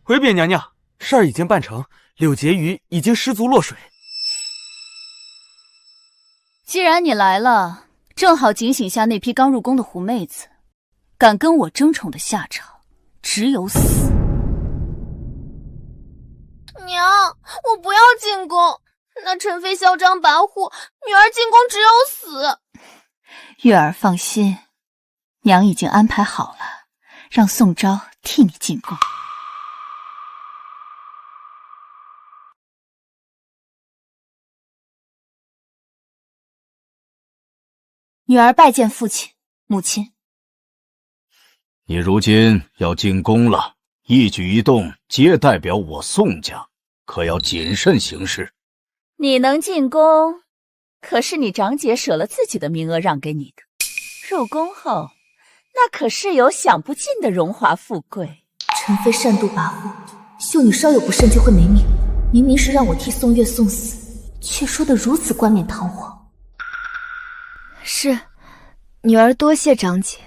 回禀娘娘，事儿已经办成，柳婕妤已经失足落水。既然你来了，正好警醒下那批刚入宫的狐妹子，敢跟我争宠的下场只有死。娘，我不要进宫，那陈妃嚣张跋扈，女儿进宫只有死。月儿放心，娘已经安排好了，让宋昭替你进宫。女儿拜见父亲、母亲。你如今要进宫了，一举一动皆代表我宋家，可要谨慎行事。你能进宫，可是你长姐舍了自己的名额让给你的。入宫后，那可是有享不尽的荣华富贵。陈妃擅妒跋扈，秀女稍有不慎就会没命。明明是让我替宋月送死，却说得如此冠冕堂皇。是，女儿多谢长姐。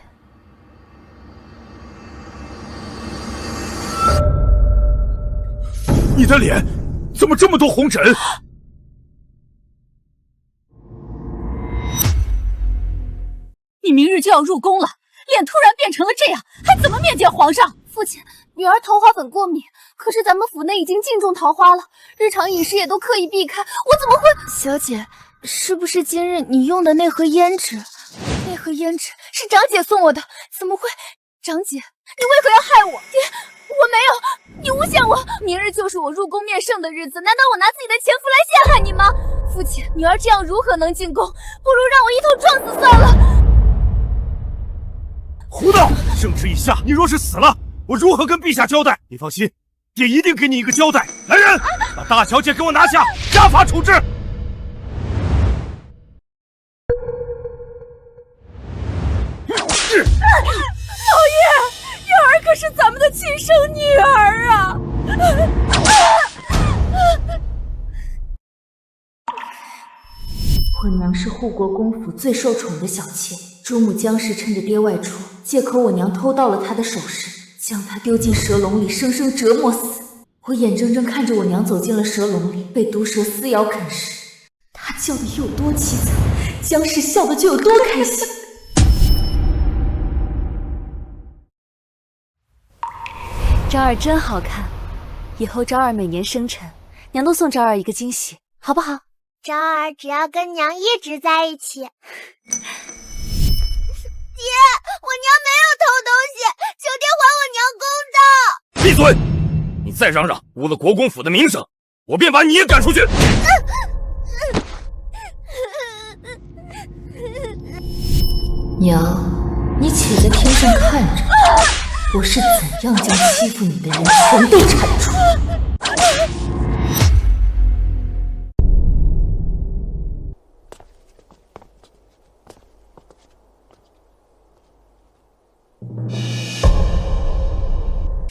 你的脸怎么这么多红疹？你明日就要入宫了，脸突然变成了这样，还怎么面见皇上？父亲，女儿桃花粉过敏，可是咱们府内已经禁种桃花了，日常饮食也都刻意避开，我怎么会……小姐，是不是今日你用的那盒胭脂？那盒胭脂是长姐送我的，怎么会？长姐，你为何要害我？我没有，你诬陷我！明日就是我入宫面圣的日子，难道我拿自己的前夫来陷害你吗？父亲，女儿这样如何能进宫？不如让我一头撞死算了。胡闹！圣旨已下，你若是死了，我如何跟陛下交代？你放心，爹一定给你一个交代。来人，把大小姐给我拿下，家法处置。老爷，月儿可是咱们的亲生女儿啊！我娘是护国公府最受宠的小妾，主母姜氏趁着爹外出，借口我娘偷盗了她的首饰，将她丢进蛇笼里，生生折磨死。我眼睁睁看着我娘走进了蛇笼里，被毒蛇撕咬啃食，她叫的有多凄惨，姜氏笑的就有多开心。昭儿真好看，以后昭儿每年生辰，娘都送昭儿一个惊喜，好不好？昭儿只要跟娘一直在一起。爹，我娘没有偷东西，求爹还我娘公道。闭嘴！你再嚷嚷，污了国公府的名声，我便把你也赶出去。娘，你且在天上看着，我是怎样将欺负你的人全都铲除。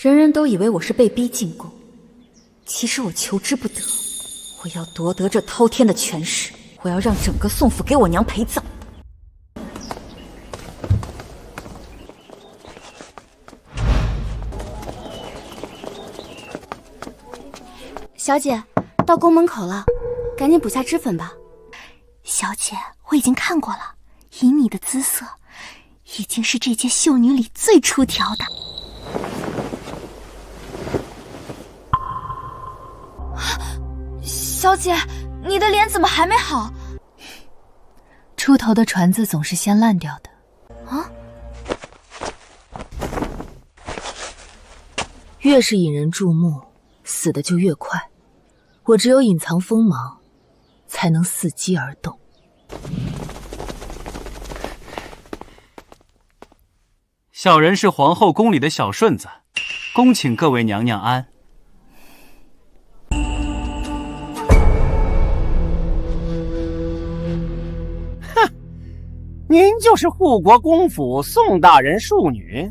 人人都以为我是被逼进宫，其实我求之不得。我要夺得这滔天的权势，我要让整个宋府给我娘陪葬。小姐，到宫门口了，赶紧补下脂粉吧。小姐，我已经看过了，以你的姿色，已经是这届秀女里最出挑的。小姐，你的脸怎么还没好？出头的船子总是先烂掉的。啊！越是引人注目，死的就越快。我只有隐藏锋芒，才能伺机而动。小人是皇后宫里的小顺子，恭请各位娘娘安。您就是护国公府宋大人庶女，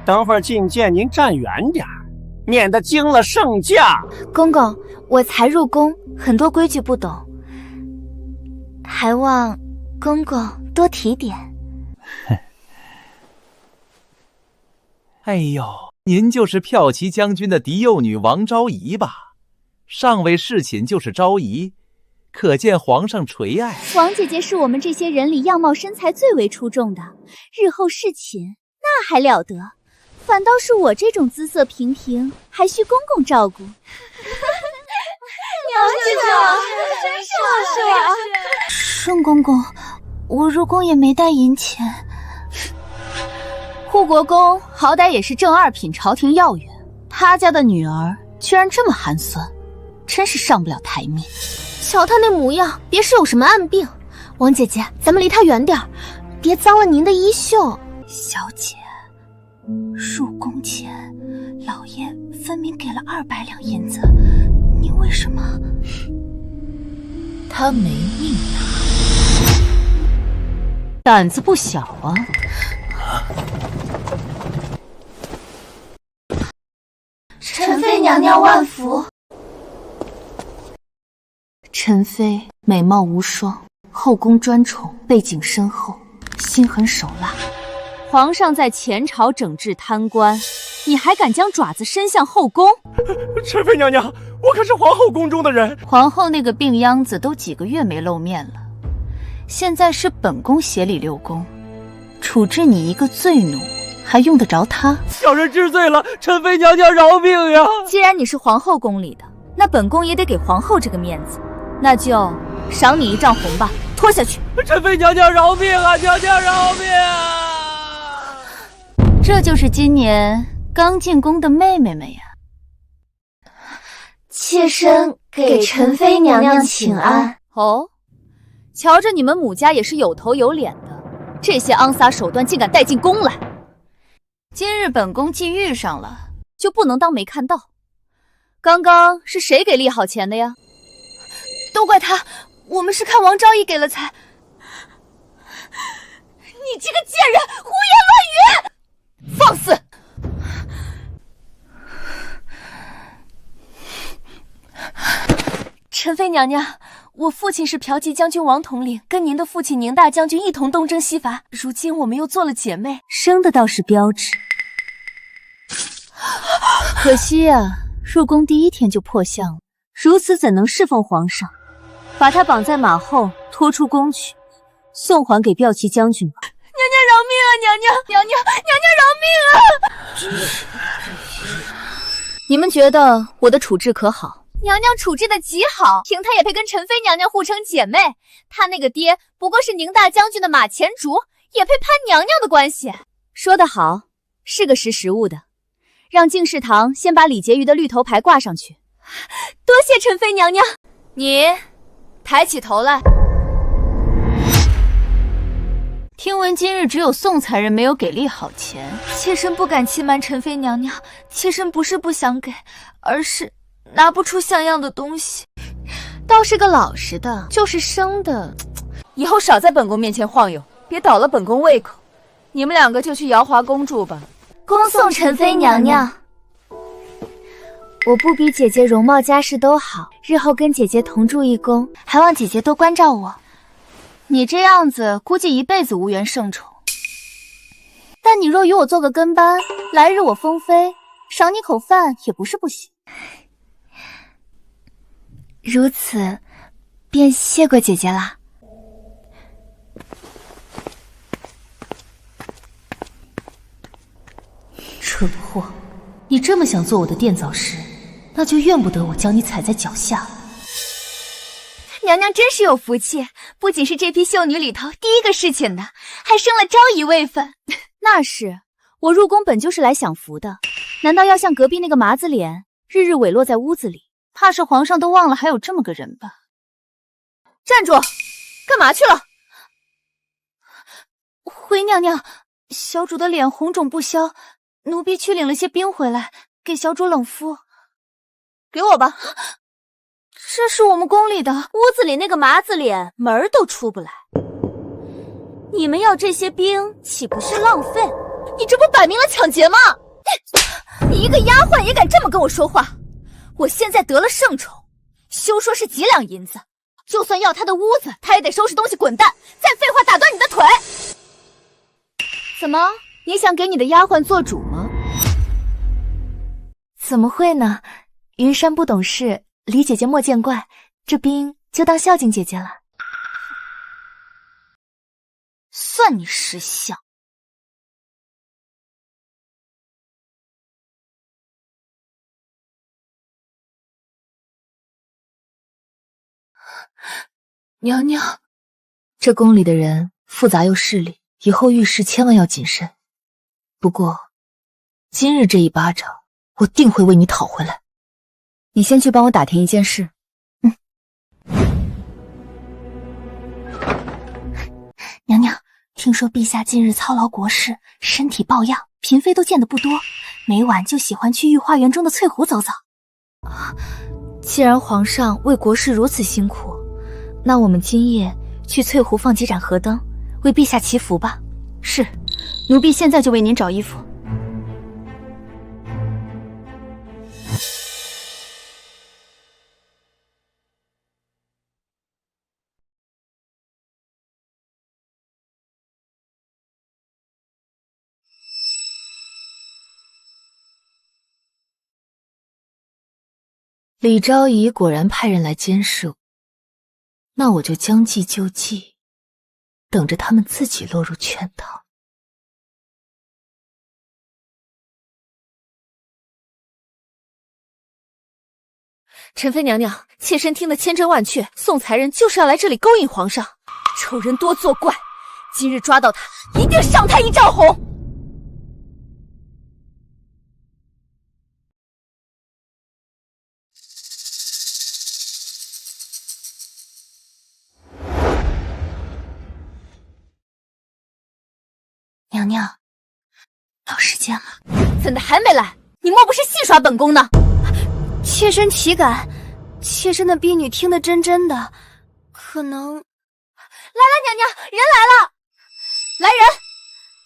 等会儿觐见您站远点儿，免得惊了圣驾。公公，我才入宫，很多规矩不懂，还望公公多提点。哎呦，您就是骠骑将军的嫡幼女王昭仪吧？上位侍寝就是昭仪，可见皇上垂爱。王姐姐是我们这些人里样貌身材最为出众的，日后侍寝那还了得？反倒是我这种姿色平平，还需公公照顾。娘姐姐，真是我。顺公公，我入宫也没带银钱。护国公好歹也是正二品朝廷要员，他家的女儿居然这么寒酸，真是上不了台面。瞧他那模样，别是有什么暗病。王姐姐，咱们离他远点，别脏了您的衣袖。小姐，入宫前，老爷分明给了200两银子，你为什么？他没命啊，胆子不小啊。陈妃娘娘万福。陈妃美貌无双，后宫专宠，背景深厚，心狠手辣。皇上在前朝整治贪官，你还敢将爪子伸向后宫？陈妃娘娘，我可是皇后宫中的人。皇后那个病秧子都几个月没露面了，现在是本宫协理六宫，处置你一个罪奴，还用得着他？小人知罪了，陈妃娘娘饶命呀！既然你是皇后宫里的，那本宫也得给皇后这个面子，那就赏你1丈红吧，拖下去。陈妃娘娘饶命啊！娘娘饶命啊！这就是今年刚进宫的妹妹们呀。妾身给陈妃娘娘请安。哦，瞧着你们母家也是有头有脸的，这些肮飒手段竟敢带进宫来。今日本宫既遇上了，就不能当没看到。刚刚是谁给立好钱的呀？都怪他，我们是看王昭仪给了财。你这个贱人，胡言乱语！放肆！陈妃娘娘，我父亲是骠骑将军王统领，跟您的父亲宁大将军一同东征西伐。如今我们又做了姐妹，生的倒是标致。可惜啊，入宫第1天就破相了，如此怎能侍奉皇上？把他绑在马后，拖出宫去，送还给骠骑将军吧。娘娘饶命啊！娘娘饶命啊！你们觉得我的处置可好？娘娘处置的极好，凭她也配跟陈妃娘娘互称姐妹。她那个爹不过是宁大将军的马前卒，也配攀娘娘的关系。说得好，是个识时务的。让敬事堂先把李婕妤的绿头牌挂上去。多谢陈妃娘娘。你抬起头来。听闻今日只有宋才人没有给立好钱，妾身不敢欺瞒陈妃娘娘，妾身不是不想给，而是拿不出像样的东西。倒是个老实的，就是生的。以后少在本宫面前晃悠，别倒了本宫胃口。你们2个就去瑶华宫住吧。恭送陈妃娘娘。我不比姐姐容貌家世都好，日后跟姐姐同住一宫，还望姐姐多关照我。你这样子估计一辈子无缘圣宠。但你若与我做个跟班，来日我封妃，赏你口饭也不是不行。如此，便谢过姐姐啦。蠢货，你这么想做我的垫脚石，那就怨不得我将你踩在脚下。娘娘真是有福气，不仅是这批秀女里头第1个侍寝的，还升了昭仪位分。那是，我入宫本就是来享福的，难道要像隔壁那个麻子脸，日日萎落在屋子里？怕是皇上都忘了还有这么个人吧？站住！干嘛去了？回娘娘，小主的脸红肿不消，奴婢去领了些冰回来，给小主冷敷。给我吧。这是我们宫里的，屋子里那个麻子脸门儿都出不来。你们要这些冰，岂不是浪费？你这不摆明了抢劫吗？你一个丫鬟也敢这么跟我说话？我现在得了圣宠，休说是几两银子，就算要他的屋子，他也得收拾东西滚蛋。再废话，打断你的腿！怎么，你想给你的丫鬟做主吗？怎么会呢？云山不懂事，李姐姐莫见怪，这冰就当孝敬姐姐了。算你识相。娘娘，这宫里的人复杂又势利，以后遇事千万要谨慎。不过，今日这一巴掌，我定会为你讨回来。你先去帮我打听一件事。娘娘，听说陛下近日操劳国事，身体抱恙，嫔妃都见得不多，每晚就喜欢去御花园中的翠湖走走。既然皇上为国事如此辛苦，那我们今夜去翠湖放几盏河灯，为陛下祈福吧。是，奴婢现在就为您找衣服。李昭仪果然派人来监视我，那我就将计就计，等着他们自己落入圈套。陈妃娘娘，妾身听得千真万确，宋才人就是要来这里勾引皇上，丑人多作怪，今日抓到他，一定赏他一丈红。娘娘，有时间了？怎的还没来？你莫不是戏耍本宫呢？妾身岂敢？妾身的婢女听得真真的，可能……来了，娘娘，人来了！来人，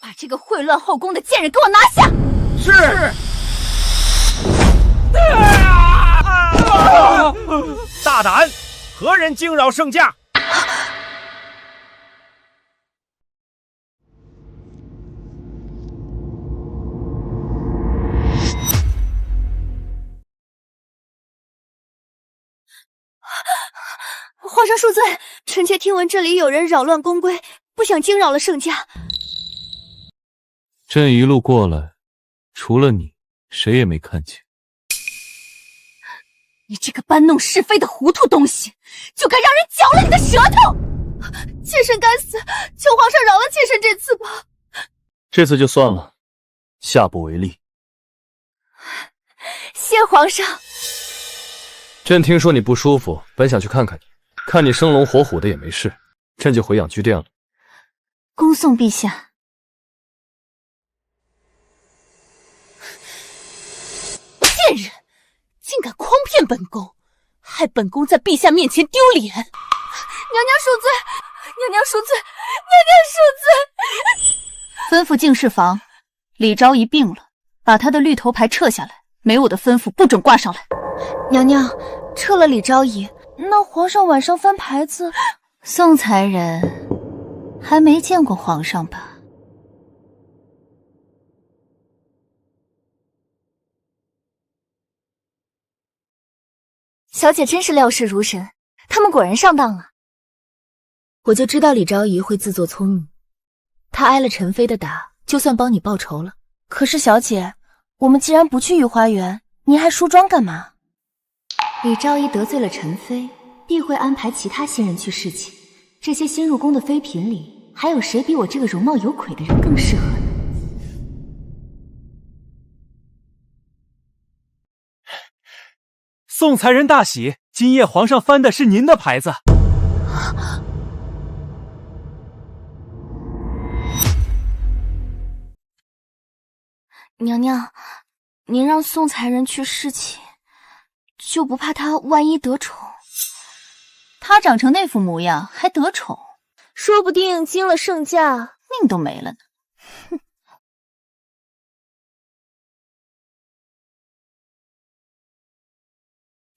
把这个秽乱后宫的贱人给我拿下！是。大胆！何人惊扰圣驾？皇上恕罪，臣妾听闻这里有人扰乱宫规，不想惊扰了圣驾。朕一路过来，除了你，谁也没看见。你这个搬弄是非的糊涂东西，就该让人嚼了你的舌头！妾身该死，求皇上饶了妾身这次吧。这次就算了，下不为例。谢皇上。朕听说你不舒服，本想去看看你，看你生龙活虎的也没事，朕就回养居殿了。恭送陛下。贱人，竟敢诓骗本宫，害本宫在陛下面前丢脸！娘娘恕罪，娘娘恕罪，娘娘恕罪！吩咐净室房，李昭仪病了，把她的绿头牌撤下来，没我的吩咐不准挂上来。娘娘，撤了李昭仪，那皇上晚上翻牌子……宋才人还没见过皇上吧？小姐真是料事如神，他们果然上当了。我就知道李昭仪会自作聪明，她挨了陈妃的打，就算帮你报仇了。可是小姐，我们既然不去御花园，您还梳妆干嘛？李昭仪得罪了陈妃，必会安排其他新人去侍寝。这些新入宫的妃嫔里，还有谁比我这个容貌有魁的人更适合呢？宋才人大喜，今夜皇上翻的是您的牌子。娘娘，您让宋才人去侍寝，就不怕他万一得宠？他长成那副模样还得宠，说不定惊了圣驾，命都没了呢。哼！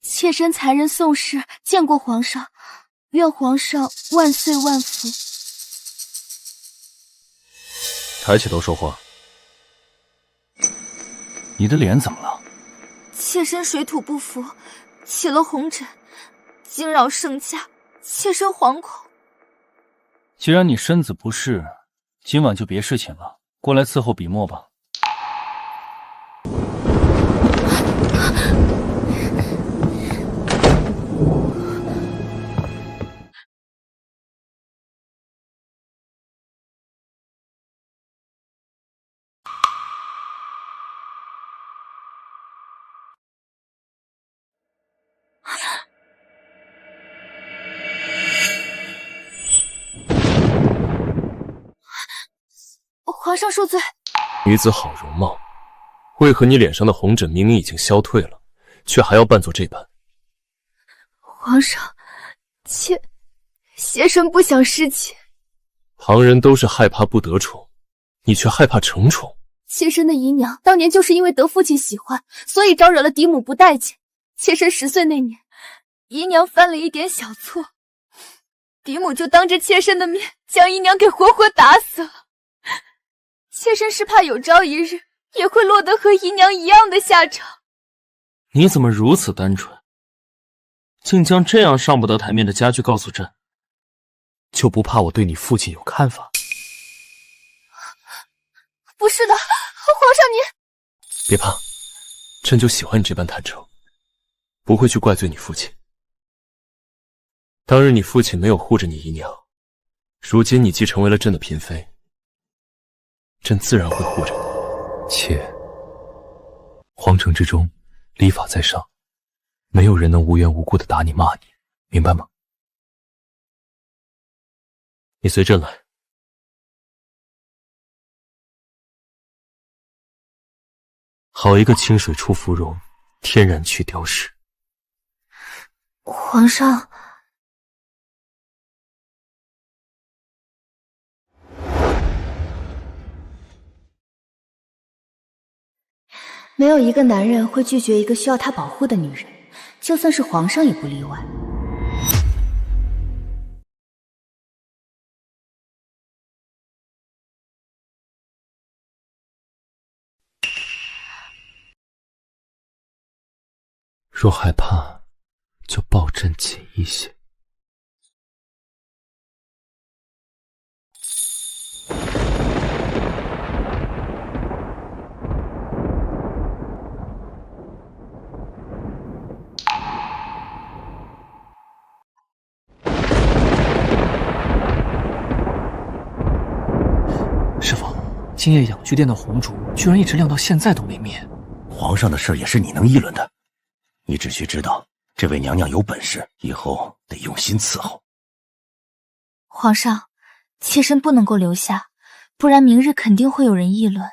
妾身才人宋氏见过皇上，愿皇上万岁万福。抬起头说话。你的脸怎么了？妾身水土不服，起了红疹，惊扰圣驾，妾身惶恐。既然你身子不适，今晚就别侍寝了，过来伺候笔墨吧。皇上恕罪。女子好容貌，为何你脸上的红疹明明已经消退了，却还要扮作这般？皇上，妾身不想侍寝。旁人都是害怕不得宠，你却害怕成宠。妾身的姨娘当年就是因为得父亲喜欢，所以招惹了嫡母不待见。妾身10岁那年，姨娘犯了一点小错，嫡母就当着妾身的面将姨娘给活活打死了。妾身是怕有朝一日也会落得和姨娘一样的下场。你怎么如此单纯，竟将这样上不得台面的家具告诉朕，就不怕我对你父亲有看法？不是的，皇上您别怕，朕就喜欢你这般坦诚，不会去怪罪你父亲。当日你父亲没有护着你姨娘，如今你既成为了朕的嫔妃，朕自然会护着你。妾，皇城之中，礼法在上，没有人能无缘无故的打你骂你，明白吗？你随朕来。好一个清水出芙蓉，天然去雕饰。皇上，没有一个男人会拒绝一个需要他保护的女人，就算是皇上也不例外。若害怕，就抱朕紧一些。师傅，今夜养居殿的红烛居然一直亮到现在都没灭。皇上的事也是你能议论的，你只需知道这位娘娘有本事，以后得用心伺候。皇上，妾身不能够留下，不然明日肯定会有人议论。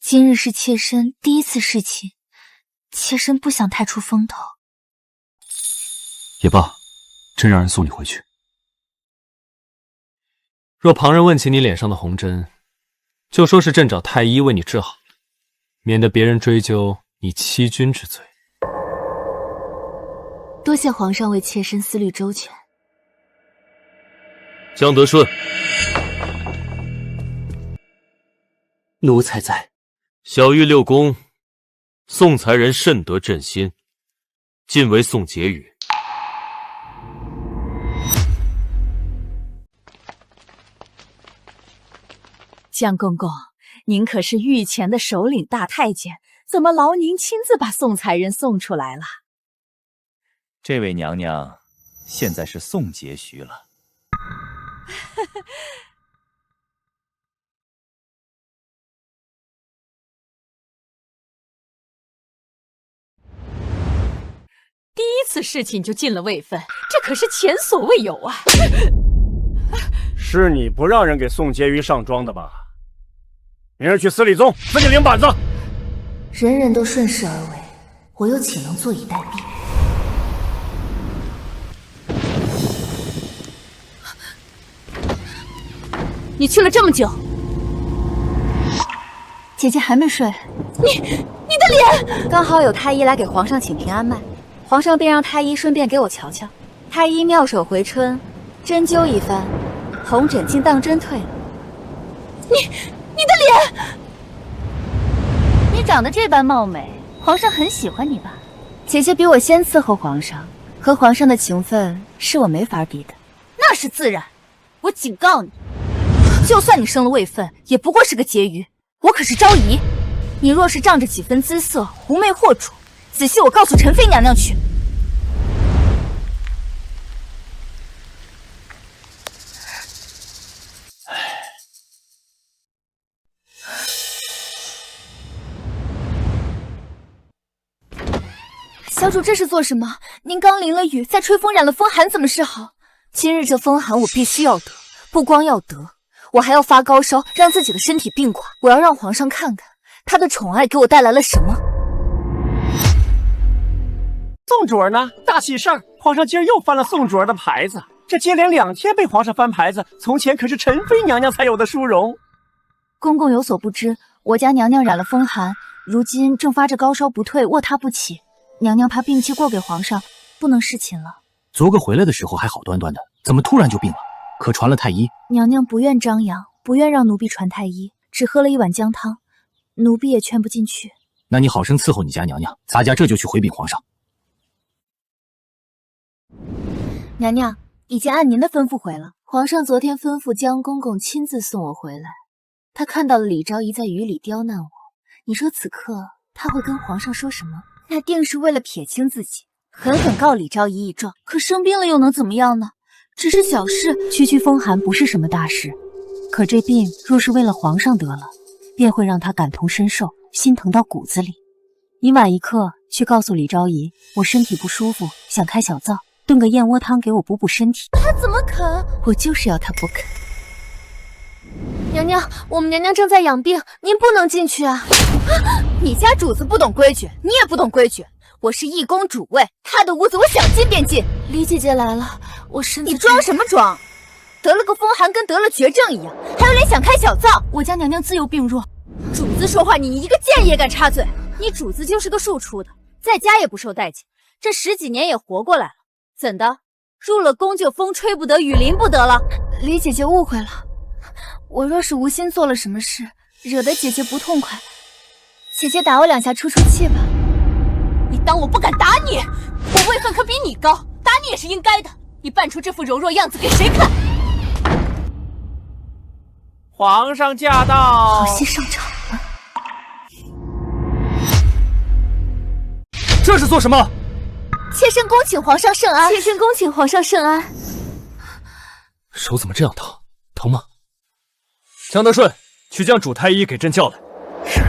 今日是妾身第一次侍寝，妾身不想太出风头。也罢，朕让人送你回去。若旁人问起你脸上的红针，就说是朕找太医为你治好，免得别人追究你欺君之罪。多谢皇上为妾身思虑周全。江德顺，奴才在。小玉六宫，送才人甚得朕心，今为送解语。江公公，您可是御前的首领大太监，怎么劳您亲自把送才人送出来了？这位娘娘现在是宋婕妤了。第一次侍寝就进了位分，这可是前所未有啊！是你不让人给宋婕妤上妆的吧？明日去司礼宗自己领板子。人人都顺势而为，我又岂能坐以待毙？你去了这么久，姐姐还没睡。你的脸！刚好有太医来给皇上请平安脉，皇上便让太医顺便给我瞧瞧。太医妙手回春，针灸一番，红疹竟当真退了。你的脸！你长得这般貌美，皇上很喜欢你吧？姐姐比我先伺候皇上，和皇上的情分是我没法比的。那是自然。我警告你，就算你生了位分，也不过是个婕妤。我可是昭仪，你若是仗着几分姿色狐媚惑主，仔细我告诉陈妃娘娘去。小主这是做什么？您刚淋了雨，再吹风染了风寒，怎么是好？今日这风寒我必须要得，不光要得，我还要发高烧，让自己的身体病垮。我要让皇上看看他的宠爱给我带来了什么。宋主儿呢？大喜事儿！皇上今儿又翻了宋主儿的牌子，这接连2天被皇上翻牌子，从前可是陈妃娘娘才有的殊荣。公公有所不知，我家娘娘染了风寒，如今正发着高烧不退，卧榻不起。娘娘怕病气过给皇上，不能侍寝了。昨个回来的时候还好端端的，怎么突然就病了？可传了太医？娘娘不愿张扬，不愿让奴婢传太医，只喝了1碗姜汤，奴婢也劝不进去。那你好生伺候你家娘娘，咱家这就去回禀皇上。娘娘已经按您的吩咐回了。皇上昨天吩咐江公公亲自送我回来，他看到了李昭仪在雨里刁难我，你说此刻他会跟皇上说什么？那定是为了撇清自己，狠狠告李昭仪一状。可生病了又能怎么样呢？只是小事，区风寒不是什么大事。可这病若是为了皇上得了，便会让他感同身受，心疼到骨子里。你晚一刻去告诉李昭仪，我身体不舒服，想开小灶，炖个燕窝汤给我补补身体。他怎么肯？我就是要他不肯。娘娘，我们娘娘正在养病，您不能进去啊！你家主子不懂规矩，你也不懂规矩。我是一宫主位，他的屋子我想进便进。李姐姐来了，我身子……你装什么装？得了个风寒跟得了绝症一样，还有脸想开小灶？我家娘娘自幼病弱，主子说话你一个贱也敢插嘴？你主子就是个庶出的，在家也不受待见，这10几年也活过来了，怎的？入了宫就风吹不得雨淋不得了？李姐姐误会了，我若是无心做了什么事，惹得姐姐不痛快，姐姐打我2下出出气吧。你当我不敢打你？我位分可比你高，打你也是应该的。你扮出这副柔弱样子给谁看？皇上驾到！好戏上场了。这是做什么？妾身恭请皇上圣安。妾身恭请皇上圣安。手怎么这样疼？疼吗？江德顺，去将主太医给朕叫来。是。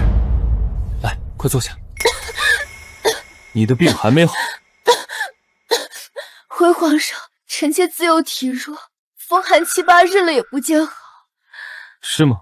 来，快坐下。你的病还没好。回皇上，臣妾自幼体弱，风寒7、8日了也不见好。是吗？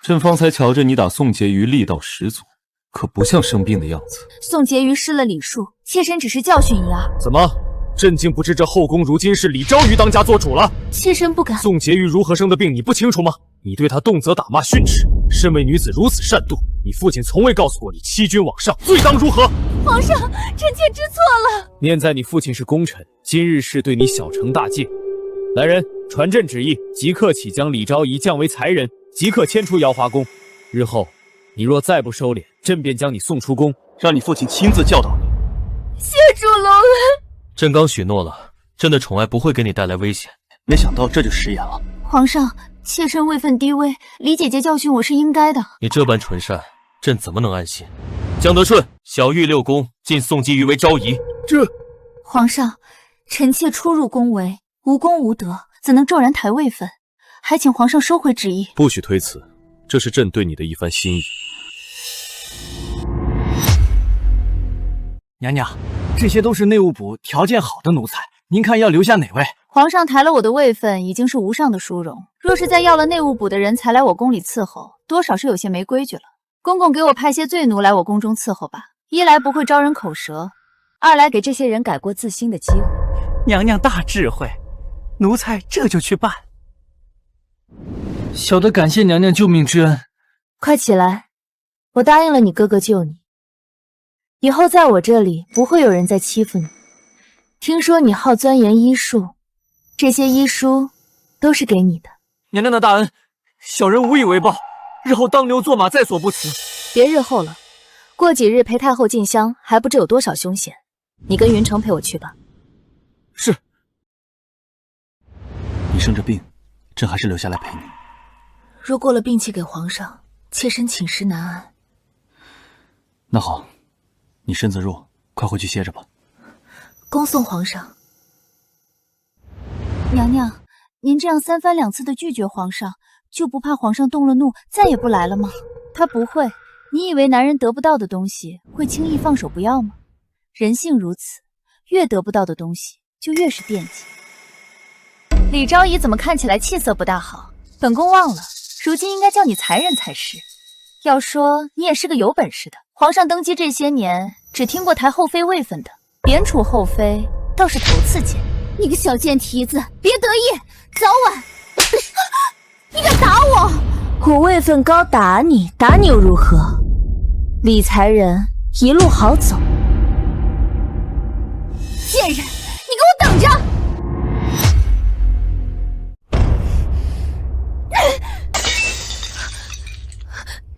朕方才瞧着你打宋婕妤力道十足，可不像生病的样子。宋婕妤失了礼数，妾身只是教训一二。怎么，朕竟不知这后宫如今是李昭瑜当家做主了？妾身不敢。宋婕妤如何生的病，你不清楚吗？你对她动辄打骂训斥，身为女子如此善妒，你父亲从未告诉过你欺君罔上，罪当如何？皇上，臣妾知错了。念在你父亲是功臣，今日是对你小惩大戒。来人，传朕旨意，即刻起将李昭仪降为才人，即刻迁出瑶华宫。日后你若再不收敛，朕便将你送出宫，让你父亲亲自教导你。谢主隆恩。朕刚许诺了，朕的宠爱不会给你带来危险。没想到这就食言了。皇上，妾身位分低微，李姐姐教训我是应该的。你这般纯善，朕怎么能安心？江德顺，小玉6宫，晋宋婕妤为昭仪。这……皇上，臣妾出入宫闱，无功无德，怎能骤然抬位分？还请皇上收回旨意。不许推辞，这是朕对你的一番心意。娘娘，这些都是内务府条件好的奴才，您看要留下哪位？皇上抬了我的位分，已经是无上的殊荣。若是再要了内务府的人才来我宫里伺候，多少是有些没规矩了。公公给我派些罪奴来我宫中伺候吧，一来不会招人口舌，二来给这些人改过自新的机会。娘娘大智慧，奴才这就去办。小的感谢娘娘救命之恩。快起来，我答应了你哥哥救你，以后在我这里不会有人再欺负你。听说你好钻研医术，这些医书都是给你的。娘娘的大恩，小人无以为报，日后当牛做马，在所不辞。别日后了，过几日陪太后进香，还不知有多少凶险。你跟云城陪我去吧。是。你生着病，朕还是留下来陪你。若过了病期给皇上，妾身寝食难安。那好，你身子弱，快回去歇着吧。恭送皇上。娘娘，您这样3番2次的拒绝皇上，就不怕皇上动了怒，再也不来了吗？他不会。你以为男人得不到的东西会轻易放手不要吗？人性如此，越得不到的东西就越是惦记。李昭仪怎么看起来气色不大好？本宫忘了，如今应该叫你才人才是。要说你也是个有本事的，皇上登基这些年，只听过抬后妃位分的，贬黜后妃倒是头次见。你个小贱蹄子，别得意，早晚你敢打我！我位分高打你又如何？李才人，一路好走。贱人，你给我等着！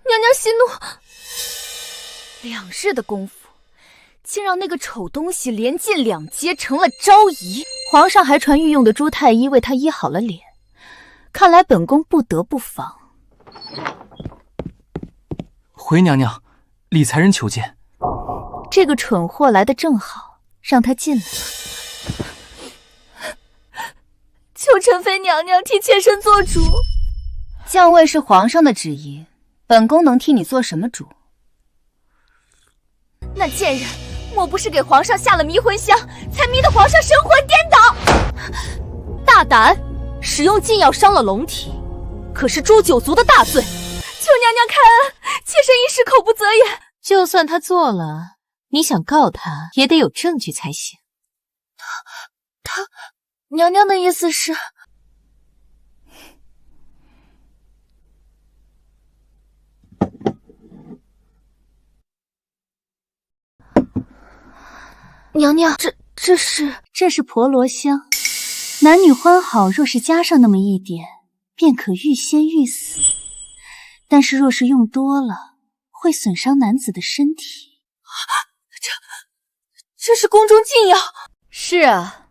娘娘息怒，2日的功夫，竟让那个丑东西连进2阶成了昭仪。皇上还传御用的朱太医为他医好了脸，看来本宫不得不防。回娘娘，李才人求见。这个蠢货来得正好，让他进来。求陈妃娘娘替妾身做主。降位是皇上的旨意，本宫能替你做什么主？那贱人莫不是给皇上下了迷魂香，才迷得皇上神魂颠倒？大胆，使用禁药伤了龙体，可是诛九族的大罪。求娘娘开恩，妾身一时口不择言。就算他做了，你想告他也得有证据才行。娘娘的意思是？娘娘，这是婆罗香，男女欢好，若是加上那么一点，便可欲仙欲死。但是若是用多了，会损伤男子的身体。这是宫中禁药。是啊，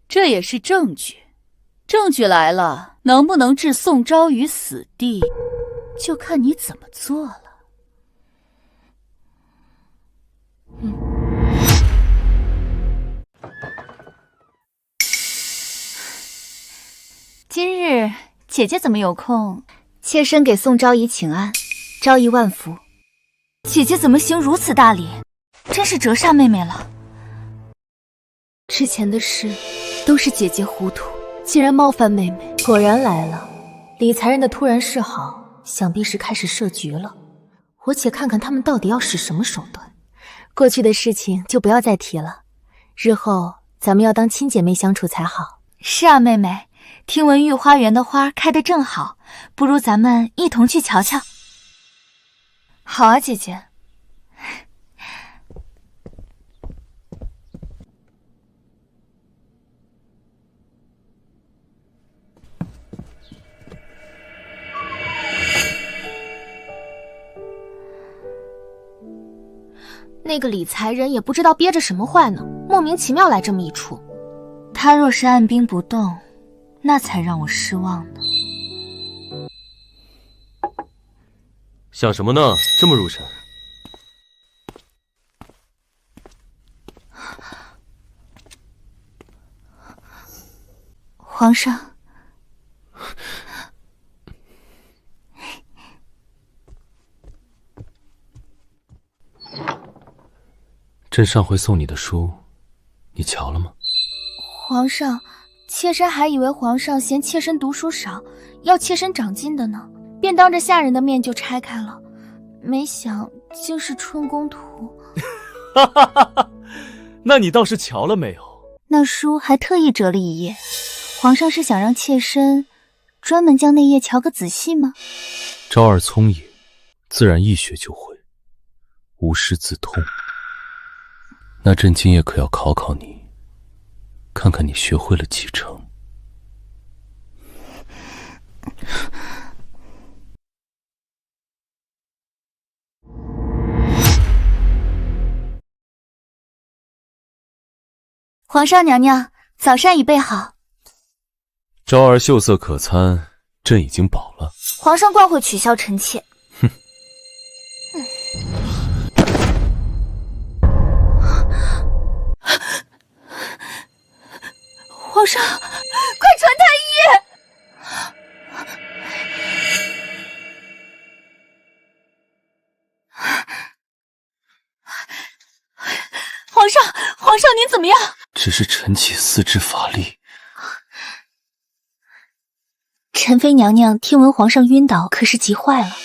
这也是证据。证据来了，能不能置宋昭于死地，就看你怎么做了。今日姐姐怎么有空？妾身给宋昭仪请安，昭仪万福。姐姐怎么行如此大礼？真是折煞妹妹了。之前的事都是姐姐糊涂，竟然冒犯妹妹。果然来了，李才人的突然示好，想必是开始设局了。我且看看他们到底要使什么手段。过去的事情就不要再提了，日后咱们要当亲姐妹相处才好。是啊，妹妹，听闻御花园的花开得正好，不如咱们一同去瞧瞧。好啊，姐姐。那个李才人也不知道憋着什么坏呢，莫名其妙来这么一出。他若是按兵不动，那才让我失望呢。想什么呢？这么入神。皇上，朕上回送你的书，你瞧了吗？皇上，妾身还以为皇上嫌妾身读书少，要妾身长进的呢，便当着下人的面就拆开了，没想竟是春宫图。哈哈哈哈！那你倒是瞧了没有？那书还特意折了一页，皇上是想让妾身专门将那页瞧个仔细吗？昭儿聪颖，自然一学就会，无师自通。那朕今夜可要考考你，看看你学会了几成。皇上娘娘，早膳已备好。昭儿秀色可餐，朕已经饱了。皇上惯会取笑臣妾。皇上，快传太医！皇上您怎么样？只是臣妾四肢乏力。陈妃娘娘听闻皇上晕倒，可是急坏了。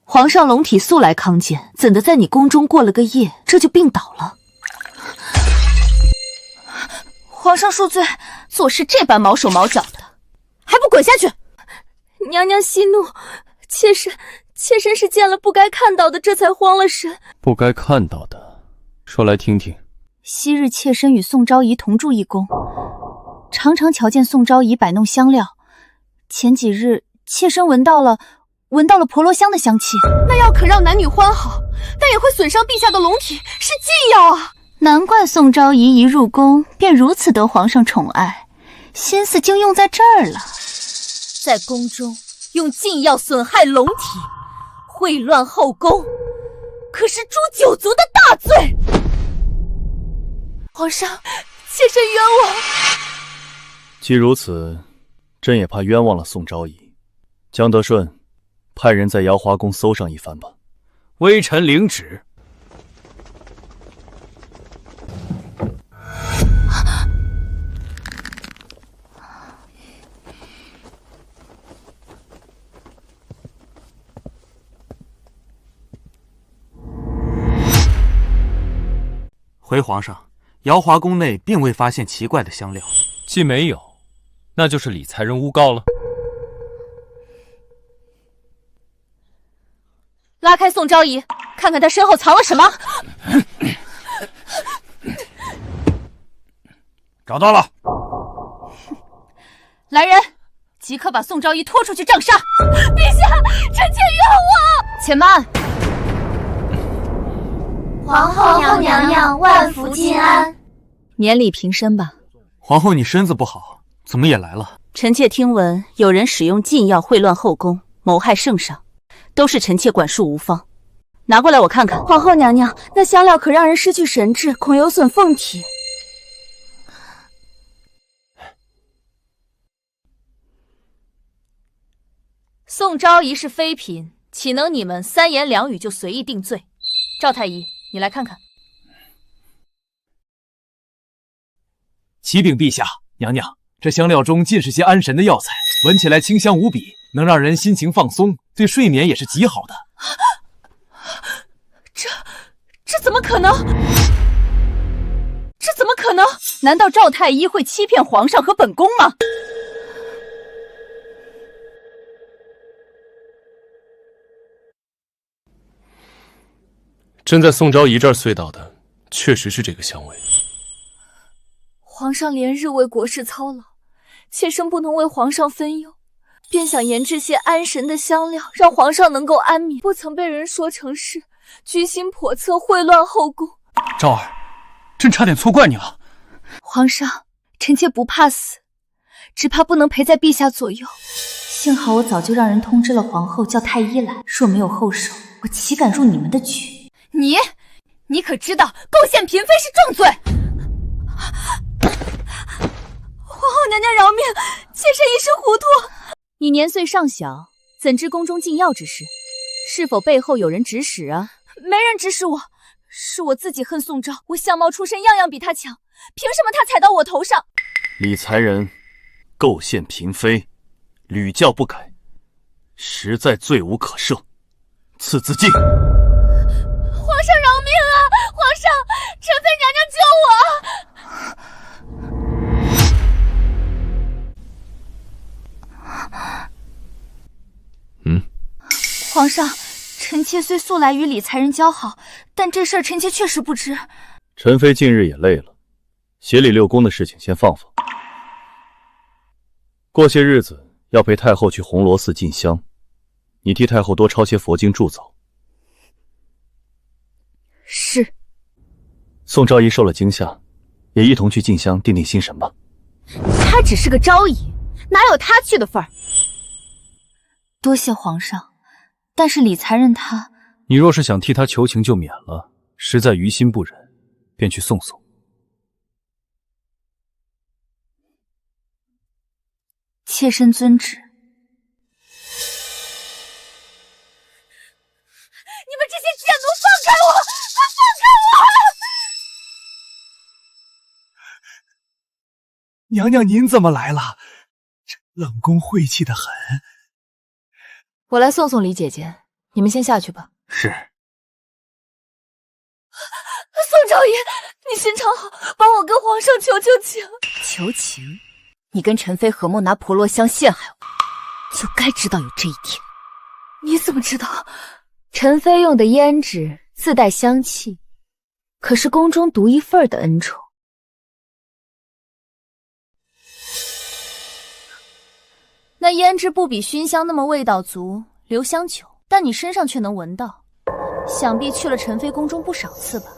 皇上龙体素来康健，怎的在你宫中过了个夜，这就病倒了？皇上恕罪，做事这般毛手毛脚的，还不滚下去！娘娘息怒，妾身是见了不该看到的，这才慌了神。不该看到的，说来听听。昔日妾身与宋昭仪同住一宫，常常瞧见宋昭仪摆弄香料。前几日妾身闻到了婆罗香的香气，那药可让男女欢好，但也会损伤陛下的龙体，是禁药啊！难怪宋昭仪一入宫便如此得皇上宠爱，心思竟用在这儿了。在宫中用禁药损害龙体，秽乱后宫，可是诛九族的大罪。皇上，妾身冤枉。既如此，朕也怕冤枉了宋昭仪。江德顺，派人在瑶华宫搜上一番吧。微臣领旨。回皇上，瑶华宫内并未发现奇怪的香料。既没有，那就是理财人诬告了。拉开宋昭仪，看看他身后藏了什么。找到了。来人，即刻把宋昭仪拖出去杖杀。陛下，臣妾冤枉。且慢。皇后娘娘万福金安。免礼平身吧。皇后，你身子不好，怎么也来了？臣妾听闻有人使用禁药秽乱后宫，谋害圣上，都是臣妾管束无方。拿过来我看看。皇后娘娘，那香料可让人失去神智，恐有损凤体。宋昭仪是妃嫔，岂能你们三言两语就随意定罪？赵太医，你来看看。启禀陛下，娘娘，这香料中尽是些安神的药材，闻起来清香无比，能让人心情放松，对睡眠也是极好的。这怎么可能？这怎么可能？难道赵太医会欺骗皇上和本宫吗？朕在宋昭仪这儿嗅到的，确实是这个香味。皇上连日为国事操劳，妾身不能为皇上分忧，便想研制些安神的香料，让皇上能够安眠。不曾被人说成是居心叵测、秽乱后宫。昭儿，朕差点错怪你了。皇上，臣妾不怕死，只怕不能陪在陛下左右。幸好我早就让人通知了皇后，叫太医来。若没有后手，我岂敢入你们的局？你可知道构陷嫔妃是重罪？皇后娘娘饶命，妾身一时糊涂。你年岁尚小，怎知宫中禁药之事？是否背后有人指使啊？没人指使我，是我自己恨宋昭。我相貌出身样样比他强，凭什么他踩到我头上？理财人构陷嫔妃，屡教不改，实在罪无可赦，赐自尽。皇上饶命啊！皇上，陈妃娘娘救我！皇上，臣妾虽素来与理财人交好，但这事儿臣妾确实不知。陈妃近日也累了，协理六宫的事情先放放。过些日子要陪太后去红螺寺进香，你替太后多抄些佛经祝祷。是。宋昭仪受了惊吓，也一同去静香定定心神吧。他只是个昭仪，哪有他去的份儿？多谢皇上，但是李才人他……你若是想替他求情就免了，实在于心不忍，便去送送。妾身遵旨。你们这些贱奴，放开我！放开我！娘娘您怎么来了？这冷宫晦气得很。我来送送李姐姐，你们先下去吧。是。宋昭仪，你心肠好，帮我跟皇上求求情。求情？你跟陈妃合谋拿婆罗香陷害我，就该知道有这一天。你怎么知道？陈妃用的胭脂自带香气，可是宫中独一份的恩宠。那胭脂不比熏香那么味道足，留香久，但你身上却能闻到，想必去了陈妃宫中不少次吧？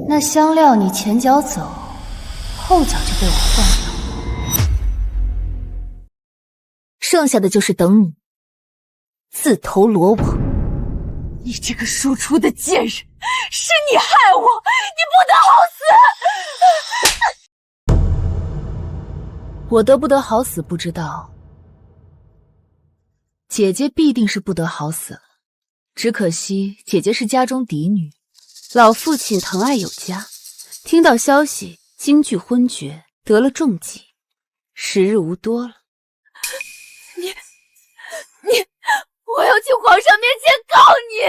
那香料你前脚走，后脚就被我换掉，剩下的就是等你自投罗网。你这个庶出的贱人，是你害我，你不得好死！我得不得好死不知道，姐姐必定是不得好死了。只可惜姐姐是家中嫡女，老父亲疼爱有加，听到消息惊惧昏厥，得了重疾，时日无多了。我要去皇上面前告你！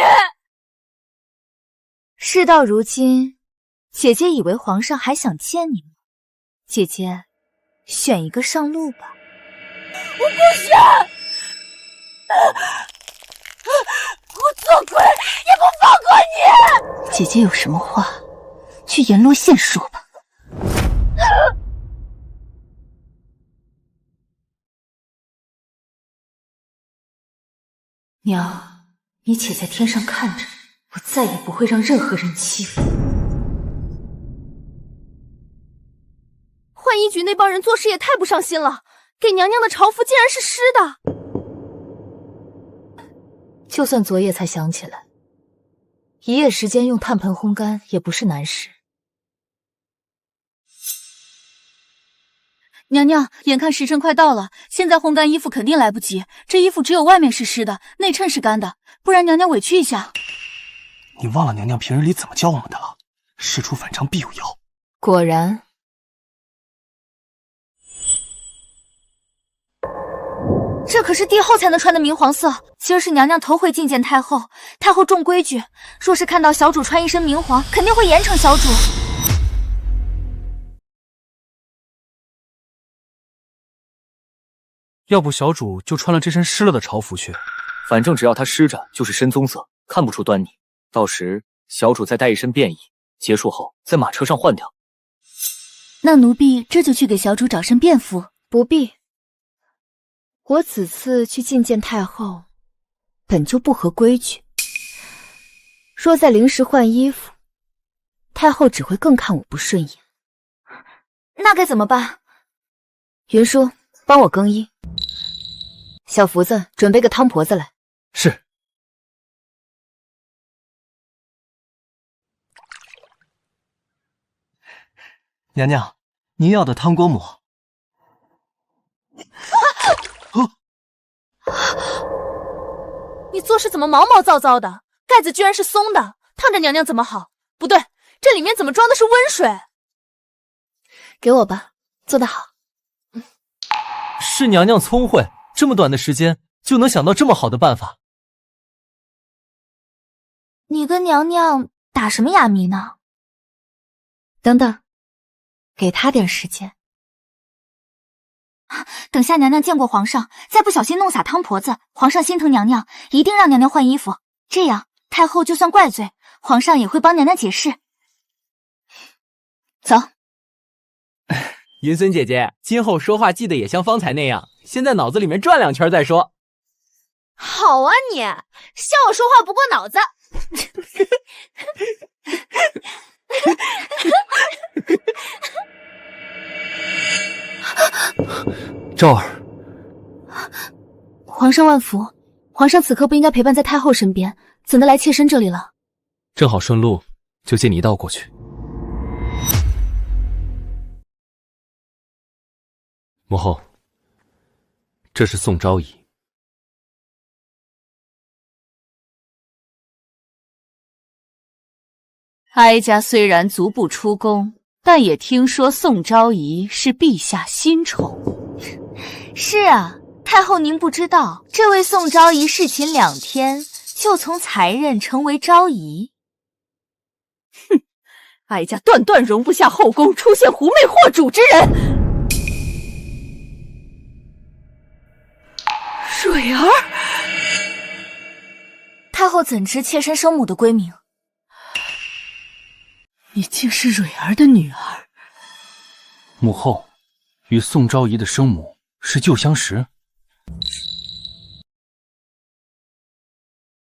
事到如今，姐姐以为皇上还想见你吗？姐姐，选一个上路吧。我不选！我做鬼也不放过你！姐姐有什么话，去阎罗县说吧。娘，你且在天上看着，我再也不会让任何人欺负。浣衣局那帮人做事也太不上心了，给娘娘的朝服竟然是湿的。就算昨夜才想起来，一夜时间用炭盆烘干也不是难事。娘娘，眼看时辰快到了，现在烘干衣服肯定来不及。这衣服只有外面是湿的，内衬是干的，不然娘娘委屈一下。你忘了娘娘平日里怎么教我们的了？事出反常必有妖。果然。这可是帝后才能穿的明黄色。今儿是娘娘头回觐见太后，太后重规矩，若是看到小主穿一身明黄，肯定会严惩小主。要不小主就穿了这身湿了的朝服去，反正只要它湿着就是深棕色，看不出端倪。到时小主再带一身便衣，结束后在马车上换掉。那奴婢这就去给小主找身便服。不必，我此次去觐见太后，本就不合规矩。若再临时换衣服，太后只会更看我不顺眼。那该怎么办？云舒，帮我更衣。小福子，准备个汤婆子来。是。娘娘，您要的汤锅馍。你做事怎么毛毛躁躁的？盖子居然是松的，烫着娘娘怎么好？不对，这里面怎么装的是温水？给我吧，做得好。是娘娘聪慧，这么短的时间就能想到这么好的办法。你跟娘娘打什么哑谜呢？等等，给她点时间。等下娘娘见过皇上，再不小心弄洒汤婆子，皇上心疼娘娘，一定让娘娘换衣服。这样太后就算怪罪，皇上也会帮娘娘解释。走。云孙姐姐，今后说话记得也像方才那样，先在脑子里面转2圈再说。好啊你，笑我说话不过脑子。昭儿，皇上万福，皇上此刻不应该陪伴在太后身边，怎的来妾身这里了？正好顺路，就接你一道过去。母后，这是宋昭仪。哀家虽然足不出宫，但也听说宋昭仪是陛下新宠。是啊，太后您不知道，这位宋昭仪侍寝2天，就从才人成为昭仪。哼，哀家断断容不下后宫出现狐媚惑主之人。蕊儿，太后怎知妾身生母的闺名？你竟是蕊儿的女儿。母后与宋昭仪的生母是旧相识。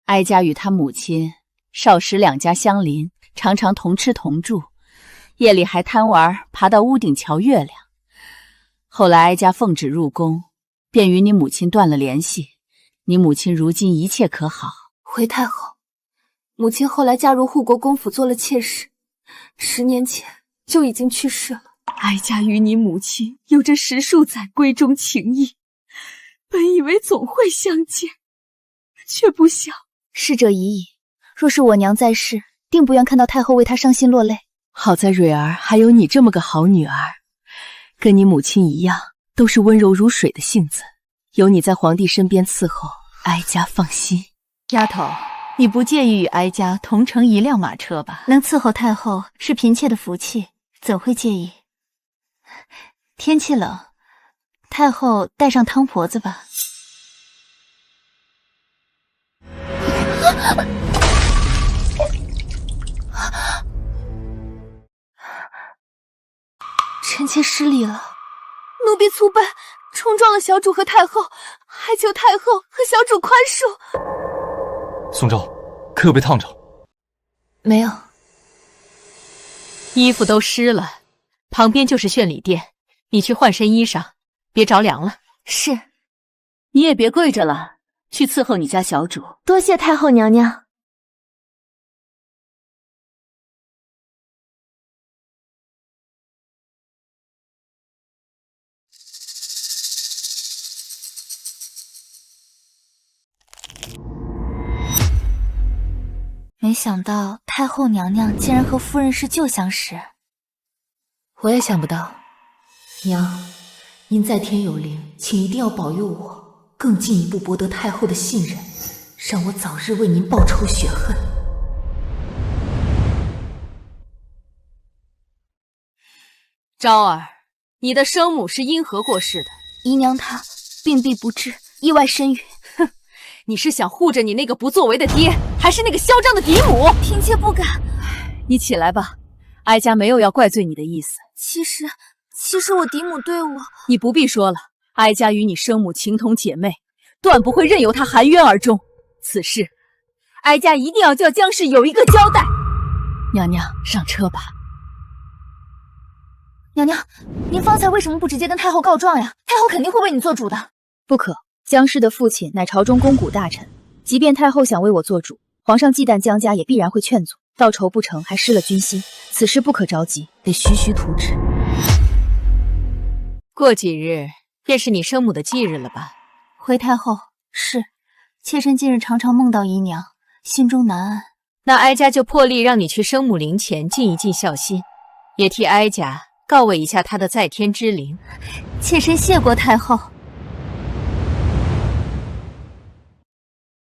哀家与他母亲少时2家相邻，常常同吃同住，夜里还贪玩，爬到屋顶瞧月亮。后来哀家奉旨入宫，便与你母亲断了联系。你母亲如今一切可好？回太后，母亲后来嫁入护国公府做了妾室，10年前就已经去世了。哀家与你母亲有着10数载闺中情谊，本以为总会相见，却不想逝者已矣。若是我娘在世，定不愿看到太后为她伤心落泪。好在蕊儿还有你这么个好女儿，跟你母亲一样，都是温柔如水的性子。有你在皇帝身边伺候，哀家放心。丫头，你不介意与哀家同乘一辆马车吧？能伺候太后是嫔妾的福气，怎会介意？天气冷，太后带上汤婆子吧。臣妾失礼了，奴婢粗笨，冲撞了小主和太后，还求太后和小主宽恕。宋昭，可有被烫着？没有。衣服都湿了，旁边就是炫礼殿，你去换身衣裳，别着凉了。是。你也别跪着了，去伺候你家小主。多谢太后娘娘。没想到太后娘娘竟然和夫人是旧相识。我也想不到。娘，您在天有灵，请一定要保佑我，更进一步博得太后的信任，让我早日为您报仇雪恨。昭儿，你的生母是因何过世的？姨娘她病必不治，意外身陨。哼，你是想护着你那个不作为的爹，还是那个嚣张的嫡母？嫔妾不敢。你起来吧，哀家没有要怪罪你的意思。其实我嫡母对我……你不必说了，哀家与你生母情同姐妹，断不会任由她含冤而终。此事，哀家一定要叫姜氏有一个交代。娘娘，上车吧。娘娘，您方才为什么不直接跟太后告状呀？太后肯定会为你做主的。不可，姜氏的父亲乃朝中肱骨大臣，即便太后想为我做主，皇上忌惮姜家也必然会劝阻，到仇不成还失了军心。此事不可着急，得徐徐图之。过几日便是你生母的忌日了吧？回太后，是。妾身近日常常梦到姨娘，心中难安。那哀家就破例让你去生母灵前尽一尽孝心，也替哀家告慰一下她的在天之灵。妾身谢过太后。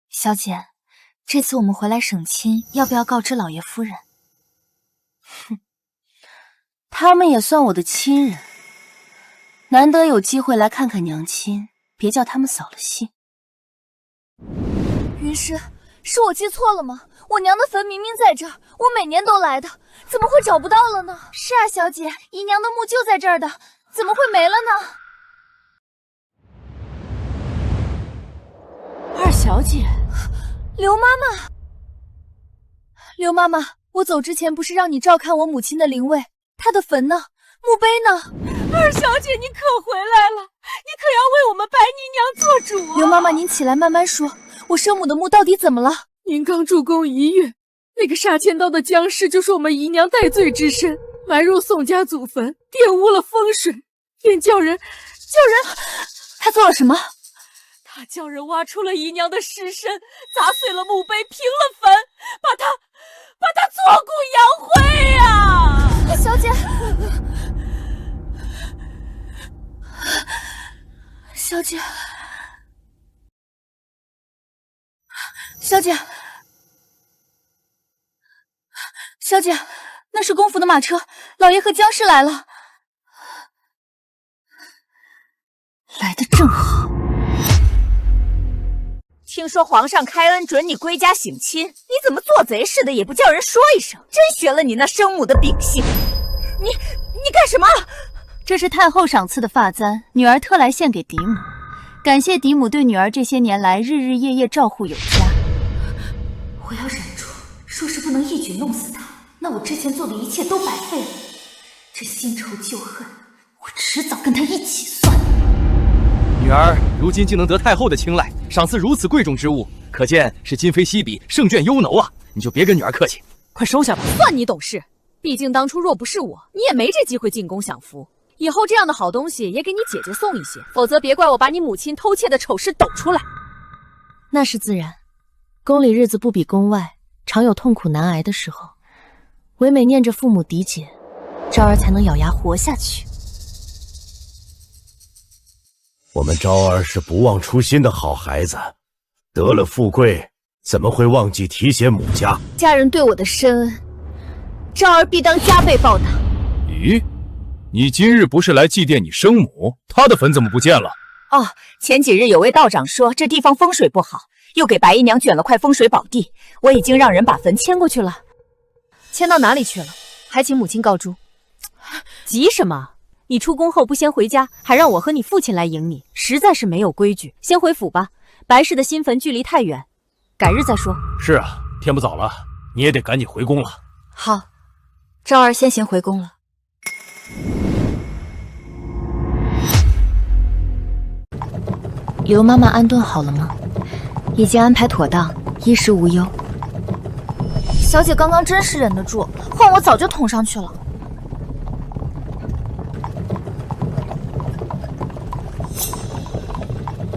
小姐，这次我们回来省亲，要不要告知老爷夫人？哼，他们也算我的亲人，难得有机会来看看娘亲，别叫他们扫了兴。云师，是我记错了吗？我娘的坟明明在这儿，我每年都来的，怎么会找不到了呢？是啊，小姐，姨娘的墓就在这儿的，怎么会没了呢？小姐，刘妈妈，刘妈妈，我走之前不是让你照看我母亲的灵位，她的坟呢？墓碑呢？二小姐，你可回来了，你可要为我们白姨娘做主啊！刘妈妈，您起来慢慢说，我生母的墓到底怎么了？您刚入宫1月，那个杀千刀的僵尸就说我们姨娘戴罪之身埋入宋家祖坟，玷污了风水，便叫人，他做了什么？他叫人挖出了姨娘的尸身，砸碎了墓碑，平了坟，把她挫骨扬灰呀！小姐，小姐，小姐，小姐，那是公府的马车，老爷和僵尸来了，来得正好。听说皇上开恩准你归家省亲，你怎么做贼似的也不叫人说一声？真学了你那生母的秉性！你干什么？这是太后赏赐的发簪，女儿特来献给嫡母，感谢嫡母对女儿这些年来日日夜夜照护有加。我要忍住，若是不能一举弄死他，那我之前做的一切都白费了。这新仇旧恨，我迟早跟他一起算。女儿如今竟能得太后的青睐，赏赐如此贵重之物，可见是今非昔比，胜券优讧啊！你就别跟女儿客气，快收下吧。算你懂事，毕竟当初若不是我，你也没这机会进宫享福。以后这样的好东西也给你姐姐送一些，否则别怪我把你母亲偷窃的丑事抖出来。那是自然，宫里日子不比宫外，常有痛苦难挨的时候，唯美念着父母嫡姐，昭儿才能咬牙活下去。我们昭儿是不忘初心的好孩子，得了富贵，怎么会忘记提携母家？家人对我的深恩，昭儿必当加倍报答。咦，你今日不是来祭奠你生母？她的坟怎么不见了？哦，前几日有位道长说这地方风水不好，又给白姨娘卷了块风水宝地，我已经让人把坟迁过去了。迁到哪里去了？还请母亲告诸。急什么？你出宫后不先回家，还让我和你父亲来迎你，实在是没有规矩。先回府吧，白氏的新坟距离太远，改日再说。是啊，天不早了，你也得赶紧回宫了。好，昭儿先行回宫了。刘妈妈安顿好了吗？已经安排妥当，衣食无忧。小姐刚刚真是忍得住，换我早就捅上去了。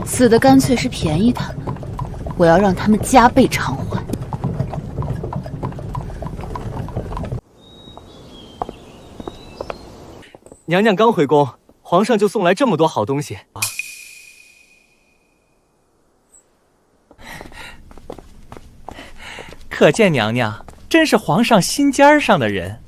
死的干脆是便宜他们，我要让他们加倍偿还。娘娘刚回宫，皇上就送来这么多好东西啊！可见娘娘真是皇上心尖上的人。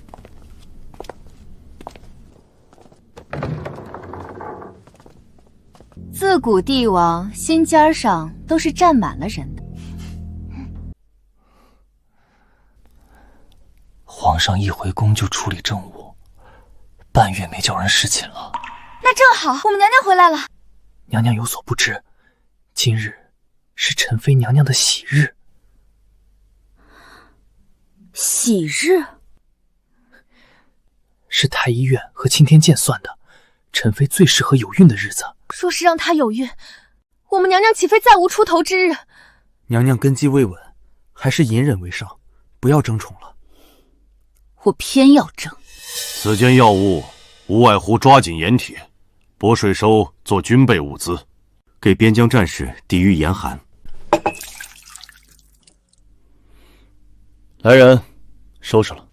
自古帝王心尖上都是站满了人的。皇上一回宫就处理政务，半月没叫人侍寝了。那正好，我们娘娘回来了。娘娘有所不知，今日是陈妃娘娘的喜日。喜日？是太医院和钦天监算的，陈妃最适合有孕的日子。若是让她有孕，我们娘娘岂非再无出头之日？娘娘根基未稳，还是隐忍为上，不要争宠了。我偏要争。此间要务无外乎抓紧盐铁，拨税收做军备物资，给边疆战士抵御严寒。来人，收拾了。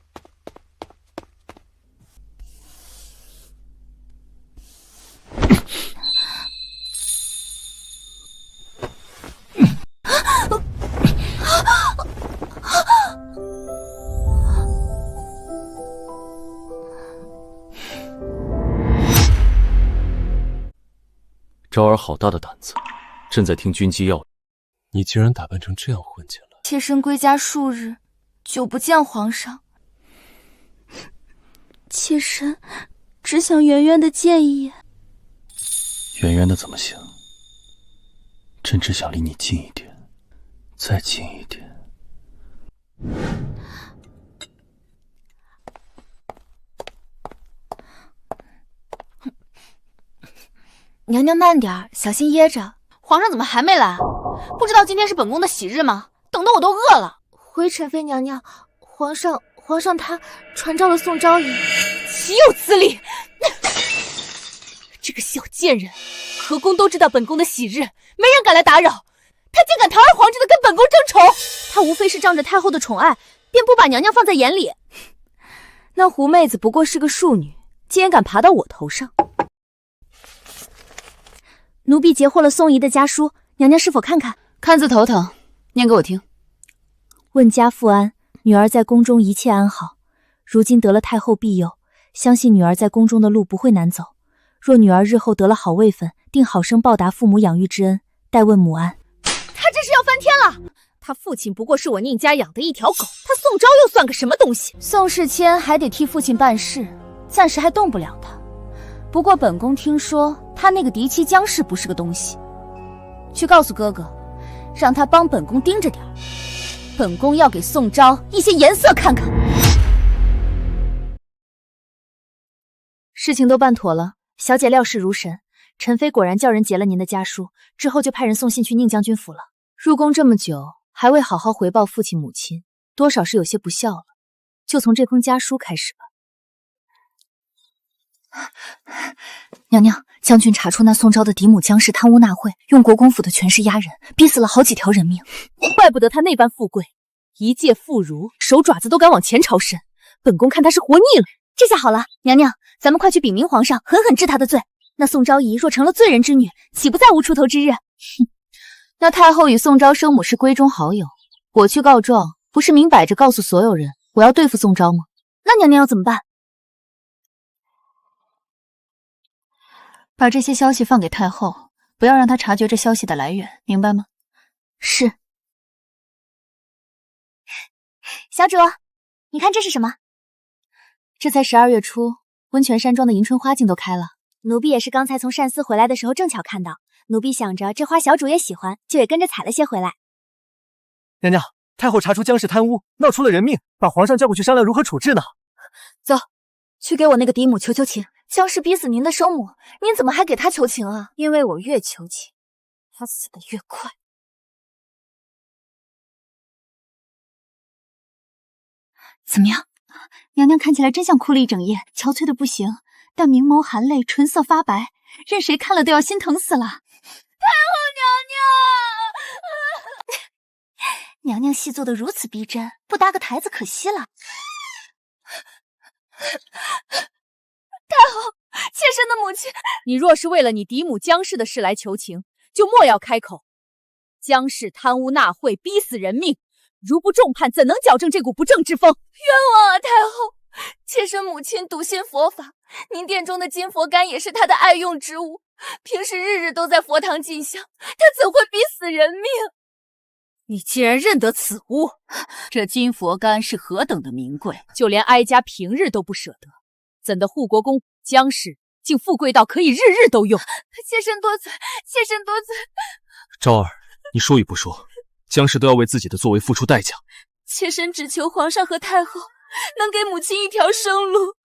昭儿好大的胆子，朕在听军机要。你竟然打扮成这样混进来！妾身归家数日，久不见皇上，妾身只想远远的见一眼。远远的怎么行？朕只想离你近一点。再近一点。娘娘慢点，小心噎着。皇上怎么还没来？不知道今天是本宫的喜日吗？等得我都饿了。回陈妃娘娘，皇上他传召了宋昭仪。岂有此理！这个小贱人，何宫都知道本宫的喜日，没人敢来打扰。他竟敢堂而皇之的跟本宫争宠！他无非是仗着太后的宠爱，便不把娘娘放在眼里。那狐妹子不过是个庶女，竟然敢爬到我头上！奴婢截获了宋仪的家书，娘娘是否看看？看字头疼，念给我听。问家父安，女儿在宫中一切安好，如今得了太后庇佑，相信女儿在宫中的路不会难走。若女儿日后得了好位分，定好生报答父母养育之恩。待问母安。他这是要翻天了！他父亲不过是我宁家养的一条狗，他宋昭又算个什么东西？宋世谦还得替父亲办事，暂时还动不了他。不过本宫听说他那个嫡妻姜氏不是个东西，去告诉哥哥，让他帮本宫盯着点儿。本宫要给宋昭一些颜色看看。事情都办妥了，小姐料事如神。陈妃果然叫人截了您的家书，之后就派人送信去宁将军府了。入宫这么久，还未好好回报父亲母亲，多少是有些不孝了。就从这封家书开始吧。娘娘，将军查出那宋昭的嫡母姜氏贪污纳贿，用国公府的权势压人，逼死了好几条人命。怪不得他那般富贵，一介妇孺，手爪子都敢往前朝伸。本宫看他是活腻了。这下好了，娘娘，咱们快去禀明皇上，狠狠治他的罪。那宋昭仪若成了罪人之女，岂不再无出头之日？哼，那太后与宋昭生母是闺中好友，我去告状，不是明摆着告诉所有人我要对付宋昭吗？那娘娘要怎么办？把这些消息放给太后，不要让她察觉这消息的来源，明白吗？是。小主，你看这是什么？这才12月初，温泉山庄的迎春花竟都开了。奴婢也是刚才从善司回来的时候正巧看到，奴婢想着这花小主也喜欢，就也跟着采了些回来。娘娘，太后查出姜氏贪污，闹出了人命，把皇上叫过去商量如何处置呢。走，去给我那个嫡母求求情。姜氏逼死您的生母，您怎么还给她求情啊？因为我越求情，她死得越快。怎么样，娘娘看起来真像哭了一整夜，憔悴的不行，但明眸含泪，唇色发白，任谁看了都要心疼死了。太后娘娘，娘娘戏做得如此逼真，不搭个台子可惜了。太后，妾身的母亲，你若是为了你嫡母姜氏的事来求情，就莫要开口。姜氏贪污纳贿，逼死人命，如不重判，怎能矫正这股不正之风？冤枉啊，太后！妾身母亲笃信佛法，您殿中的金佛柑也是她的爱用之物，平时日日都在佛堂进香，她怎会逼死人命？你既然认得此物，这金佛柑是何等的名贵，就连哀家平日都不舍得，怎的护国公姜氏竟富贵到可以日日都用？妾身多罪，妾身多罪。昭儿，你说与不说，姜氏都要为自己的作为付出代价。妾身只求皇上和太后能给母亲一条生路。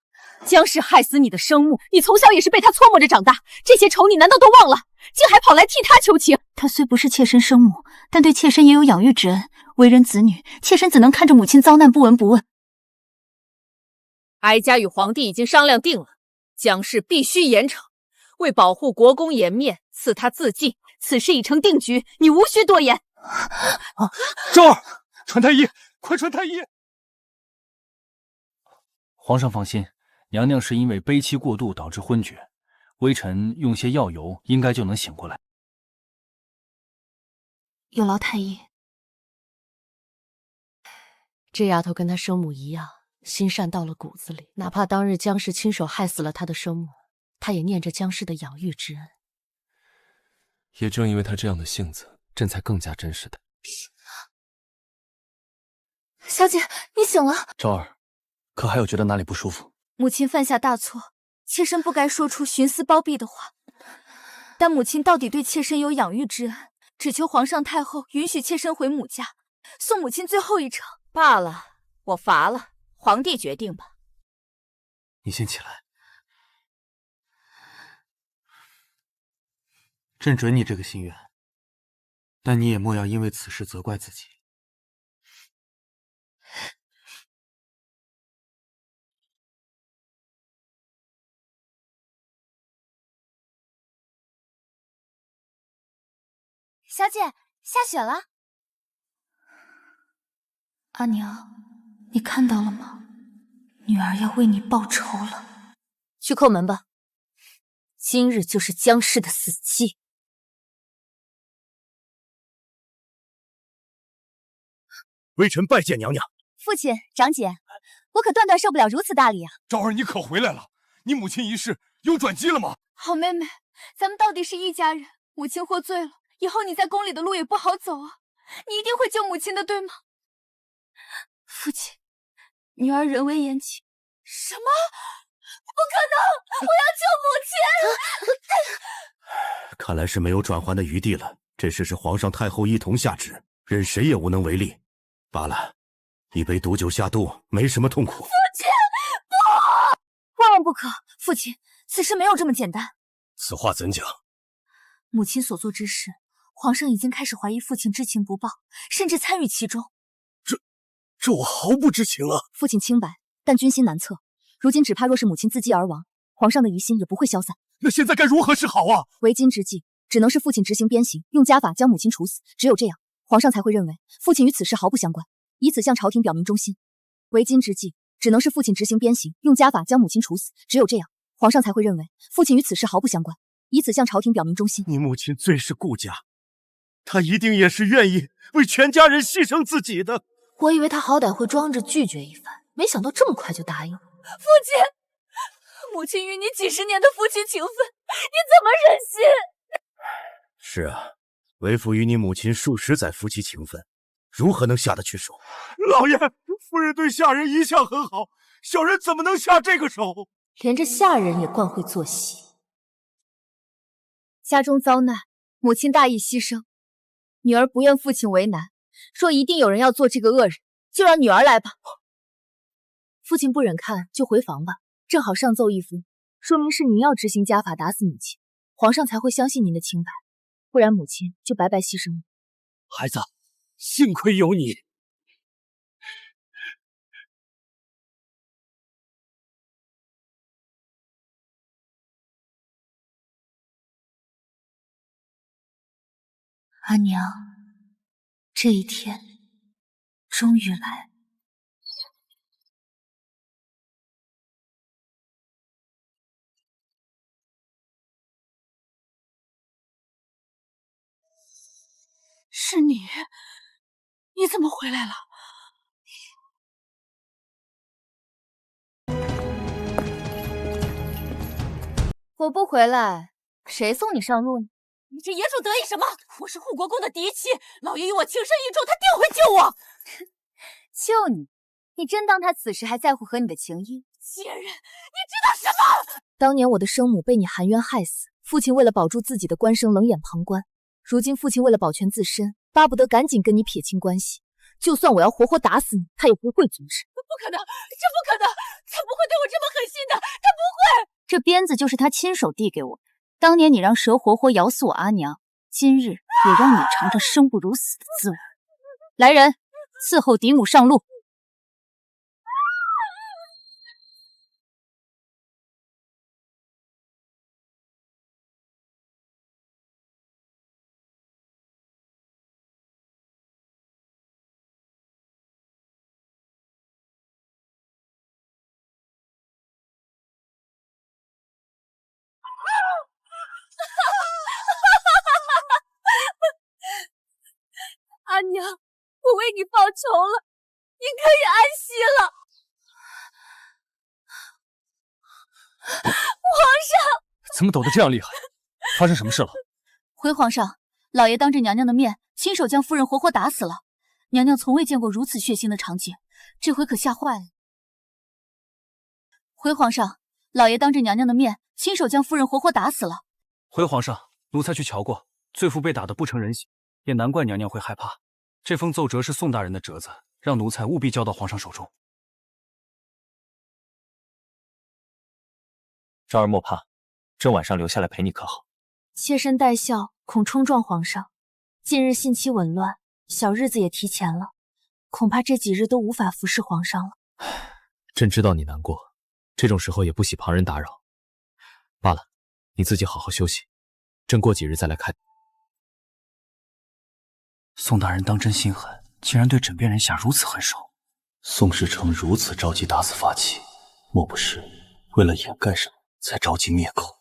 姜氏害死你的生母，你从小也是被他搓磨着长大，这些仇你难道都忘了？竟还跑来替他求情？她虽不是妾身生母，但对妾身也有养育之恩。为人子女，妾身怎能看着母亲遭难不闻不问？哀家与皇帝已经商量定了，姜氏必须严惩，为保护国公颜面，赐他自尽。此事已成定局，你无需多言。昭儿，传太医，快传太医！皇上放心，娘娘是因为悲戚过度导致昏厥，微臣用些药油应该就能醒过来。有劳太医。这丫头跟她生母一样，心善到了骨子里，哪怕当日姜氏亲手害死了她的生母，她也念着姜氏的养育之恩。也正因为她这样的性子，朕才更加珍视她。小姐，你醒了。昭儿，可还有觉得哪里不舒服？母亲犯下大错，妾身不该说出徇私包庇的话。但母亲到底对妾身有养育之恩，只求皇上太后允许妾身回母家，送母亲最后一程。罢了，我罚了，皇帝决定吧。你先起来，朕准你这个心愿，但你也莫要因为此事责怪自己。小姐，下雪了。阿娘，你看到了吗？女儿要为你报仇了。去叩门吧，今日就是江氏的死期。微臣拜见娘娘。父亲、长姐，我可断断受不了如此大礼啊！昭儿，你可回来了？你母亲一事有转机了吗？好妹妹，咱们到底是一家人。母亲获罪了，以后你在宫里的路也不好走啊。你一定会救母亲的，对吗？父亲，女儿人微言轻。什么？不可能！我要救母亲！看来是没有转圜的余地了。这事是皇上太后一同下旨，任谁也无能为力。罢了，一杯毒酒下肚，没什么痛苦。父亲，不！万万不可！父亲，此事没有这么简单。此话怎讲？母亲所做之事，皇上已经开始怀疑父亲知情不报，甚至参与其中。这我毫不知情啊！父亲清白，但军心难测。如今只怕若是母亲自击而亡，皇上的疑心也不会消散。那现在该如何是好啊？为今之计，只能是父亲执行鞭刑，用家法将母亲处死。只有这样，皇上才会认为父亲与此事毫不相关，以此向朝廷表明忠心。为今之计，只能是父亲执行鞭刑，用家法将母亲处死。只有这样，皇上才会认为父亲与此事毫不相关，以此向朝廷表明忠心。你母亲最是顾家，她一定也是愿意为全家人牺牲自己的。我以为他好歹会装着拒绝一番，没想到这么快就答应了。父亲，母亲与你几十年的夫妻情分，你怎么忍心？是啊，为父与你母亲数十载夫妻情分，如何能下得去手？老爷，夫人对下人一向很好，小人怎么能下这个手？连这下人也惯会做戏。家中遭难，母亲大义牺牲，女儿不愿父亲为难。说一定有人要做这个恶人，就让女儿来吧。父亲不忍看，就回房吧。正好上奏一封，说明是您要执行家法打死母亲，皇上才会相信您的清白，不然母亲就白白牺牲了。孩子，幸亏有你。阿娘，这一天终于来了。是你？你怎么回来了？我不回来，谁送你上路呢？你这野种得意什么？我是护国公的嫡妻，老爷与我情深意重，他定会救我。救你？你真当他此时还在乎和你的情谊？贱人，你知道什么？当年我的生母被你含冤害死，父亲为了保住自己的官声冷眼旁观，如今父亲为了保全自身，巴不得赶紧跟你撇清关系。就算我要活活打死你，他也不会阻止。不可能，这不可能，他不会对我这么狠心的，他不会。这鞭子就是他亲手递给我。当年你让蛇活活咬死我阿娘，今日也让你尝尝生不如死的滋味。来人，伺候嫡母上路。阿娘，我为你报仇了，你可以安息了。皇上，怎么抖得这样厉害？发生什么事了？回皇上，老爷当着娘娘的面，亲手将夫人活活打死了。娘娘从未见过如此血腥的场景，这回可吓坏了。回皇上，老爷当着娘娘的面，亲手将夫人活活打死了。回皇上，奴才去瞧过，罪妇被打得不成人形，也难怪娘娘会害怕。这封奏折是宋大人的折子，让奴才务必交到皇上手中。昭儿莫怕，这晚上留下来陪你可好？妾身待孝，恐冲撞皇上。近日信期紊乱，小日子也提前了，恐怕这几日都无法服侍皇上了。朕知道你难过，这种时候也不喜旁人打扰。罢了，你自己好好休息，朕过几日再来看你。宋大人当真心狠，竟然对枕边人下如此狠手。宋世成如此着急打死发妻，莫不是为了掩盖什么才着急灭口？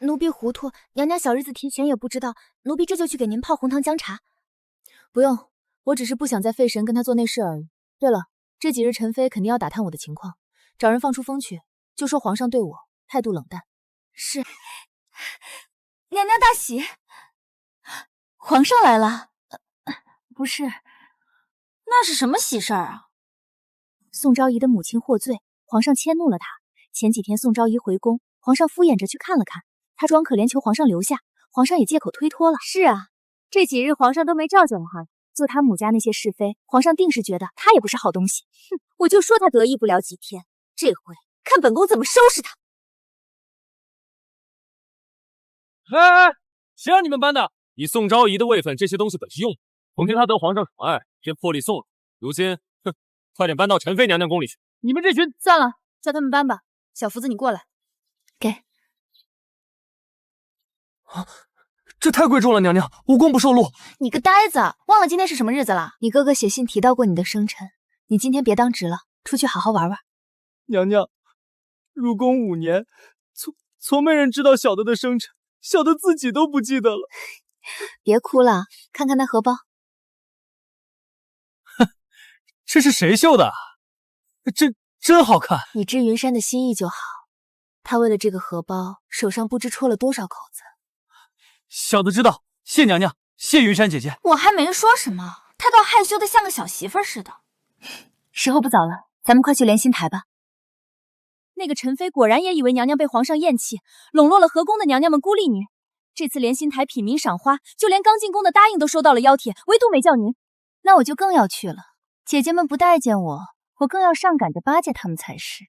奴婢糊涂，娘娘小日子提前也不知道，奴婢这就去给您泡红糖姜茶。不用，我只是不想再费神跟他做那事而已。对了，这几日陈妃肯定要打探我的情况，找人放出风去，就说皇上对我态度冷淡。是。娘娘大喜，皇上来了。不是，那是什么喜事儿啊？宋昭仪的母亲获罪，皇上迁怒了她。前几天宋昭仪回宫，皇上敷衍着去看了看，她装可怜求皇上留下，皇上也借口推脱了。是啊，这几日皇上都没照见我哈，就他母家那些是非，皇上定是觉得他也不是好东西。哼，我就说他得意不了几天，这回看本宫怎么收拾他。哎，谁让你们搬的？以宋昭仪的位分，这些东西本是用的。从前他得皇上宠爱，便破例送了。如今，哼，快点搬到陈妃娘娘宫里去。你们这群……算了，叫他们搬吧。小福子，你过来。给。啊，这太贵重了，娘娘，无功不受禄。你个呆子，忘了今天是什么日子了？你哥哥写信提到过你的生辰，你今天别当值了，出去好好玩玩。娘娘，入宫5年，从没人知道小的的生辰，小的自己都不记得了。别哭了，看看那荷包。这是谁绣的？真好看。你知云山的心意就好。他为了这个荷包，手上不知戳了多少口子。小的知道，谢娘娘，谢云山姐姐。我还没说什么，他倒害羞的像个小媳妇似的。时候不早了，咱们快去莲心台吧。那个陈妃果然也以为娘娘被皇上厌弃，笼络了河宫的娘娘们孤立您。这次莲心台品茗赏花，就连刚进宫的答应都收到了邀帖，唯独没叫您。那我就更要去了。姐姐们不待见我，我更要上赶着巴结他们才是。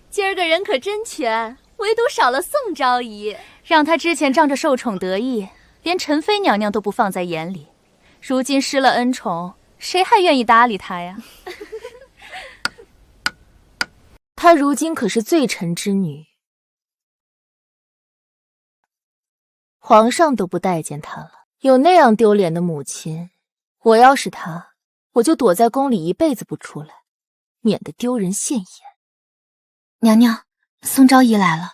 今儿个人可真全，唯独少了宋昭仪。让她之前仗着受宠得意，连陈妃娘娘都不放在眼里，如今失了恩宠，谁还愿意搭理她呀？她如今可是罪臣之女，皇上都不待见她了。有那样丢脸的母亲，我要是她，我就躲在宫里一辈子不出来，免得丢人现眼。娘娘，宋昭仪来了。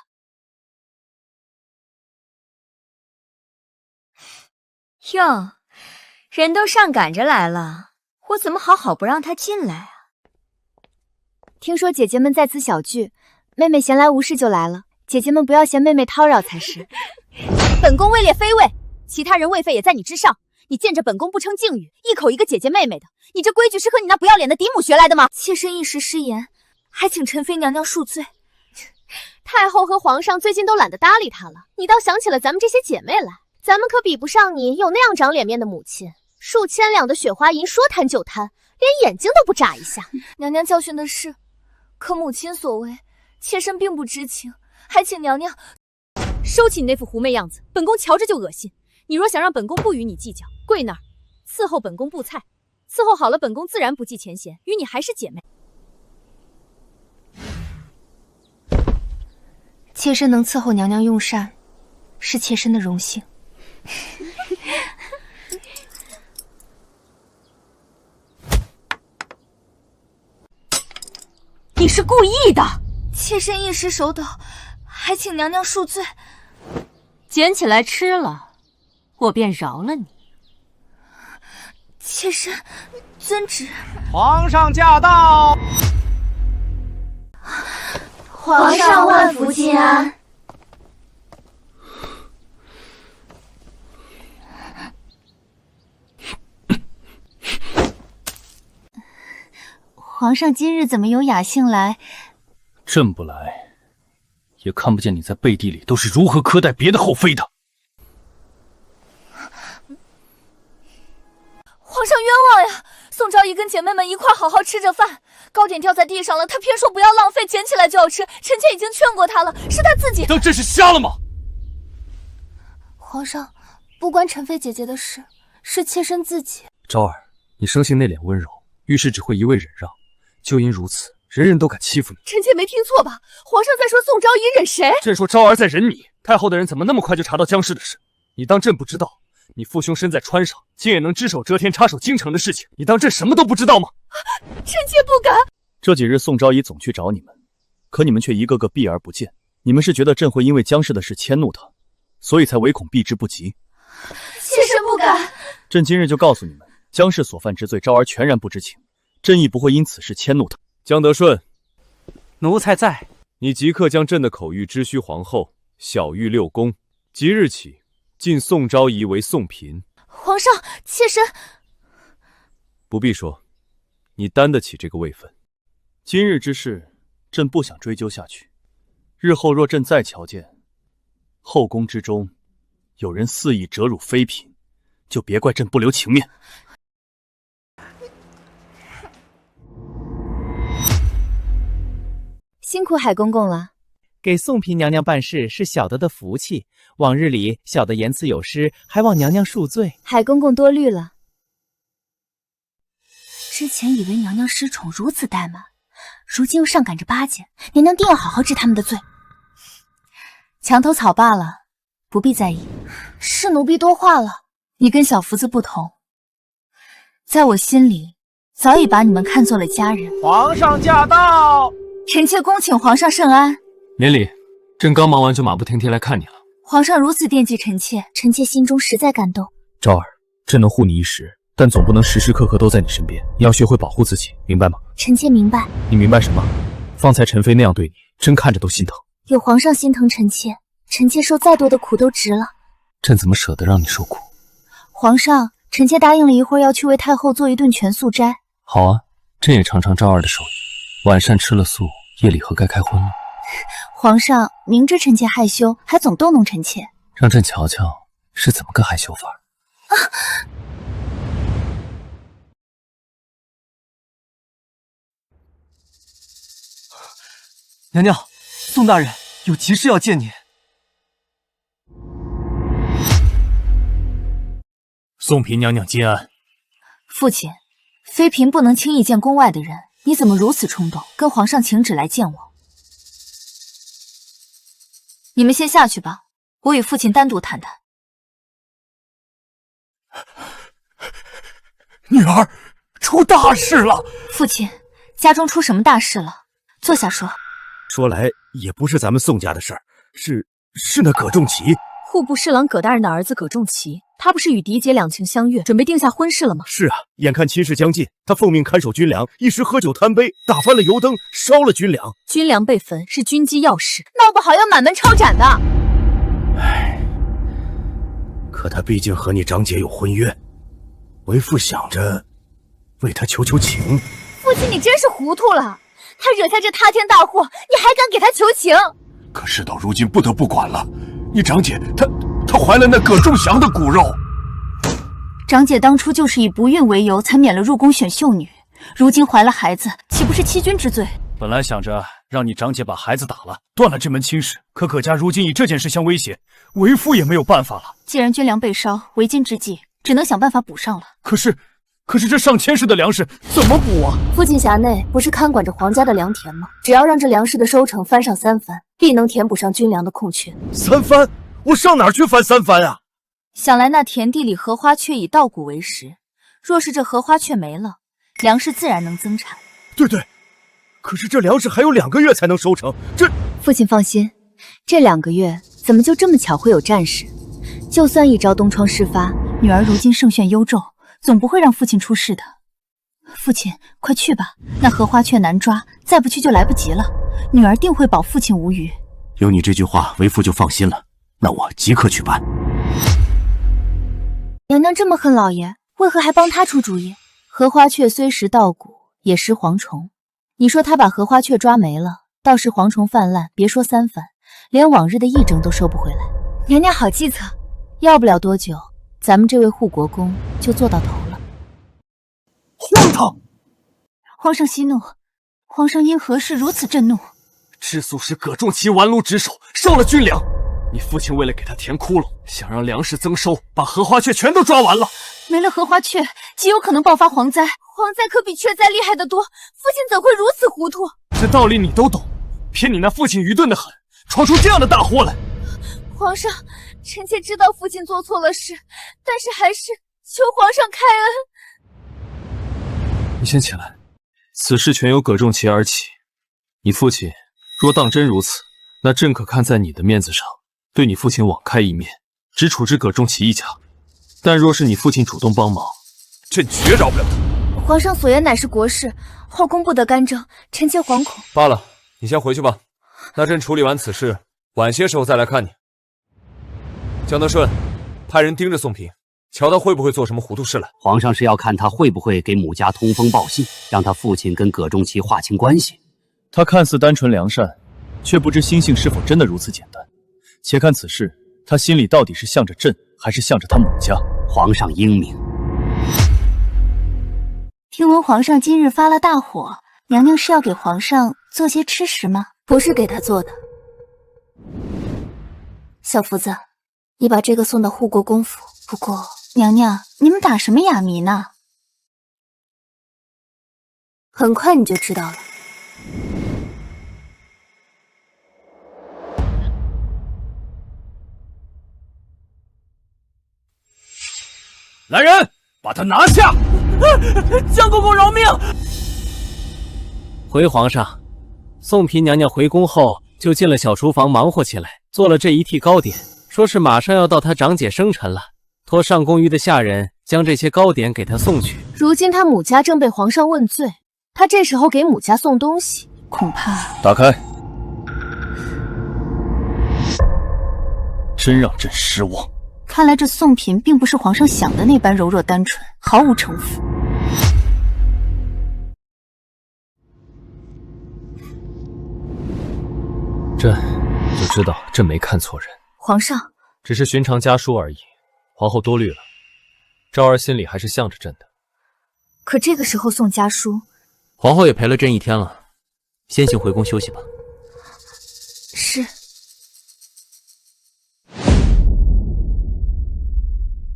哟，人都上赶着来了，我怎么好好不让她进来啊？听说姐姐们在此小聚，妹妹闲来无事就来了，姐姐们不要嫌妹妹叨扰才是。本宫位列妃位，其他人位分也在你之上，你见着本宫不称敬语，一口一个姐姐妹妹的，你这规矩是和你那不要脸的嫡母学来的吗？妾身一时失言，还请陈妃娘娘恕罪。太后和皇上最近都懒得搭理她了，你倒想起了咱们这些姐妹来。咱们可比不上你有那样长脸面的母亲，数千两的雪花银说贪就贪，连眼睛都不眨一下。娘娘教训的是，可母亲所为，妾身并不知情，还请娘娘收起你那副狐媚样子，本宫瞧着就恶心。你若想让本宫不与你计较，跪那儿伺候本宫布菜，伺候好了，本宫自然不计前嫌，与你还是姐妹。妾身能伺候娘娘用膳，是妾身的荣幸。你是故意的！妾身一时手抖，还请娘娘恕罪。捡起来吃了，我便饶了你。妾身遵旨。皇上驾到！皇上万福金安。皇上今日怎么有雅兴来？朕不来，也看不见你在背地里都是如何苛待别的后妃的。皇上冤枉呀！宋昭仪跟姐妹们一块好好吃着饭，糕点掉在地上了，她偏说不要浪费，捡起来就要吃。臣妾已经劝过她了，是她自己。当朕是瞎了吗？皇上，不关陈妃姐姐的事，是妾身自己。昭儿，你生性内敛温柔，遇事只会一味忍让，就因如此，人人都敢欺负你。臣妾没听错吧？皇上在说宋昭仪忍谁？朕说昭儿在忍你。太后的人怎么那么快就查到姜氏的事？你当朕不知道？你父兄身在川上，竟也能只手遮天插手京城的事情，你当朕什么都不知道吗？臣妾不敢。这几日宋昭仪总去找你们，可你们却一个个避而不见。你们是觉得朕会因为姜氏的事迁怒他，所以才唯恐避之不及。妾身不敢。朕今日就告诉你们，姜氏所犯之罪，昭儿全然不知情，朕亦不会因此事迁怒他。江德顺，奴才在。你即刻将朕的口谕知须皇后，小谕六宫，即日起晋宋昭仪为宋嫔。皇上，妾身不必说，你担得起这个位分。今日之事，朕不想追究下去。日后若朕再瞧见后宫之中有人肆意折辱妃嫔，就别怪朕不留情面。辛苦海公公了。给宋嫔娘娘办事是小的福气，往日里小的言辞有失，还望娘娘恕罪。海公公多虑了。之前以为娘娘失宠如此怠慢，如今又上赶着巴结，娘娘定要好好治他们的罪。墙头草罢了，不必在意。是奴婢多话了。你跟小福子不同，在我心里早已把你们看作了家人。皇上驾到！臣妾恭请皇上圣安。免礼，朕刚忙完就马不停蹄来看你了。皇上如此惦记臣妾，臣妾心中实在感动。昭儿，朕能护你一时，但总不能时时刻刻都在你身边。你要学会保护自己，明白吗？臣妾明白。你明白什么？方才陈妃那样对你，朕看着都心疼。有皇上心疼臣妾，臣妾受再多的苦都值了。朕怎么舍得让你受苦？皇上，臣妾答应了一会儿要去为太后做一顿全素斋。好啊，朕也尝尝昭儿的手艺。晚膳吃了素，夜里何该开荤呢？皇上明知臣妾害羞，还总逗弄臣妾，让朕瞧瞧是怎么个害羞法。娘娘，宋大人有急事要见您。宋嫔娘娘金安。父亲，妃嫔不能轻易见宫外的人，你怎么如此冲动，跟皇上请旨来见我？你们先下去吧，我与父亲单独谈谈。女儿出大事了！父亲，家中出什么大事了？坐下说。说来也不是咱们宋家的事儿，是那葛仲奇。户部侍郎葛大人的儿子葛仲奇，他不是与狄姐两情相悦，准备定下婚事了吗？是啊，眼看亲事将近，他奉命看守军粮，一时喝酒贪杯，打翻了油灯，烧了军粮。军粮被焚是军机要事，闹不好要满门抄斩的。唉，可他毕竟和你长姐有婚约，为父想着为他求求情。父亲，你真是糊涂了！他惹下这塌天大祸，你还敢给他求情？可事到如今不得不管了。你长姐她怀了那葛仲祥的骨肉。长姐当初就是以不孕为由才免了入宫选秀女，如今怀了孩子，岂不是欺君之罪？本来想着让你长姐把孩子打了，断了这门亲事，可葛家如今以这件事相威胁，为父也没有办法了。既然军粮被烧，为今之计只能想办法补上了。可是这上千石的粮食怎么补啊？附近辖内不是看管着皇家的粮田吗？只要让这粮食的收成翻上3番，必能填补上军粮的空缺。3番？我上哪儿去翻3番啊？想来那田地里荷花雀以稻谷为食，若是这荷花雀没了，粮食自然能增产。对，可是这粮食还有2个月才能收成，这……父亲放心，这2个月怎么就这么巧会有战事？就算一朝东窗事发，女儿如今胜券幽骤，总不会让父亲出事的。父亲，快去吧，那荷花雀难抓，再不去就来不及了。女儿定会保父亲无虞。有你这句话，为父就放心了。那我即刻去办。娘娘这么恨老爷，为何还帮他出主意？荷花雀虽食稻谷，也食蝗虫。你说他把荷花雀抓没了，到时蝗虫泛滥，别说3番，连往日的1征都收不回来。娘娘好计策，要不了多久，咱们这位护国公就做到头了。让他！皇上息怒，皇上因何事如此震怒？知素使葛仲奇玩炉职守，烧了军粮。你父亲为了给他填窟窿，想让粮食增收，把荷花雀全都抓完了。没了荷花雀，极有可能爆发蝗灾。蝗灾可比雀灾厉害得多，父亲怎会如此糊涂？这道理你都懂，偏你那父亲愚钝得很，闯出这样的大祸来。皇上，臣妾知道父亲做错了事，但是还是求皇上开恩。你先起来，此事全由葛仲奇而起。你父亲若当真如此，那朕可看在你的面子上，对你父亲网开一面，只处置葛仲奇一家。但若是你父亲主动帮忙，朕绝饶不了他。皇上所言乃是国事，后宫不得干政，臣妾惶恐。罢了，你先回去吧。那朕处理完此事，晚些时候再来看你。江德顺，派人盯着宋平，瞧他会不会做什么糊涂事来。皇上是要看他会不会给母家通风报信，让他父亲跟葛仲奇划清关系。他看似单纯良善，却不知心性是否真的如此简单。且看此事，他心里到底是向着朕，还是向着他母家？皇上英明。听闻皇上今日发了大火，娘娘是要给皇上做些吃食吗？不是给他做的。小福子，你把这个送到护国公府。不过，娘娘，你们打什么哑谜呢？很快你就知道了。来人，把他拿下！江公公饶命！回皇上，宋嫔娘娘回宫后就进了小厨房忙活起来，做了这一屉糕点，说是马上要到她长姐生辰了，托上宫馀的下人将这些糕点给她送去。如今她母家正被皇上问罪，她这时候给母家送东西，恐怕……打开！真让朕失望。看来这宋嫔并不是皇上想的那般柔弱单纯，毫无城府。朕就知道朕没看错人。皇上，只是寻常家书而已，皇后多虑了。昭儿心里还是向着朕的。可这个时候送家书，皇后也陪了朕一天了，先行回宫休息吧。是。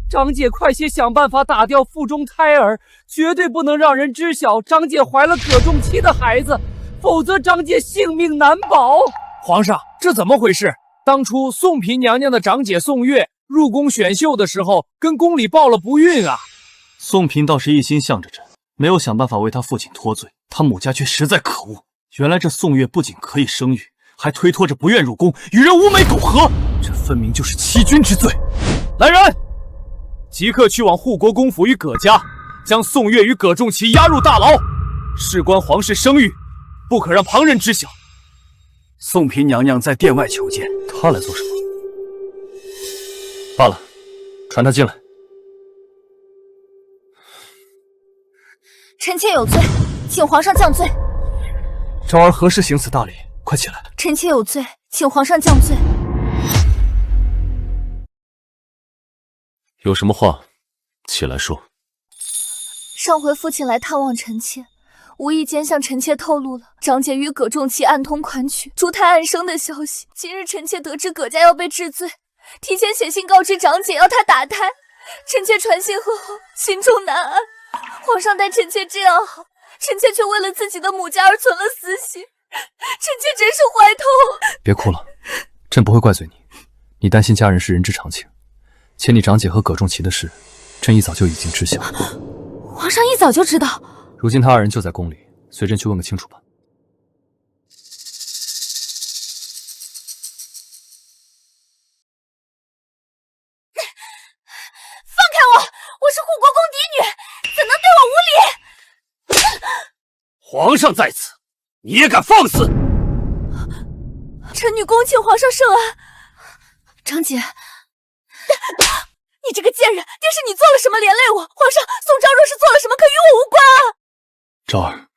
长姐，快些想办法打掉腹中胎儿，绝对不能让人知晓长姐怀了葛仲奇的孩子，否则长姐性命难保。皇上，这怎么回事？当初宋嫔娘娘的长姐宋月入宫选秀的时候，跟宫里报了不孕啊。宋嫔倒是一心向着朕，没有想办法为她父亲脱罪，她母家却实在可恶。原来这宋月不仅可以生育，还推脱着不愿入宫，与人乌梅苟合，这分明就是欺君之罪。来人！即刻去往护国公府与葛家，将宋月与葛仲奇押入大牢，事关皇室声誉，不可让旁人知晓。宋嫔娘娘在殿外求见，她来做什么？罢了，传她进来。臣妾有罪，请皇上降罪。昭儿何时行此大礼？快起来！臣妾有罪，请皇上降罪。有什么话，起来说。上回父亲来探望臣妾，无意间向臣妾透露了长姐与葛仲奇暗通款曲、烛台暗生的消息。今日臣妾得知葛家要被治罪，提前写信告知长姐要她打胎。臣妾传信后，心中难安。皇上待臣妾这样好，臣妾却为了自己的母家而存了私心，臣妾真是怀痛。别哭了，朕不会怪罪你。你担心家人是人之常情。且你长姐和葛仲奇的事，朕一早就已经知晓。皇上一早就知道。如今他二人就在宫里，随朕去问个清楚吧。放开我！我是护国公嫡女，怎能对我无礼？皇上在此，你也敢放肆！臣女恭请皇上圣安。长姐。你这个贱人，定是你做了什么连累我。皇上，宋昭若是做了什么，可与我无关啊！昭儿，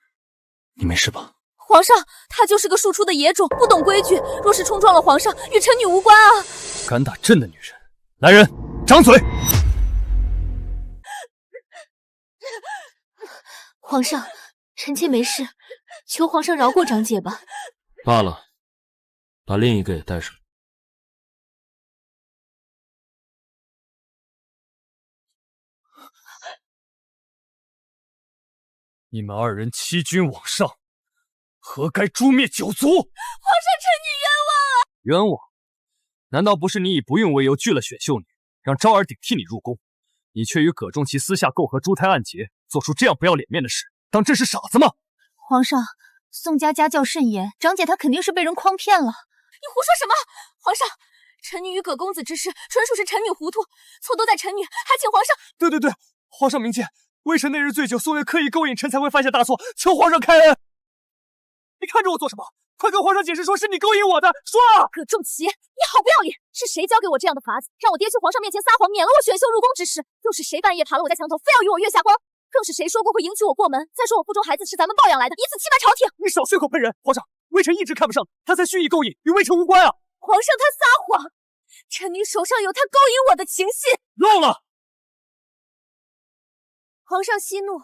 你没事吧？皇上，他就是个庶出的野种，不懂规矩，若是冲撞了皇上，与臣女无关啊！敢打朕的女人，来人，张嘴！皇上，臣妾没事，求皇上饶过长姐吧。罢了，把另一个也带上。你们二人欺君罔上，何该诛灭九族？皇上，臣女冤枉啊！冤枉？难道不是你以不孕为由拒了选秀女，让昭儿顶替你入宫，你却与葛仲奇私下媾和珠胎暗结，做出这样不要脸面的事，当朕是傻子吗？皇上，宋家家教甚严，长姐她肯定是被人诓骗了。你胡说什么？皇上，臣女与葛公子之事，纯属是臣女糊涂，错都在臣女，还请皇上……对，皇上明鉴，微臣那日醉酒，宋月刻意勾引臣才会犯下大错，求皇上开恩。你看着我做什么？快跟皇上解释，说是你勾引我的，说啊！葛仲奇，你好不要脸！是谁教给我这样的法子，让我爹去皇上面前撒谎，免了我选秀入宫之事？又是谁半夜爬了我家墙头，非要与我月下光？更是谁说过会迎娶我过门？再说我腹中孩子是咱们抱养来的，以此欺瞒朝廷。你少血口喷人！皇上，微臣一直看不上他，才蓄意勾引，与微臣无关啊！皇上他撒谎，臣女手上有他勾引我的情信。够了！皇上息怒。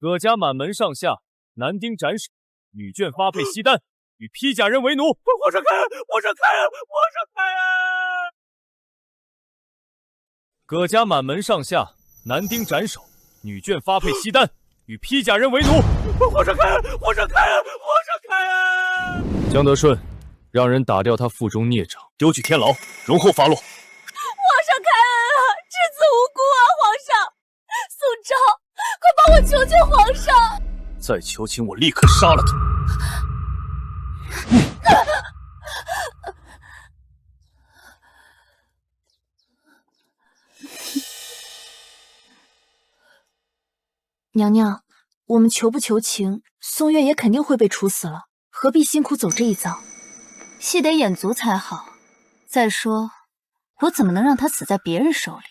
葛家满门上下，男丁斩首，女眷发配西单，与披甲人为奴。皇上开恩！皇上开恩！皇上开恩！葛家满门上下，男丁斩首，女眷发配西单，与披甲人为奴。皇上开恩！皇上开恩！皇上开恩！江德顺，让人打掉他腹中孽障，丢去天牢，容后发落。皇上开恩啊！稚子无辜啊！皇上，宋昭，快帮我求求皇上！再求情，我立刻杀了他！娘娘，我们求不求情，宋月也肯定会被处死了，何必辛苦走这一遭？戏得演足才好。再说，我怎么能让他死在别人手里？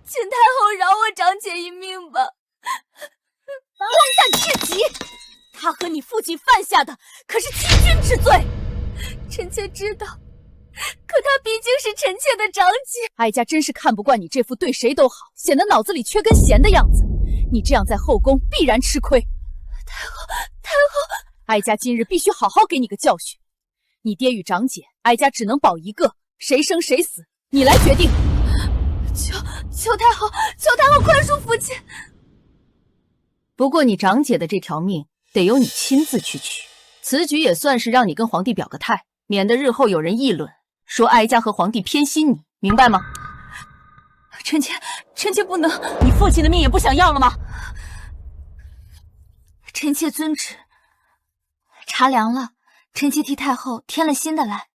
请太后饶我长姐一命吧！荒诞至极！他和你父亲犯下的可是欺君之罪，臣妾知道，可他毕竟是臣妾的长姐。哀家真是看不惯你这副对谁都好，显得脑子里缺根弦的样子。你这样在后宫必然吃亏。太后，哀家今日必须好好给你个教训。你爹与长姐，哀家只能保一个，谁生谁死，你来决定。求太后宽恕父亲。不过你长姐的这条命得由你亲自去取，此举也算是让你跟皇帝表个态，免得日后有人议论说哀家和皇帝偏心你，明白吗？臣妾不能。你父亲的命也不想要了吗？臣妾遵旨。茶凉了，臣妾替太后添了新的来。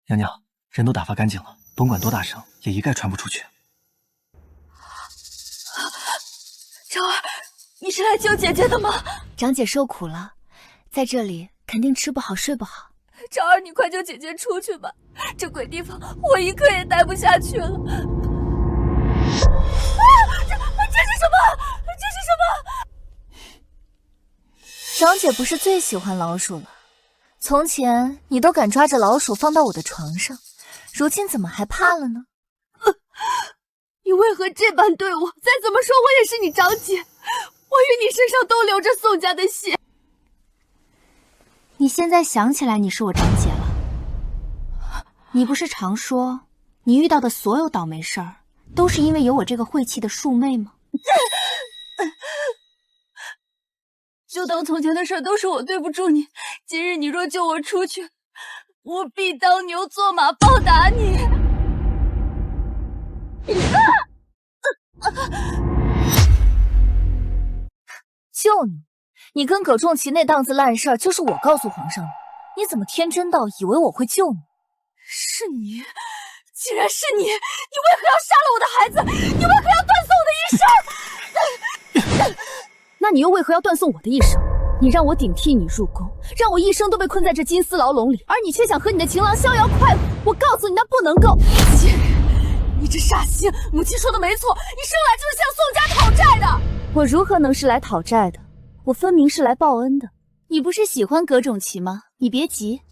娘娘，人都打发干净了，甭管多大声，也一概传不出去。昭儿，你是来救姐姐的吗？长姐受苦了，在这里肯定吃不好睡不好。昭儿，你快救姐姐出去吧，这鬼地方我一刻也待不下去了。这是什么？这是什么？长姐不是最喜欢老鼠了？从前你都敢抓着老鼠放到我的床上，如今怎么还怕了呢？你为何这般对我？再怎么说我也是你长姐，我与你身上都流着宋家的血。你现在想起来你是我长姐了？你不是常说你遇到的所有倒霉事儿都是因为有我这个晦气的庶妹吗？就当从前的事都是我对不住你，今日你若救我出去，我必当牛做马报答你。救你？你跟葛仲奇那档子烂事儿就是我告诉皇上的，你怎么天真到以为我会救你？是你，竟然是你！你为何要杀了我的孩子？你为何要断送我的一生？那你又为何要断送我的一生？你让我顶替你入宫，让我一生都被困在这金丝牢笼里，而你却想和你的情郎逍遥快活。我告诉你，那不能够。今日你这傻心！母亲说的没错，你生来就是向宋家讨债的。我如何能是来讨债的？我分明是来报恩的。你不是喜欢葛种旗吗？你别急，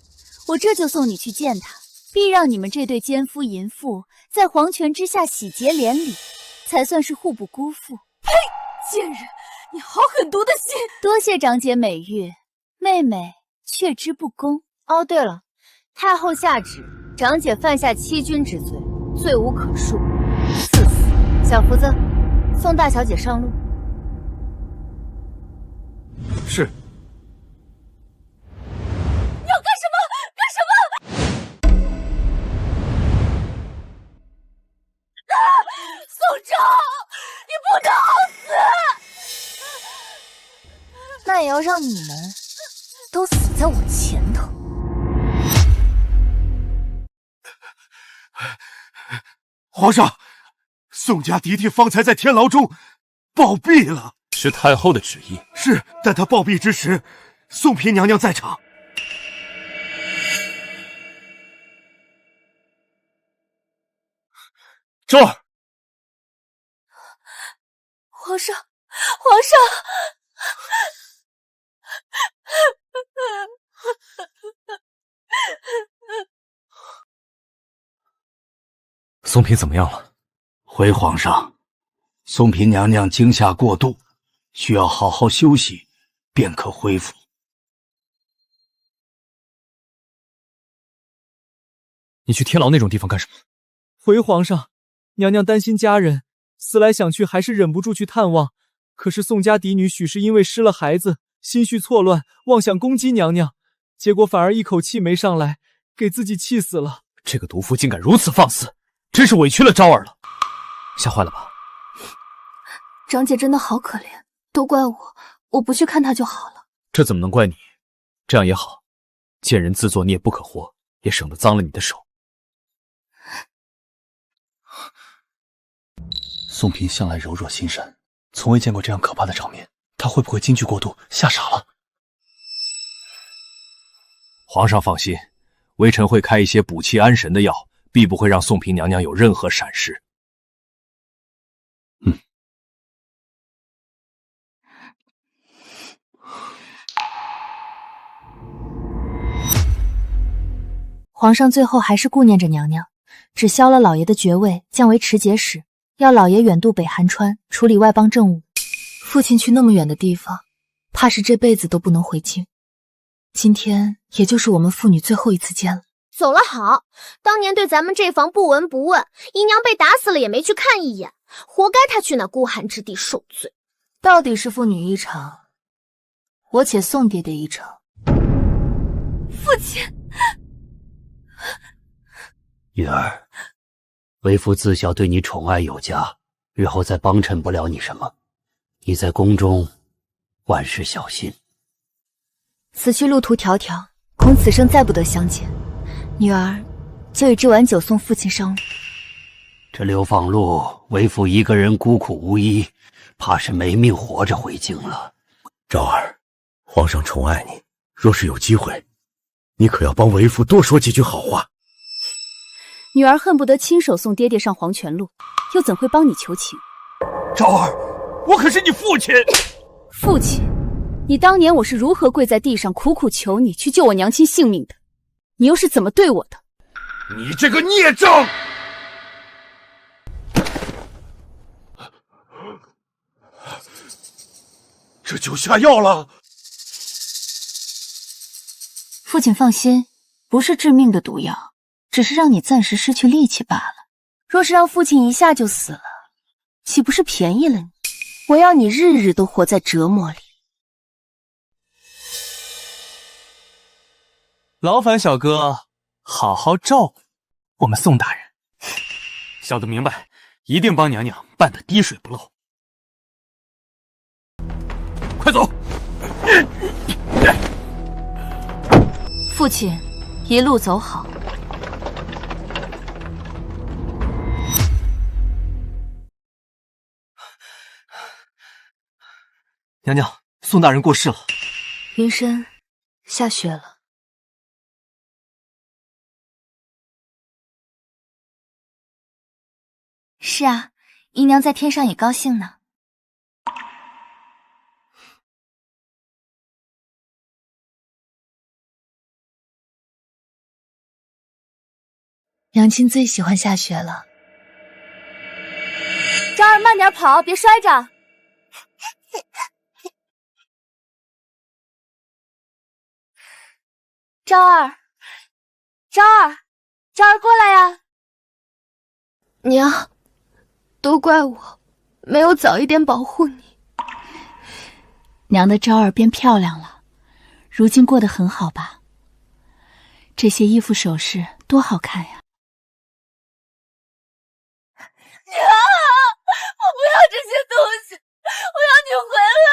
我这就送你去见他，必让你们这对奸夫淫妇在黄泉之下喜结连理，才算是互不辜负。呸！贱人，你好狠毒的心！多谢长姐美誉，妹妹却知不恭。哦，对了，太后下旨，长姐犯下欺君之罪，罪无可恕，赐死。小福子，送大小姐上路。是。你要干什么？干什么？啊！宋昭，你不能好死！那也要让你们都死在我前头。皇上，宋家嫡弟方才在天牢中暴毙了。是太后的旨意。是，但他暴毙之时，宋嫔娘娘在场。周儿，皇上，皇上！宋嫔怎么样了？回皇上，宋嫔娘娘惊吓过度，需要好好休息，便可恢复。你去天牢那种地方干什么？回皇上，娘娘担心家人，思来想去还是忍不住去探望。可是宋家嫡女许是因为失了孩子，心绪错乱，妄想攻击娘娘，结果反而一口气没上来，给自己气死了。这个毒妇竟敢如此放肆，真是委屈了昭儿了。吓坏了吧？长姐真的好可怜，都怪我，我不去看她就好了。这怎么能怪你？这样也好，见人自作孽不可活，也省得脏了你的手。宋嫔向来柔弱心善，从未见过这样可怕的场面，她会不会惊惧过度，吓傻了？皇上放心，微臣会开一些补气安神的药，必不会让宋嫔娘娘有任何闪失。皇上最后还是顾念着娘娘，只削了老爷的爵位，降为持节使，要老爷远渡北韩川，处理外邦政务。父亲去那么远的地方，怕是这辈子都不能回京。今天也就是我们父女最后一次见了。走了好，当年对咱们这房不闻不问，姨娘被打死了也没去看一眼，活该她去那孤寒之地受罪。到底是父女一场，我且送爹爹一场。父亲。玉儿，为父自小对你宠爱有加，日后再帮衬不了你什么。你在宫中万事小心。此去路途迢迢，恐此生再不得相见。女儿就以这碗酒送父亲上路。这流放路，为父一个人孤苦无依，怕是没命活着回京了。昭儿，皇上宠爱你，若是有机会，你可要帮为父多说几句好话。女儿恨不得亲手送爹爹上黄泉路，又怎会帮你求情？昭儿，我可是你父亲。父亲，你当年我是如何跪在地上苦苦求你去救我娘亲性命的？你又是怎么对我的？你这个孽障！这就下药了。父亲放心，不是致命的毒药，只是让你暂时失去力气罢了。若是让父亲一下就死了，岂不是便宜了你？我要你日日都活在折磨里。劳烦小哥好好照顾我们宋大人。小的明白，一定帮娘娘办得滴水不漏。快走！父亲，一路走好。娘娘，宋大人过世了。云深，下雪了。是啊，姨娘在天上也高兴呢。娘亲最喜欢下雪了。昭儿，慢点跑，别摔着。昭儿，昭儿，昭儿，过来呀！娘，都怪我，没有早一点保护你。娘的昭儿变漂亮了，如今过得很好吧？这些衣服首饰多好看呀！娘，我不要这些东西，我要你回来。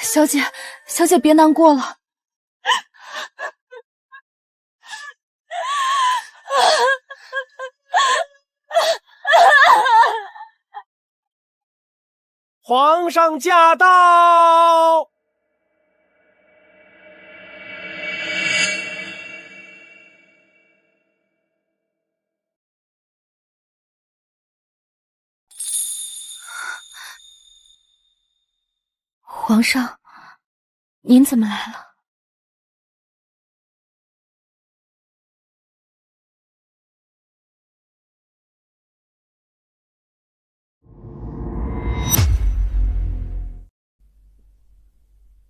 小姐，小姐别难过了。皇上驾到！皇上，您怎么来了？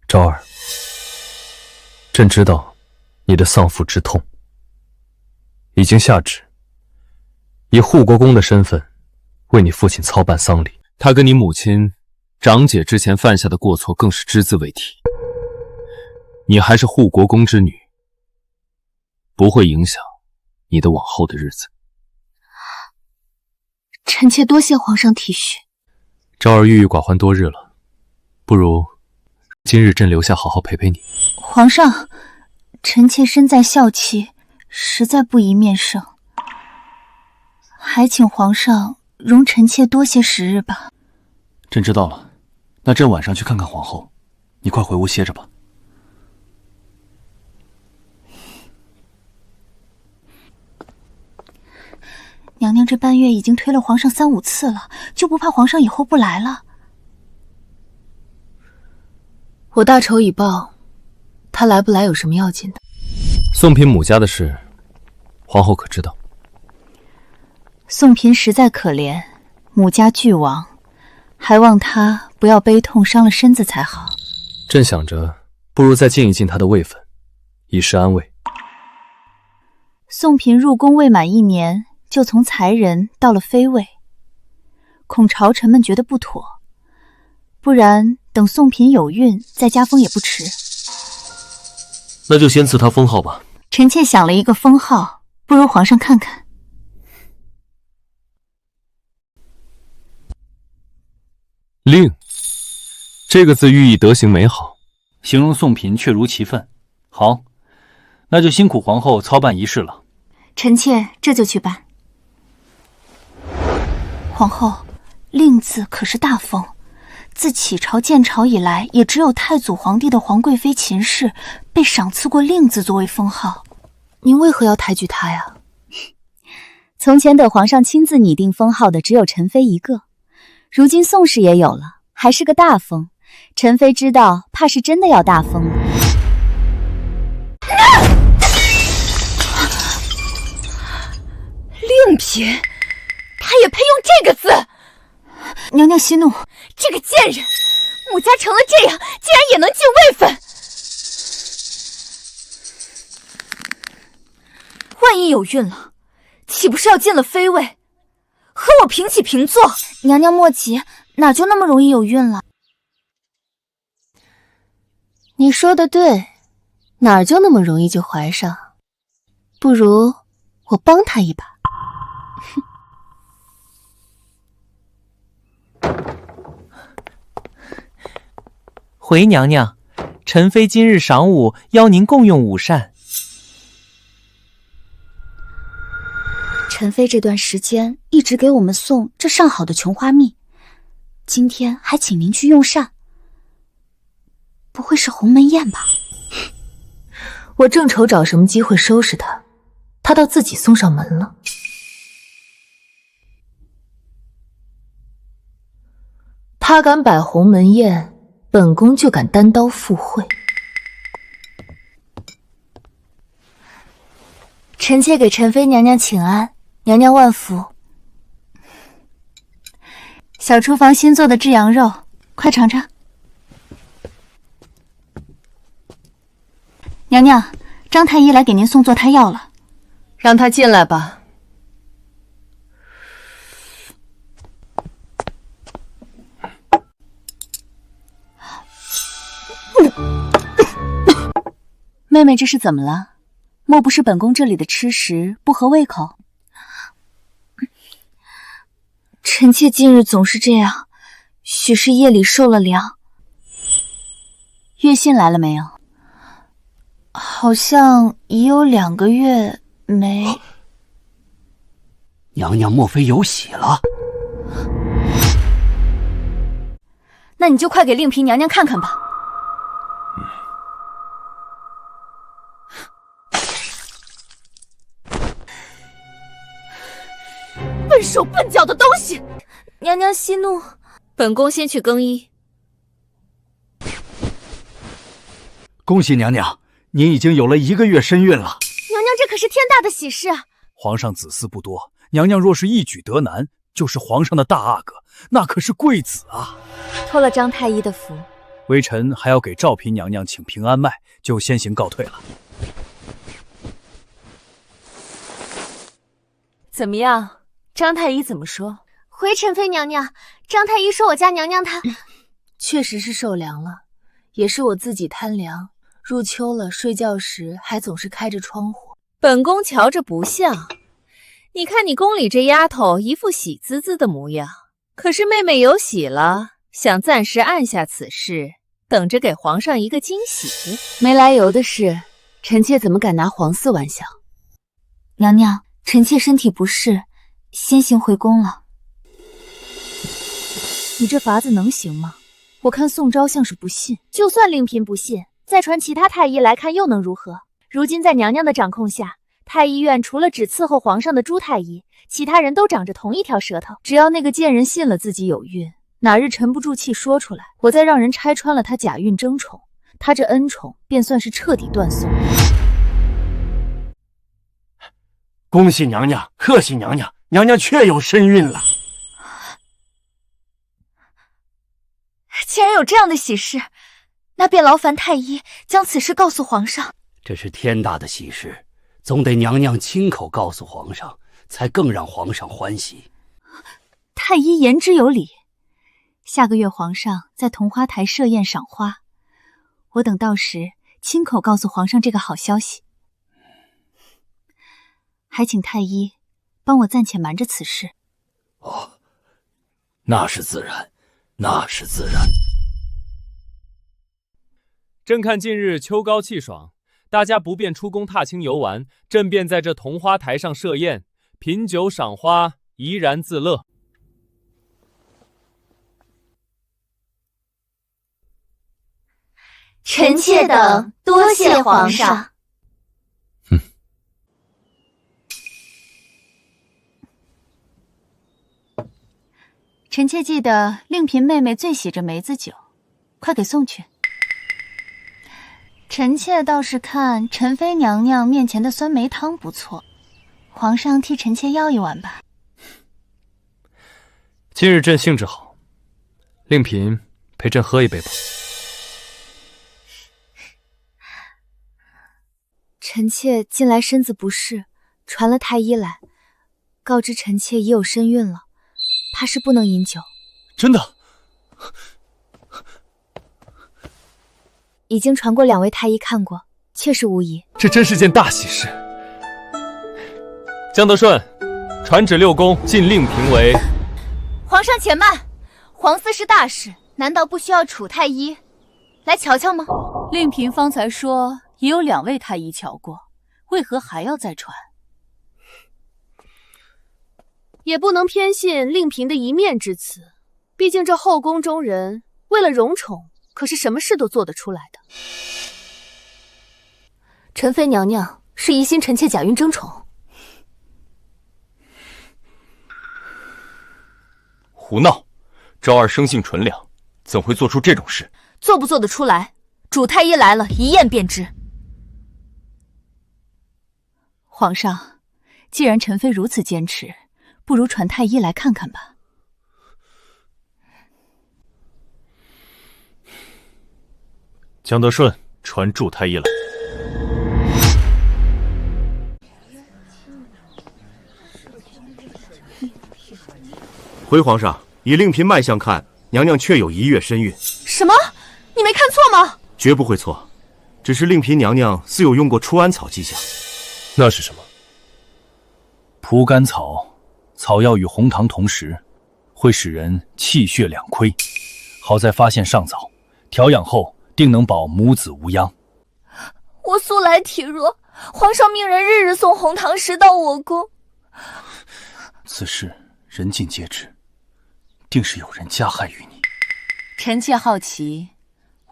昭儿，朕知道你的丧父之痛，已经下旨以护国公的身份为你父亲操办丧礼。他跟你母亲长姐之前犯下的过错更是只字未提。你还是护国公之女，不会影响你的往后的日子。臣妾多谢皇上体恤。昭儿郁郁寡欢多日了，不如今日朕留下好好陪陪你。皇上，臣妾身在孝期，实在不宜面圣，还请皇上容臣妾多些时日吧。朕知道了，那朕晚上去看看皇后，你快回屋歇着吧。娘娘这半月已经推了皇上3、5次了，就不怕皇上以后不来了？我大仇已报，他来不来有什么要紧的？宋嫔母家的事，皇后可知道？宋嫔实在可怜，母家俱亡，还望她不要悲痛伤了身子才好。朕想着，不如再尽一尽她的位分，以示安慰。宋嫔入宫未满1年，就从才人到了妃位，恐朝臣们觉得不妥，不然等宋嫔有孕再加封也不迟。那就先赐她封号吧。臣妾想了一个封号，不如皇上看看。令，这个字寓意德行美好，形容宋嫔确如其分。好，那就辛苦皇后操办仪式了。臣妾这就去办。皇后，令字可是大封，自启朝建朝以来，也只有太祖皇帝的皇贵妃秦氏被赏赐过令字作为封号。您为何要抬举她呀？从前得皇上亲自拟定封号的只有陈妃一个，如今宋氏也有了，还是个大封。陈妃知道，怕是真的要大封了。令嫔，她也配用这个字？娘娘息怒，这个贱人，母家成了这样，竟然也能进位分。万一有孕了，岂不是要进了妃位，和我平起平坐？娘娘莫急，哪就那么容易有孕了？你说的对，哪儿就那么容易就怀上？不如我帮她一把。回娘娘，臣妃今日晌午邀您共用午膳。陈妃这段时间一直给我们送这上好的琼花蜜，今天还请您去用膳，不会是鸿门宴吧？我正愁找什么机会收拾她，他倒自己送上门了。他敢摆鸿门宴，本宫就敢单刀赴会。臣妾给陈妃娘娘请安，娘娘万福。小厨房新做的炙羊肉，快尝尝。娘娘，张太医来给您送坐胎药了，让他进来吧。妹妹这是怎么了？莫不是本宫这里的吃食不合胃口？臣妾近日总是这样，许是夜里受了凉。月信来了没有？好像已有2个月没。娘娘莫非有喜了？那你就快给令嫔娘娘看看吧。笨手笨脚的东西！娘娘息怒，本宫先去更衣。恭喜娘娘，您已经有了1个月身孕了。娘娘，这可是天大的喜事啊！皇上子嗣不多，娘娘若是一举得男，就是皇上的大阿哥，那可是贵子啊！托了张太医的福，微臣还要给赵嫔娘娘请平安脉，就先行告退了。怎么样？张太医怎么说？回陈妃娘娘，张太医说我家娘娘她确实是受凉了，也是我自己贪凉。入秋了，睡觉时还总是开着窗户。本宫瞧着不像。你看你宫里这丫头一副喜滋滋的模样，可是妹妹有喜了，想暂时按下此事，等着给皇上一个惊喜。没来由的事，臣妾怎么敢拿皇嗣玩笑？娘娘，臣妾身体不适，先行回宫了。你这法子能行吗？我看宋昭像是不信。就算令嫔不信，再传其他太医来看又能如何？如今在娘娘的掌控下，太医院除了只伺候皇上的朱太医，其他人都长着同一条舌头。只要那个贱人信了自己有孕，哪日沉不住气说出来，我再让人拆穿了他假孕争宠，他这恩宠便算是彻底断送。恭喜娘娘，贺喜娘娘，娘娘确有身孕了。既然有这样的喜事，那便劳烦太医将此事告诉皇上。这是天大的喜事，总得娘娘亲口告诉皇上，才更让皇上欢喜。太医言之有理，下个月皇上在桐花台设宴赏花，我等到时亲口告诉皇上这个好消息。还请太医帮我暂且瞒着此事。哦，那是自然，那是自然。朕看近日秋高气爽，大家不便出宫踏青游玩，朕便在这桐花台上设宴，品酒赏花，怡然自乐。臣妾等多谢皇上。臣妾记得令嫔妹妹最喜这梅子酒，快给送去。臣妾倒是看陈妃娘娘面前的酸梅汤不错，皇上替臣妾要一碗吧。今日朕兴致好，令嫔陪朕喝一杯吧。臣妾近来身子不适，传了太医来，告知臣妾已有身孕了，怕是不能饮酒。真的？已经传过2位太医看过，确实无疑。这真是件大喜事。江德顺，传旨6宫进令嫔为。皇上且慢，皇嗣是大事，难道不需要储太医来瞧瞧吗？令嫔方才说也有2位太医瞧过，为何还要再传？也不能偏信令嫔的一面之词，毕竟这后宫中人为了荣宠，可是什么事都做得出来的。陈妃娘娘是疑心臣妾假孕争宠，胡闹！昭儿生性纯良，怎会做出这种事？做不做得出来，主太医来了，一验便知。皇上，既然陈妃如此坚持，不如传太医来看看吧。江德顺，传祝太医来。回皇上，以令嫔脉象看，娘娘确有1月身孕。什么？你没看错吗？绝不会错，只是令嫔娘娘似有用过除安草迹象。那是什么？蒲甘草，草药与红糖同时，会使人气血两亏。好在发现尚早，调养后定能保母子无殃。我素来体弱，皇上命人日日送红糖石到我宫。此事人尽皆知。定是有人加害于你。臣妾好奇，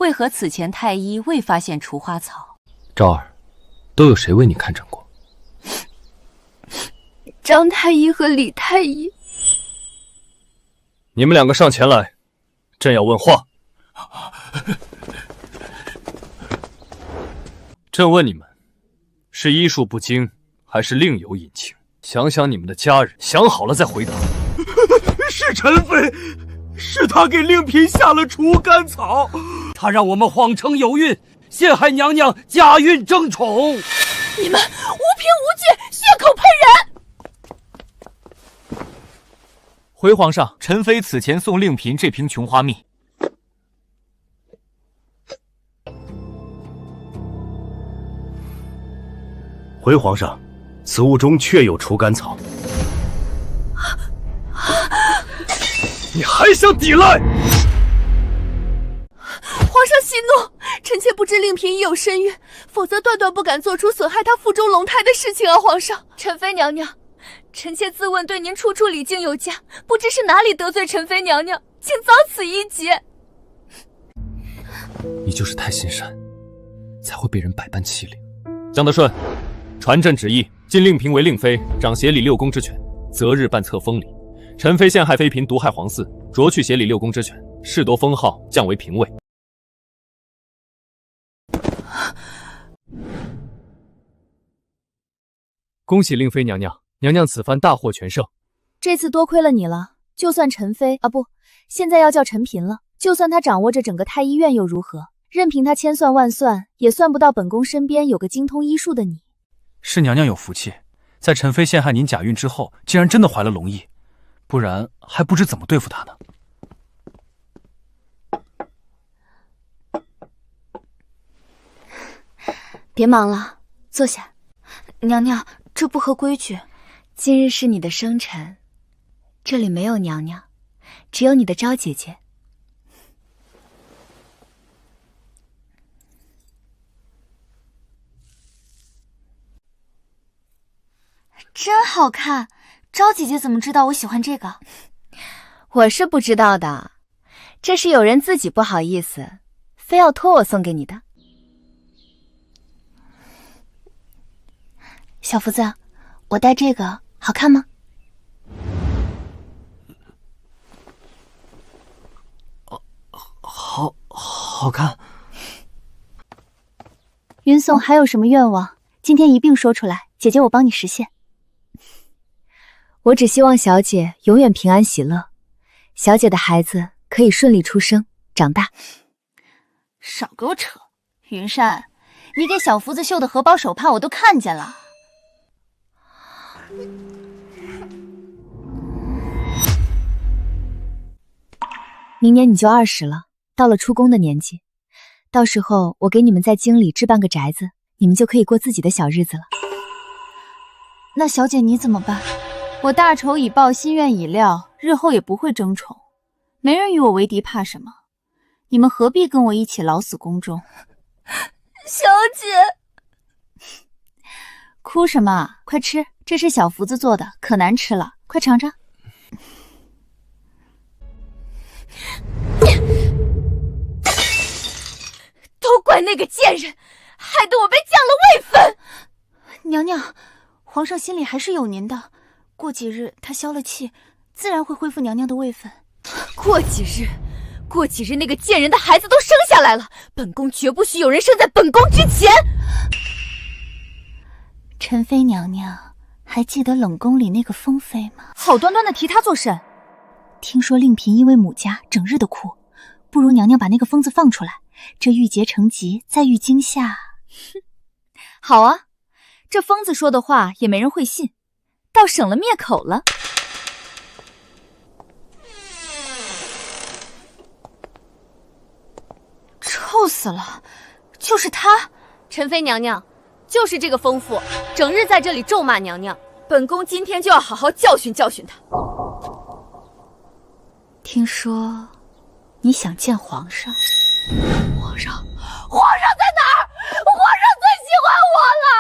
为何此前太医未发现除花草？昭儿，都有谁为你看诊过？张太医和李太医。你们2个上前来，朕要问话。朕问你们，是医术不精，还是另有隐情？想想你们的家人，想好了再回答。是陈妃，是她给令嫔下了除甘草，她让我们谎称有孕，陷害娘娘假孕争宠。你们无凭无据，血口喷人！回皇上，陈妃此前送令嫔这瓶琼花蜜。回皇上，此物中确有除甘草。你还想抵赖？皇上息怒，臣妾不知令嫔已有身孕，否则断断不敢做出损害她腹中龙胎的事情啊！皇上，陈妃娘娘，臣妾自问对您处处礼敬有加，不知是哪里得罪陈妃娘娘，请遭此一劫。你就是太心善，才会被人百般欺凌。江德顺，传朕旨意，晋令嫔为令妃，掌协理6宫之权，择日办册封礼。陈妃陷害妃嫔，毒害皇嗣，擢去协理6宫之权，褫夺封号，降为嫔尉。恭喜令妃娘娘，娘娘此番大获全胜。这次多亏了你了，就算陈妃啊不，现在要叫陈嫔了，就算她掌握着整个太医院又如何？任凭她千算万算，也算不到本宫身边有个精通医术的你。是娘娘有福气，在陈妃陷害您假孕之后，竟然真的怀了龙翼。不然还不知怎么对付他呢。别忙了，坐下。娘娘，这不合规矩。今日是你的生辰，这里没有娘娘，只有你的昭姐姐。真好看。昭姐姐怎么知道我喜欢这个？我是不知道的，这是有人自己不好意思，非要托我送给你的。小福子，我戴这个好看吗？好看。云颂还有什么愿望？今天一并说出来，姐姐我帮你实现。我只希望小姐永远平安喜乐，小姐的孩子可以顺利出生长大。少给我扯！云善，你给小福子绣的荷包手帕我都看见了。明年你就20了，到了出宫的年纪，到时候我给你们在京里置办个宅子，你们就可以过自己的小日子了。那小姐你怎么办？我大仇已报，心愿已了，日后也不会争宠，没人与我为敌，怕什么？你们何必跟我一起老死宫中？小姐，哭什么？快吃，这是小福子做的，可难吃了，快尝尝。都怪那个贱人，害得我被降了位分。娘娘，皇上心里还是有您的。过几日他消了气，自然会恢复娘娘的位分。过几日那个贱人的孩子都生下来了，本宫绝不许有人生在本宫之前。陈妃娘娘，还记得冷宫里那个封妃吗？好端端的提她做甚？听说令嫔因为母家整日的哭，不如娘娘把那个疯子放出来，这郁结成疾，在郁惊下。好啊，这疯子说的话也没人会信，倒省了灭口了。臭死了，就是他！陈妃娘娘，就是这个疯妇，整日在这里咒骂娘娘。本宫今天就要好好教训教训他。听说你想见皇上？皇上在哪儿？皇上最喜欢我了。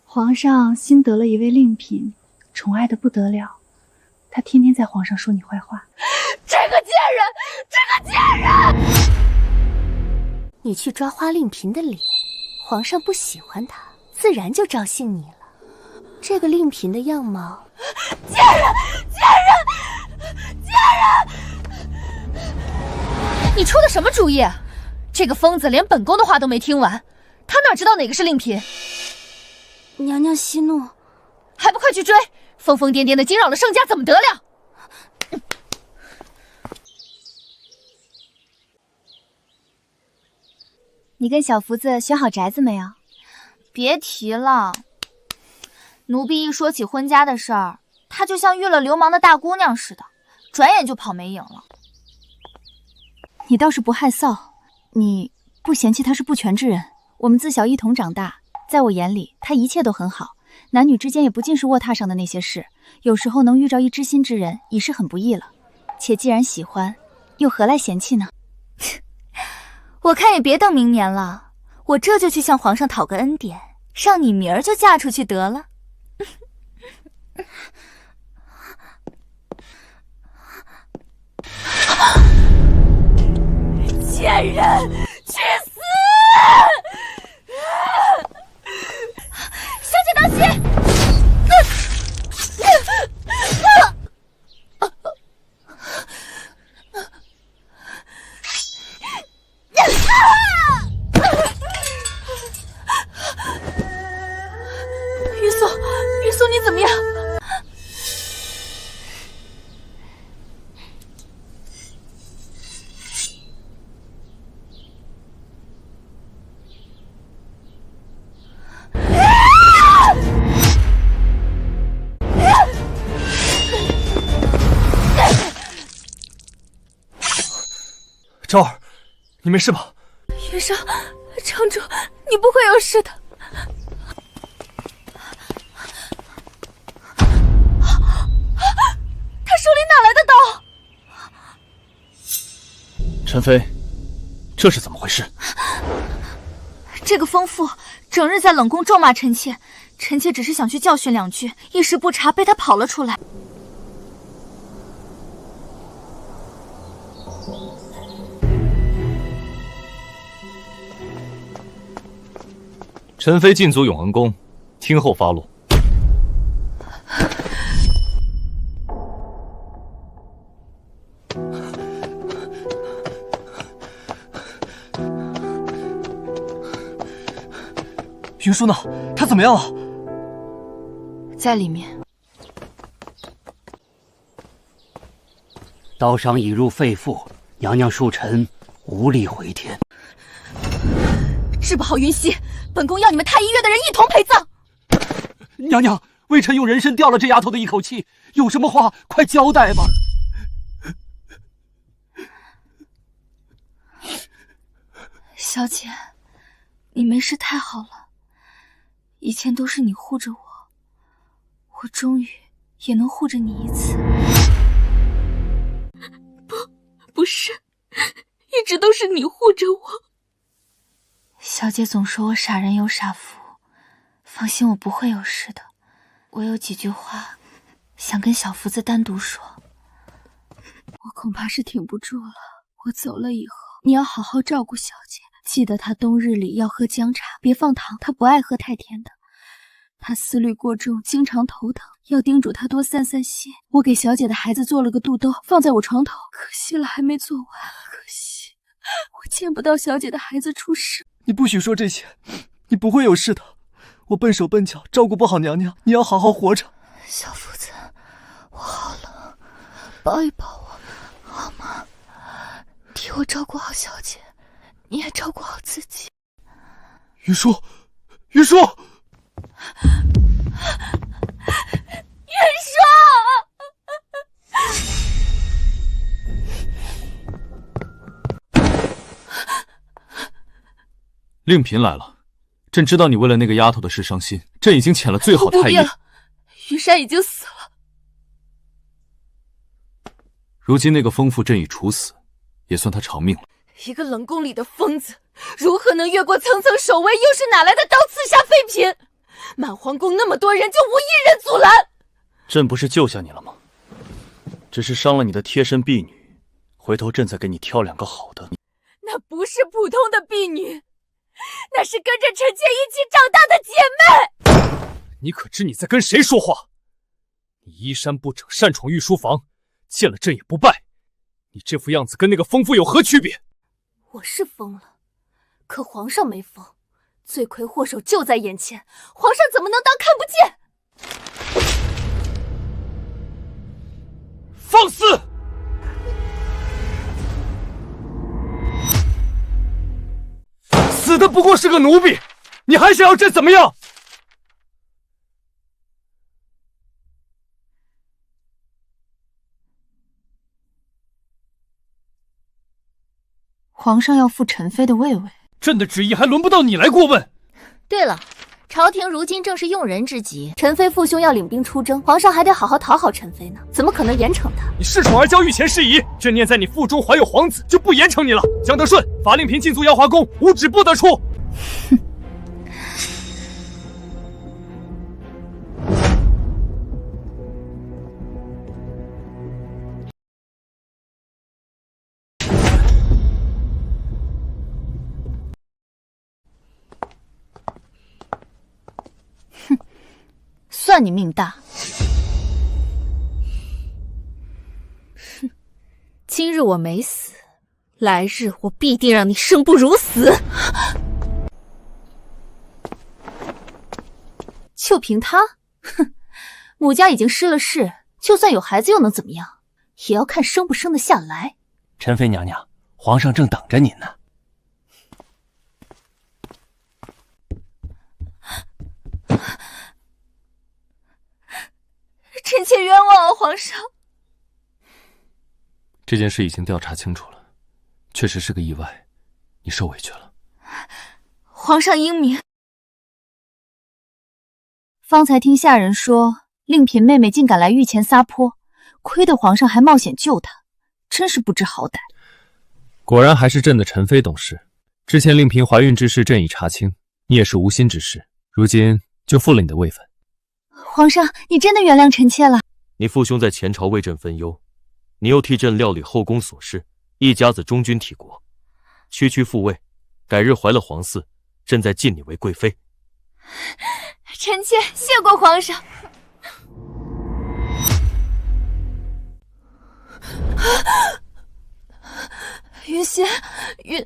皇上新得了一位令嫔，宠爱的不得了，他天天在皇上说你坏话。这个贱人！你去抓花令嫔的脸，皇上不喜欢她，自然就招幸你了。这个令嫔的样貌，贱人！你出的什么主意？这个疯子连本宫的话都没听完，他哪知道哪个是令嫔？娘娘息怒，还不快去追！疯疯癫癫的惊扰了圣家，怎么得了？你跟小福子选好宅子没有？别提了，奴婢一说起婚家的事儿，她就像遇了流氓的大姑娘似的，转眼就跑没影了。你倒是不害臊，你不嫌弃他是不全之人？我们自小一同长大，在我眼里，他一切都很好，男女之间也不尽是卧榻上的那些事，有时候能遇着一知心之人，已是很不易了。且既然喜欢，又何来嫌弃呢？我看也别等明年了，我这就去向皇上讨个恩典，让你明儿就嫁出去得了。贱人，去死！小姐当心！玉素，你怎么样？昭儿，你没事吧？云裳，城主，你不会有事的。他手里哪来的刀？陈妃，这是怎么回事？这个疯妇整日在冷宫咒骂臣妾，臣妾只是想去教训两句，一时不察被他跑了出来。陈妃进足永安宫，听候发落。云舒呢？他怎么样了？在里面。刀伤已入肺腑，娘娘恕臣无力回天。治不好云溪，本宫要你们太医院的人一同陪葬。娘娘，微臣用人参吊了这丫头的一口气，有什么话快交代吧。小姐，你没事太好了。以前都是你护着我，我终于也能护着你一次。不是，一直都是你护着我。小姐总说我傻人有傻福，放心，我不会有事的。我有几句话想跟小福子单独说。我恐怕是挺不住了。我走了以后，你要好好照顾小姐，记得她冬日里要喝姜茶，别放糖，她不爱喝太甜的。他思虑过重，经常头疼，要叮嘱他多散散心。我给小姐的孩子做了个肚兜，放在我床头，可惜了还没做完，可惜我见不到小姐的孩子出世。你不许说这些，你不会有事的。我笨手笨脚，照顾不好娘娘，你要好好活着。小夫子，我好了，抱一抱我好吗？替我照顾好小姐，你也照顾好自己。云舒，云舒，云舒！令嫔来了，朕知道你为了那个丫头的事伤心，朕已经遣了最好的太医。不必了，云山已经死了。如今那个疯妇朕已处死，也算他偿命了。一个冷宫里的疯子，如何能越过层层守卫？又是哪来的刀刺下妃嫔？满皇宫那么多人，就无一人阻拦。朕不是救下你了吗？只是伤了你的贴身婢女，回头朕再给你挑2个好的。那不是普通的婢女，那是跟着臣妾一起长大的姐妹。你可知你在跟谁说话？你衣衫不整，擅闯御书房，见了朕也不拜，你这副样子跟那个疯妇有何区别？我是疯了，可皇上没疯，罪魁祸首就在眼前，皇上怎么能当看不见？放肆！死的不过是个奴婢，你还想要朕怎么样？皇上要复陈妃的位位，朕的旨意还轮不到你来过问。对了，朝廷如今正是用人之急，陈妃父兄要领兵出征，皇上还得好好讨好陈妃呢，怎么可能严惩他？你恃宠而骄，御前事宜，朕念在你腹中怀有皇子，就不严惩你了。江德顺，罚令嫔禁足瑶华宫，无旨不得出。哼。算你命大！哼，今日我没死，来日我必定让你生不如死。就凭他，哼，母家已经失了势，就算有孩子又能怎么样？也要看生不生得下来。陈妃娘娘，皇上正等着您呢。臣妾冤枉啊，皇上！这件事已经调查清楚了，确实是个意外，你受委屈了。皇上英明。方才听下人说，令嫔妹妹竟敢来御前撒泼，亏得皇上还冒险救她，真是不知好歹。果然还是朕的陈妃懂事。之前令嫔怀孕之事，朕已查清，你也是无心之事，如今就复了你的位分。皇上，你真的原谅臣妾了。你父兄在前朝为朕分忧，你又替朕料理后宫琐事，一家子忠君体国，区区复位，改日怀了皇嗣，朕再晋你为贵妃。臣妾谢过皇上。云溪，云。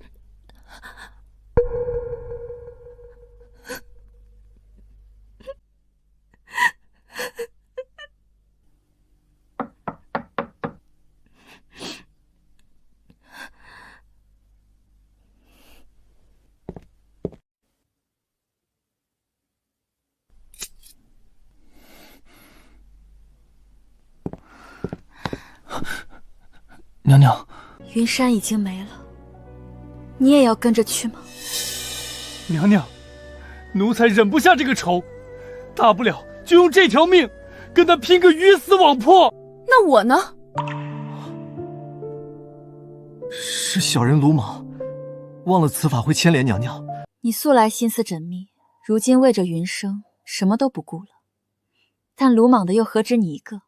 娘娘，云山已经没了，你也要跟着去吗？娘娘，奴才忍不下这个仇，大不了就用这条命跟他拼个鱼死网破。那我呢？是小人鲁莽，忘了此法会牵连娘娘。你素来心思缜密，如今为着云生，什么都不顾了。但鲁莽的又何止你一个？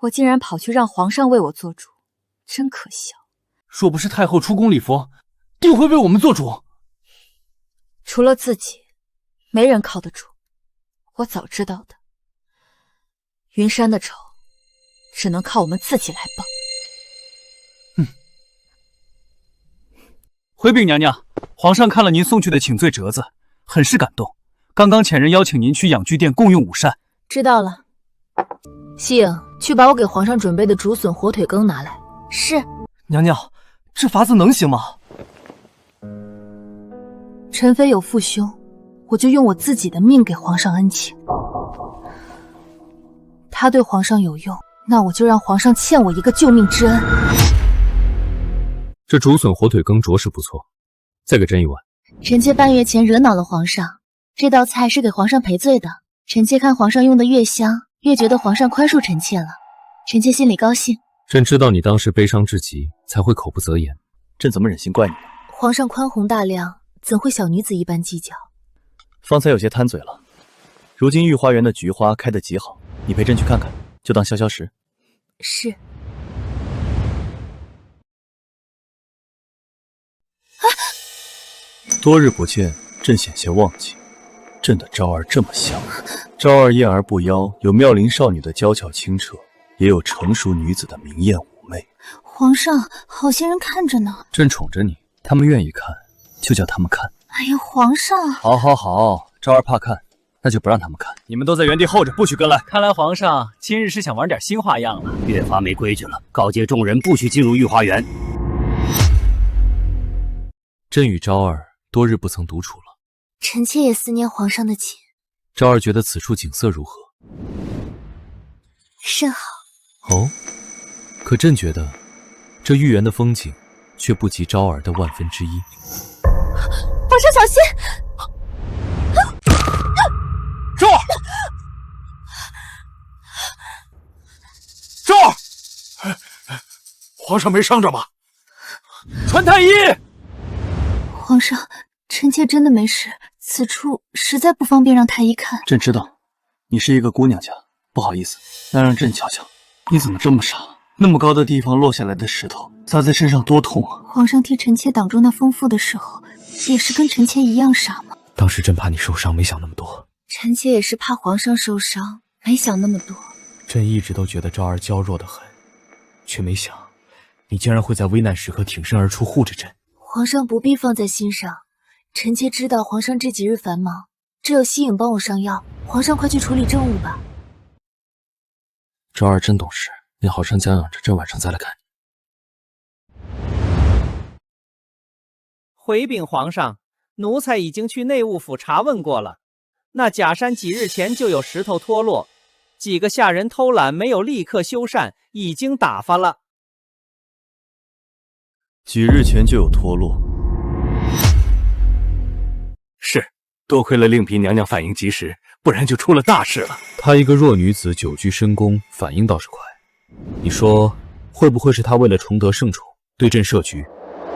我竟然跑去让皇上为我做主，真可笑。若不是太后出宫礼佛，定会为我们做主。除了自己，没人靠得住。我早知道的。云山的仇，只能靠我们自己来报。回禀娘娘，皇上看了您送去的请罪折子，很是感动。刚刚遣人邀请您去养居殿共用午膳。知道了。西影，去把我给皇上准备的竹笋火腿羹拿来。是。娘娘，这法子能行吗？陈妃有父兄，我就用我自己的命给皇上恩情。他对皇上有用，那我就让皇上欠我一个救命之恩。这竹笋火腿羹着实不错，再给朕一碗。臣妾半月前惹恼了皇上，这道菜是给皇上赔罪的。臣妾看皇上用的越香，越觉得皇上宽恕臣妾了，臣妾心里高兴。朕知道你当时悲伤至极，才会口不择言。朕怎么忍心怪你呢？皇上宽宏大量，怎会小女子一般计较？方才有些贪嘴了。如今御花园的菊花开得极好，你陪朕去看看，就当消消食。是。多日不见，朕险些忘记，朕的昭儿这么香。昭儿艳而不妖，有妙龄少女的娇俏清澈，也有成熟女子的明艳妩媚。皇上，好些人看着呢。朕宠着你，他们愿意看，就叫他们看。哎呀，皇上！好，好，好，昭儿怕看，那就不让他们看。你们都在原地候着，不许跟来。看来皇上今日是想玩点新花样了。越发没规矩了，告诫众人不许进入御花园。朕与昭儿多日不曾独处了，臣妾也思念皇上的情。昭儿觉得此处景色如何？甚好。哦，可朕觉得这御园的风景却不及昭儿的万分之一。皇上小心！昭儿，昭儿，皇上没伤着吧？传太医！皇上，臣妾真的没事，此处实在不方便让太医看。朕知道，你是一个姑娘家，不好意思，那让朕瞧瞧，你怎么这么傻？那么高的地方落下来的石头砸在身上多痛啊！皇上替臣妾挡住那疯妇的时候，也是跟臣妾一样傻吗？当时朕怕你受伤，没想那么多。臣妾也是怕皇上受伤，没想那么多。朕一直都觉得昭儿娇弱得很，却没想你竟然会在危难时刻挺身而出护着朕。皇上不必放在心上，臣妾知道皇上这几日繁忙，只有西影帮我上药。皇上快去处理政务吧。昭儿真懂事，你好生将养着，朕晚上再来看你。回禀皇上，奴才已经去内务府查问过了，那假山几日前就有石头脱落，几个下人偷懒没有立刻修缮，已经打发了。几日前就有脱落。是，多亏了令嫔娘娘反应及时，不然就出了大事了。她一个弱女子久居深宫，反应倒是快。你说会不会是她为了重得圣宠，对朕设局，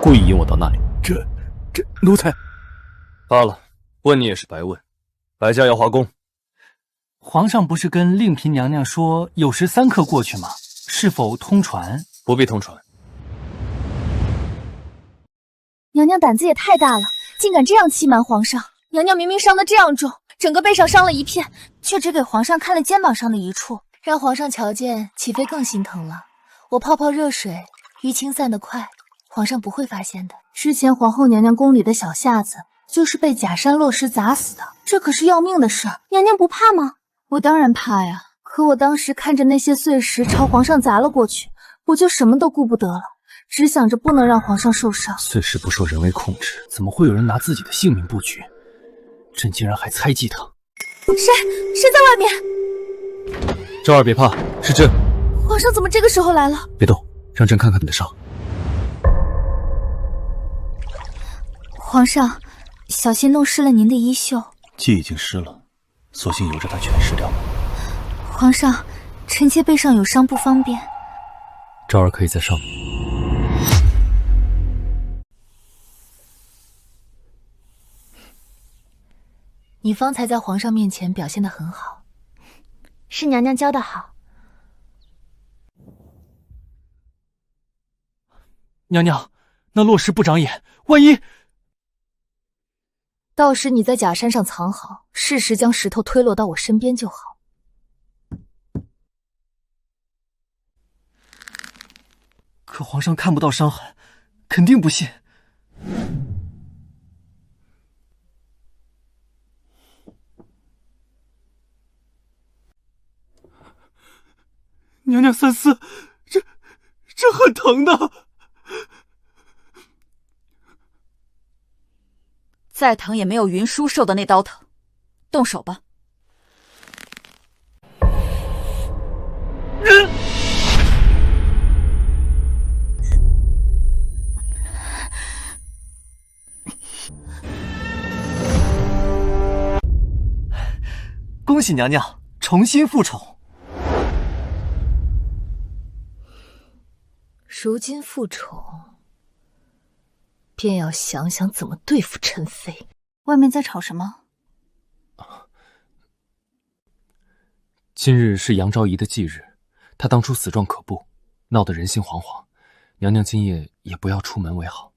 故意引我到那里？这奴才罢了，问你也是白问。白家耀华宫，皇上不是跟令嫔娘娘说有时3刻过去吗？是否通传？不必通传。娘娘胆子也太大了，竟敢这样欺瞒皇上。娘娘明明伤得这样重，整个背上伤了一片，却只给皇上看了肩膀上的一处，让皇上瞧见，岂非更心疼了？我泡泡热水，淤青散得快，皇上不会发现的。之前皇后娘娘宫里的小夏子就是被假山落石砸死的，这可是要命的事。娘娘不怕吗？我当然怕呀，可我当时看着那些碎石朝皇上砸了过去，我就什么都顾不得了，只想着不能让皇上受伤。碎石不受人为控制，怎么会有人拿自己的性命布局？朕竟然还猜忌他。谁在外面？昭儿别怕，是朕。皇上怎么这个时候来了？别动，让朕看看你的伤。皇上，小心弄湿了您的衣袖。既已经湿了，索性由着它全湿掉。皇上，臣妾背上有伤，不方便。昭儿可以在上面。你方才在皇上面前表现得很好，是娘娘教的好。娘娘，那落石不长眼，万一……到时你在假山上藏好，适时将石头推落到我身边就好。可皇上看不到伤痕，肯定不信。娘娘三思，这很疼的。再疼也没有云舒受的那刀疼。动手吧。恭喜娘娘重新复宠。如今复宠，便要想想怎么对付陈飞。外面在吵什么？今日是杨昭仪的忌日，她当初死状可怖，闹得人心惶惶。娘娘今夜也不要出门为好。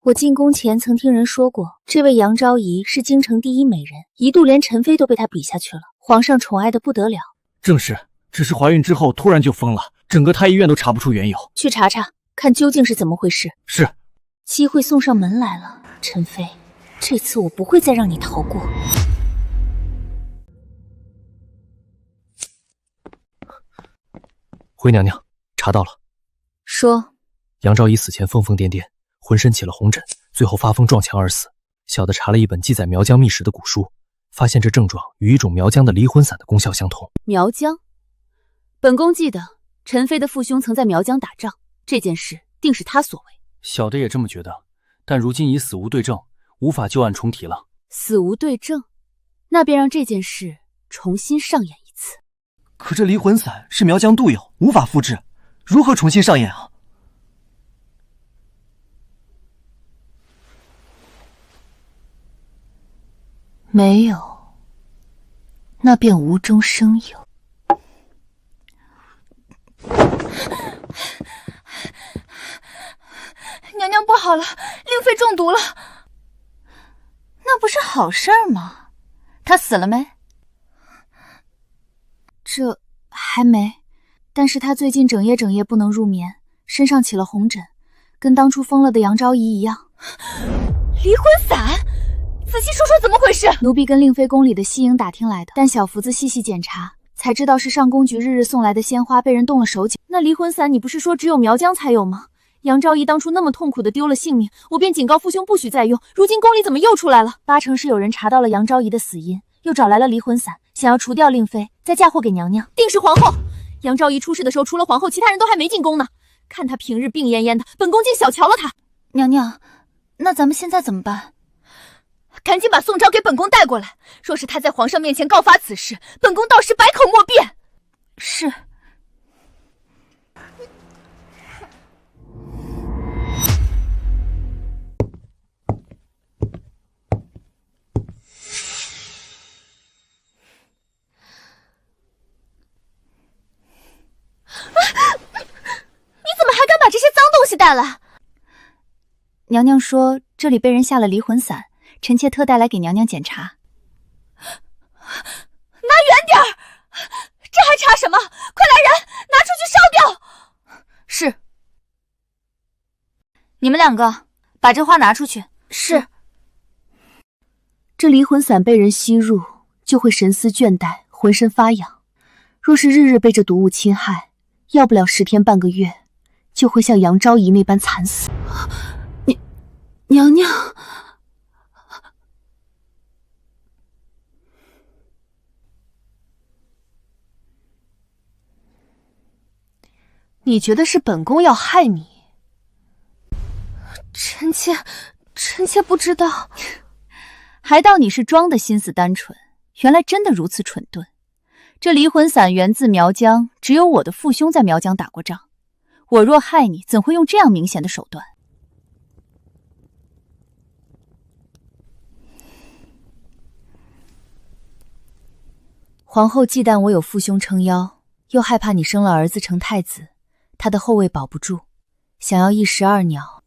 我进宫前曾听人说过，这位杨昭仪是京城第一美人，一度连陈妃都被她比下去了，皇上宠爱的不得了。正是，只是怀孕之后突然就疯了，整个太医院都查不出缘由。去查查，看究竟是怎么回事。是。机会送上门来了，陈妃，这次我不会再让你逃过。回娘娘，查到了。说，杨昭仪死前疯疯癫癫，浑身起了红疹，最后发疯撞墙而死。小的查了一本记载苗疆秘史的古书，发现这症状与一种苗疆的离魂散的功效相同。苗疆，本宫记得陈妃的父兄曾在苗疆打仗，这件事定是他所为。小的也这么觉得，但如今已死无对证，无法旧案重提了。死无对证，那便让这件事重新上演一次。可这离魂散是苗疆独有，无法复制，如何重新上演啊？没有，那便无中生有。娘娘不好了，令妃中毒了。那不是好事儿吗？她死了没？这还没，但是她最近整夜不能入眠，身上起了红疹，跟当初疯了的杨昭仪一样。离魂散，仔细说说怎么回事？奴婢跟令妃宫里的西营打听来的，但小福子细细检查，才知道是上宫局日日送来的鲜花被人动了手脚。那离魂散你不是说只有苗疆才有吗？杨昭仪当初那么痛苦的丢了性命，我便警告父兄不许再用，如今宫里怎么又出来了？八成是有人查到了杨昭仪的死因，又找来了离魂散，想要除掉令妃，再嫁祸给娘娘。定是皇后。杨昭仪出事的时候，除了皇后，其他人都还没进宫呢。看她平日病恹恹的，本宫竟小瞧了她。娘娘，那咱们现在怎么办？赶紧把宋昭给本宫带过来。若是他在皇上面前告发此事，本宫到时百口莫辩。是。你怎么还敢把这些脏东西带来？娘娘说这里被人下了离魂散，臣妾特带来给娘娘检查。拿远点儿！这还查什么？快来人，拿出去烧掉！是。你们两个把这花拿出去。是。这离魂散被人吸入，就会神思倦怠，浑身发痒。若是日日被这毒物侵害，要不了10天半个月，就会像杨昭仪那般惨死。娘娘，你觉得是本宫要害你？臣妾不知道。还当你是装的心思单纯，原来真的如此蠢钝。这离魂散源自苗疆，只有我的父兄在苗疆打过仗。我若害你，怎会用这样明显的手段？皇后忌惮我有父兄撑腰，又害怕你生了儿子成太子，她的后位保不住，想要一石二鸟。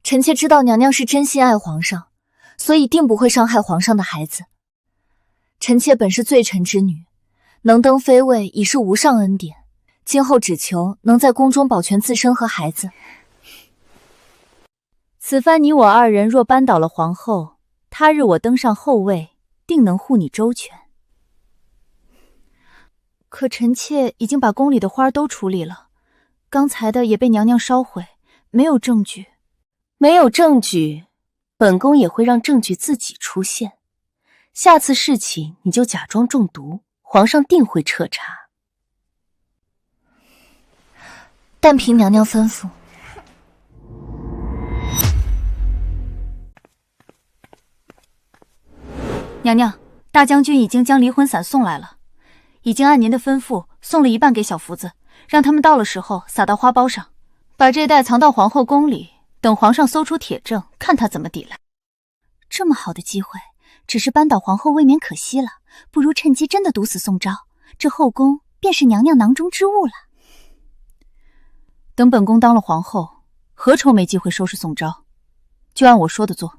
臣妾知道娘娘是真心爱皇上，所以定不会伤害皇上的孩子。臣妾本是罪臣之女，能登妃位已是无上恩典，今后只求能在宫中保全自身和孩子。此番你我二人若扳倒了皇后，他日我登上后位，定能护你周全。可臣妾已经把宫里的花都处理了，刚才的也被娘娘烧毁，没有证据。没有证据，本宫也会让证据自己出现。下次事情你就假装中毒，皇上定会彻查。但凭娘娘吩咐。娘娘，大将军已经将离魂伞送来了，已经按您的吩咐送了一半给小福子，让他们到了时候撒到花苞上，把这袋藏到皇后宫里，等皇上搜出铁证，看他怎么抵赖。这么好的机会，只是扳倒皇后未免可惜了，不如趁机真的毒死宋昭，这后宫便是娘娘囊中之物了。等本宫当了皇后，何愁没机会收拾宋昭？就按我说的做。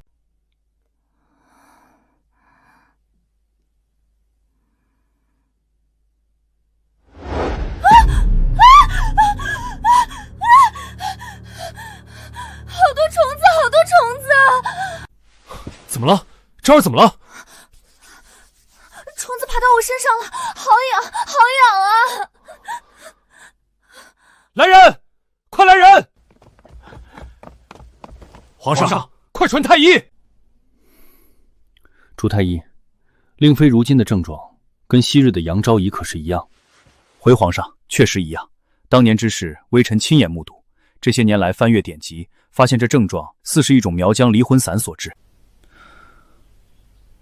好多虫子，好多虫子！怎么了？昭儿怎么了？虫子爬到我身上了，好痒，好痒啊！来人，快来人！皇上，快传太医！朱太医，令妃如今的症状跟昔日的杨昭仪可是一样？回皇上，确实一样。当年之事，微臣亲眼目睹。这些年来翻阅典籍，发现这症状似是一种苗疆离魂散所致。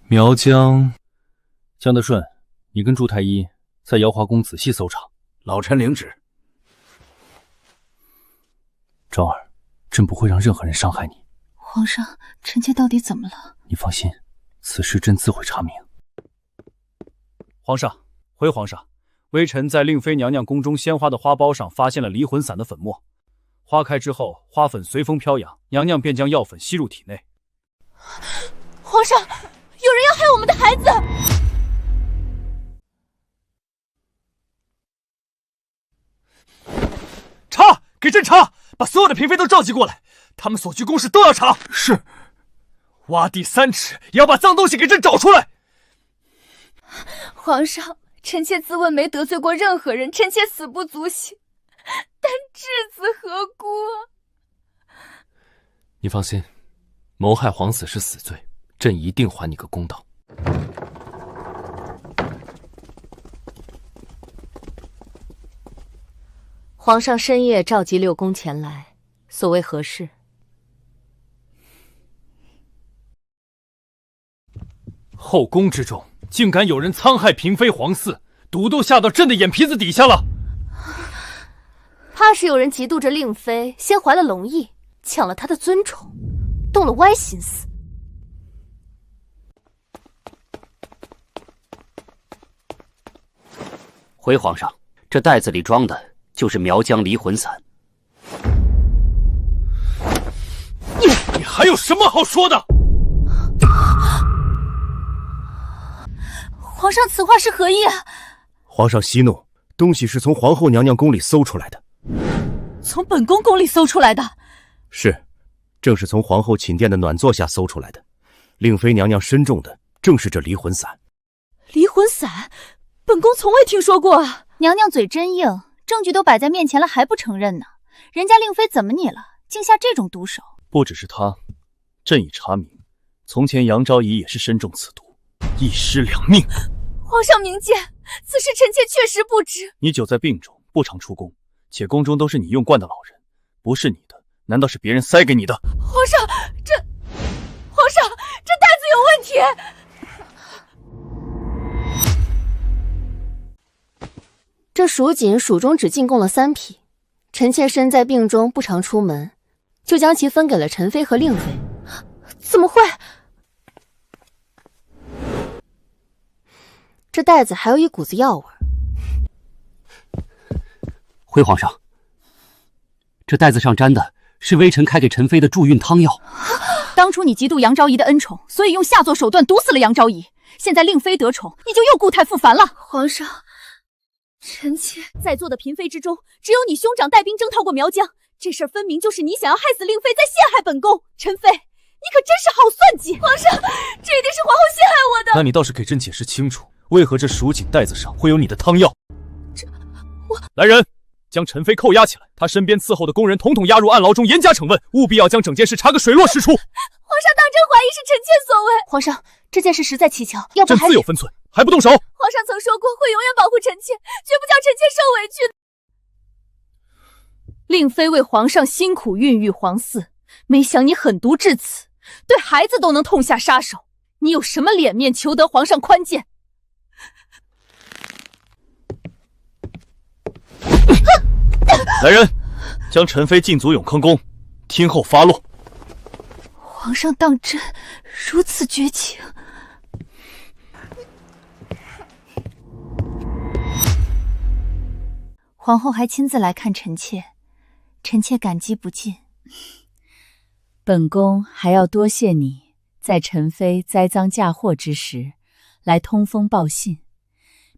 苗疆，江德顺，你跟朱太医在瑶华宫仔细搜查。老臣领旨。昭儿，朕不会让任何人伤害你。皇上，臣妾到底怎么了？你放心，此事朕自会查明。皇上，回皇上，微臣在令妃娘娘宫中鲜花的花苞上发现了离魂散的粉末。花开之后，花粉随风飘扬，娘娘便将药粉吸入体内。皇上，有人要害我们的孩子！查，给朕查，把所有的嫔妃都召集过来，他们所居宫室都要查。是。挖地3尺，也要把脏东西给朕找出来。皇上，臣妾自问没得罪过任何人，臣妾死不足惜。但至此何辜啊！你放心，谋害皇子是死罪，朕一定还你个公道。皇上深夜召集六宫前来，所谓何事？后宫之中，竟敢有人残害嫔妃皇嗣，毒都下到朕的眼皮子底下了。怕是有人嫉妒着令妃先怀了龙翼，抢了她的尊宠，动了歪心思。回皇上，这袋子里装的就是苗疆离魂散。你还有什么好说的？皇上此话是何意啊？皇上息怒，东西是从皇后娘娘宫里搜出来的。从本宫宫里搜出来的？是，正是从皇后寝殿的暖座下搜出来的。令妃娘娘身中的正是这离魂散。离魂散，本宫从未听说过啊！娘娘嘴真硬，证据都摆在面前了还不承认呢？人家令妃怎么你了，竟下这种毒手？不只是他，朕已查明，从前杨昭仪也是身中此毒，一尸两命。皇上明鉴，此事臣妾确实不知。你久在病中，不常出宫，且宫中都是你用惯的老人，不是你的，难道是别人塞给你的？皇上，皇上，这袋子有问题。这蜀锦蜀中只进贡了3匹，臣妾身在病中不常出门，就将其分给了陈妃和令妃。怎么会？这袋子还有一股子药味。回皇上，这袋子上沾的是微臣开给陈妃的助孕汤药。当初你嫉妒杨昭仪的恩宠，所以用下作手段毒死了杨昭仪。现在令妃得宠，你就又故态复返了。皇上，臣妾在座的嫔妃之中，只有你兄长带兵征讨过苗疆，这事儿分明就是你想要害死令妃，在陷害本宫。陈妃，你可真是好算计！皇上，这一定是皇后陷害我的。那你倒是给朕解释清楚，为何这蜀锦袋子上会有你的汤药？来人，将陈妃扣押起来，她身边伺候的宫人统统押入暗牢中，严加惩问，务必要将整件事查个水落石出。皇上当真怀疑是臣妾所为？皇上，这件事实在蹊跷，要不朕自有分寸，还不动手？皇上曾说过会永远保护臣妾，绝不叫臣妾受委屈。令妃为皇上辛苦孕育皇嗣，没想你狠毒至此，对孩子都能痛下杀手，你有什么脸面求得皇上宽鉴？来人，将陈妃禁足永康宫，听候发落。皇上当真如此绝情？皇后还亲自来看臣妾，臣妾感激不尽。本宫还要多谢你，在陈妃栽赃嫁祸之时，来通风报信，